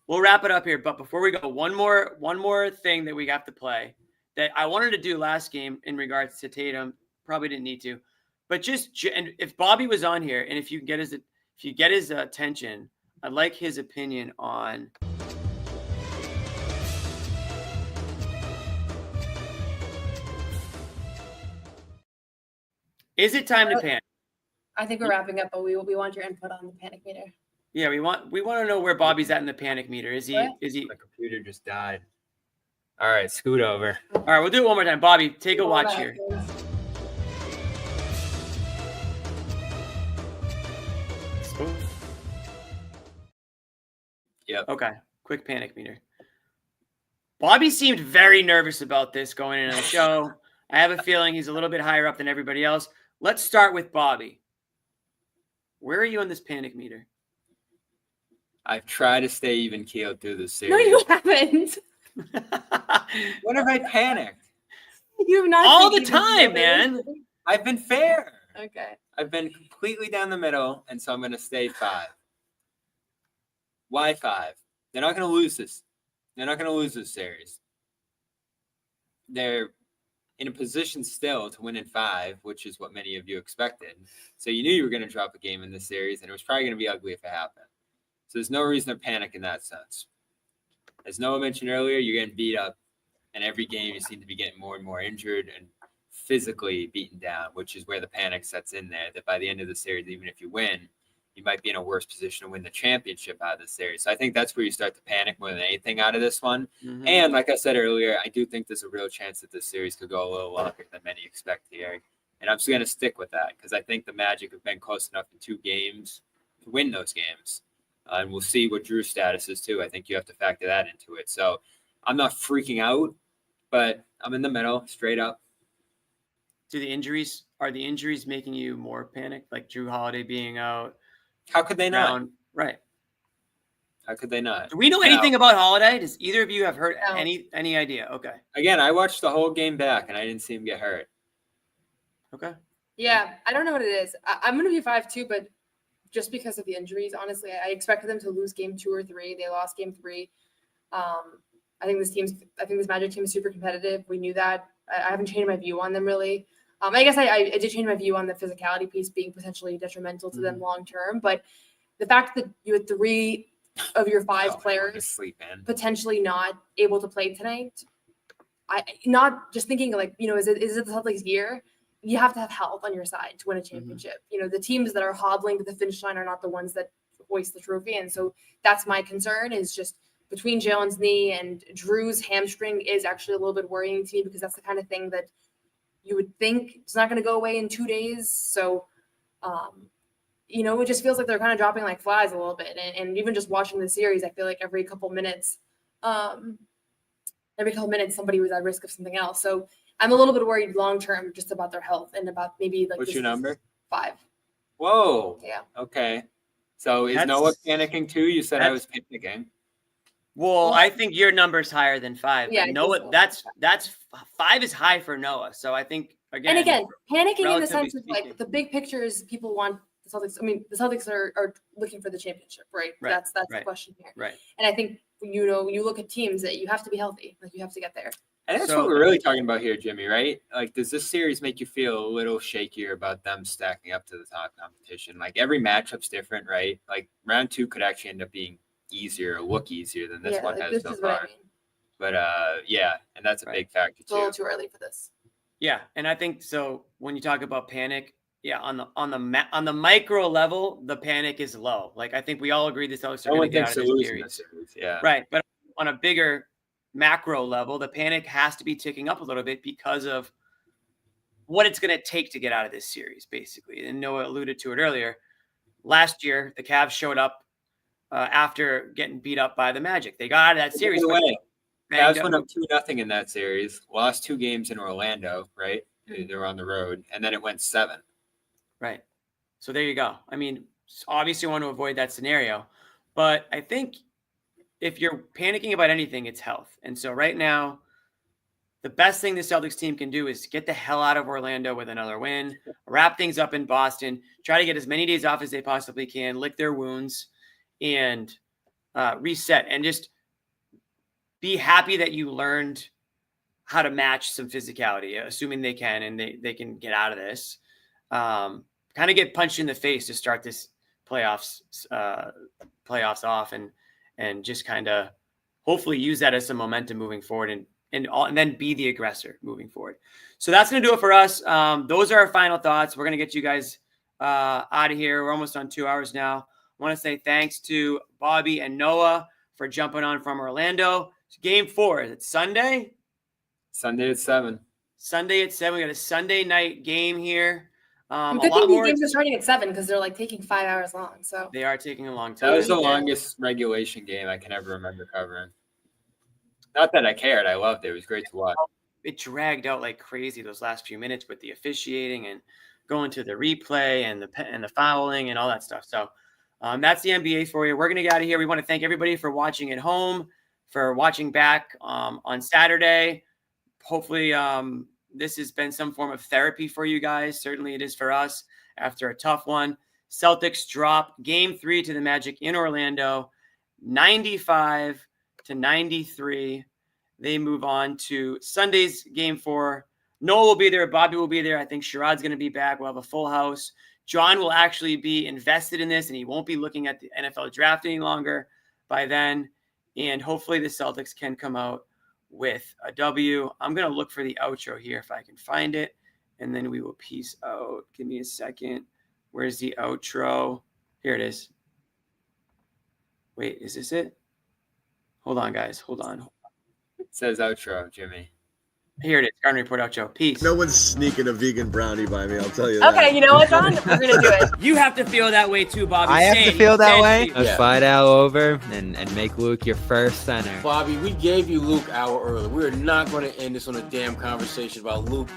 we'll wrap it up here. But before we go, one more thing that we have to play that I wanted to do last game in regards to Tatum. Probably didn't need to, but and if Bobby was on here and if you get his attention, I'd like his opinion on. Is it time to panic? I think we're wrapping up, but we want your input on the panic meter. Yeah, we want to know where Bobby's at in the panic meter. Is he? The computer just died. All right, scoot over. All right, we'll do it one more time. Bobby, take a watch here. Yep. Okay, quick panic meter. Bobby seemed very nervous about this going into the show. I have a feeling he's a little bit higher up than everybody else. Let's start with Bobby. Where are you on this panic meter? I've tried to stay even keeled through this series. No, you haven't. When have I panicked? You've not all the time, man. I've been fair. Okay. I've been completely down the middle, and so I'm going to stay 5. Why 5? They're not going to lose this. They're not going to lose this series. They're in a position still to win in 5, which is what many of you expected. So you knew you were going to drop a game in this series, and it was probably going to be ugly if it happened. So there's no reason to panic in that sense. As Noah mentioned earlier, you're getting beat up, and every game you seem to be getting more and more injured and physically beaten down, which is where the panic sets in there, that by the end of the series, even if you win, you might be in a worse position to win the championship out of the series. So I think that's where you start to panic more than anything out of this one. Mm-hmm. And like I said earlier, I do think there's a real chance that this series could go a little longer than many expect here. And I'm just going to stick with that because I think the Magic have been close enough in 2 games to win those games. And we'll see what Drew's status is too. I think you have to factor that into it. So I'm not freaking out, but I'm in the middle, straight up. Are the injuries making you more panicked? Like Drew Holiday being out? How could they not? Right. How could they not? Do we know anything about Holiday? Does either of you have heard any idea? Okay. Again, I watched the whole game back and I didn't see him get hurt. Okay. Yeah, I don't know what it is. I'm going to be 5 too, but just because of the injuries, honestly, I expected them to lose game 2 or 3. They lost game 3. I think this Magic team is super competitive. We knew that. I haven't changed my view on them really. I guess I did change my view on the physicality piece being potentially detrimental to them long term, but the fact that you had 3 of your 5 players potentially not able to play tonight, I not just thinking like, is it the Celtics year? you have to have health on your side to win a championship. You know, the teams that are hobbling to the finish line are not the ones that hoist the trophy. And so that's my concern, is just between Jaylen's knee and Drew's hamstring is actually a little bit worrying to me, because that's the kind of thing that you would think it's not going to go away in 2 days. So, you know, it just feels like they're kind of dropping like flies a little bit. And even just watching the series, I feel like every couple minutes somebody was at risk of something else. So I'm a little bit worried long-term just about their health and about maybe like. What's your number? 5. Whoa. Yeah. Okay. So is Noah panicking too? You said I was panicking. Well, I think your number's higher than 5. Yeah, But Noah, that's 5 is high for Noah. So I think And again, panicking in the relatively sense of like the big picture is people want the Celtics. I mean, the Celtics are looking for the championship, right? Right, That's the right, question here. right. And I think, you know, you look at teams that you have to be healthy, like you have to get there. And that's what we're really talking about here, Jimmy, right? Like, does this series make you feel a little shakier about them stacking up to the top competition? Like, every matchup's different, right? Like, round 2 could actually end up being easier or look easier than this one like, has this so is what far. I mean. But yeah, and that's a big factor It's a little too. too early for this. Yeah, and I think so. When you talk about panic, yeah, on the micro level, the panic is low. Like I think we all agree the Celtics are No going one to get thinks out of they're this losing this series. series. Yeah. Right, but on a bigger macro level, the panic has to be ticking up a little bit because of what it's going to take to get out of this series, basically. And Noah alluded to it earlier. Last year, the Cavs showed up after getting beat up by the Magic. They got out of that series. By the way, banged Cavs up. went up 2-0 in that series. Lost 2 games in Orlando, right? They were on the road, and then it went 7. Right. So there you go. I mean, obviously, you want to avoid that scenario, but I think if you're panicking about anything, it's health. And so right now, the best thing the Celtics team can do is get the hell out of Orlando with another win, wrap things up in Boston, try to get as many days off as they possibly can, lick their wounds, and reset, and just be happy that you learned how to match some physicality, assuming they can, and they can get out of this. Kind of get punched in the face to start this playoffs off, and just kind of hopefully use that as some momentum moving forward, and then be the aggressor moving forward. So that's going to do it for us. Those are our final thoughts. We're going to get you guys out of here. We're almost on 2 hours now. I want to say thanks to Bobby and Noah for jumping on from Orlando. Game 4, is it Sunday? Sunday at 7. Sunday at 7. We got a Sunday night game here. A Good lot thing these more. games are starting at 7 because they're like taking 5 hours long. So They are taking a long time. That was the longest regulation game I can ever remember covering. Not that I cared. I loved it. It was great to watch. It dragged out like crazy those last few minutes with the officiating and going to the replay and the fouling and all that stuff. So that's the NBA for you. We're going to get out of here. We want to thank everybody for watching at home, for watching back on Saturday. Hopefully this has been some form of therapy for you guys. Certainly it is for us after a tough one. Celtics drop Game 3 to the Magic in Orlando, 95-93. They move on to Sunday's Game 4. Noah will be there. Bobby will be there. I think Sherrod's going to be back. We'll have a full house. John will actually be invested in this, and he won't be looking at the NFL draft any longer by then. And hopefully the Celtics can come out with a W. I'm going to look for the outro here if I can find it, and then we will peace out. Give me a second. Where's the outro? Here it is. Wait, is this it? Hold on, guys. Hold on. It says outro, Jimmy. Here it is. Garden Report outro. Peace. No one's sneaking a vegan brownie by me, I'll tell you that. okay, you know what, John? We're gonna do it. You have to feel that way too, Bobby. I have Say to it. feel You that said way? it. Let's fly Al over and make Luke your first center. Bobby, we gave you Luke hour early. We're not going to end this on a damn conversation about Luke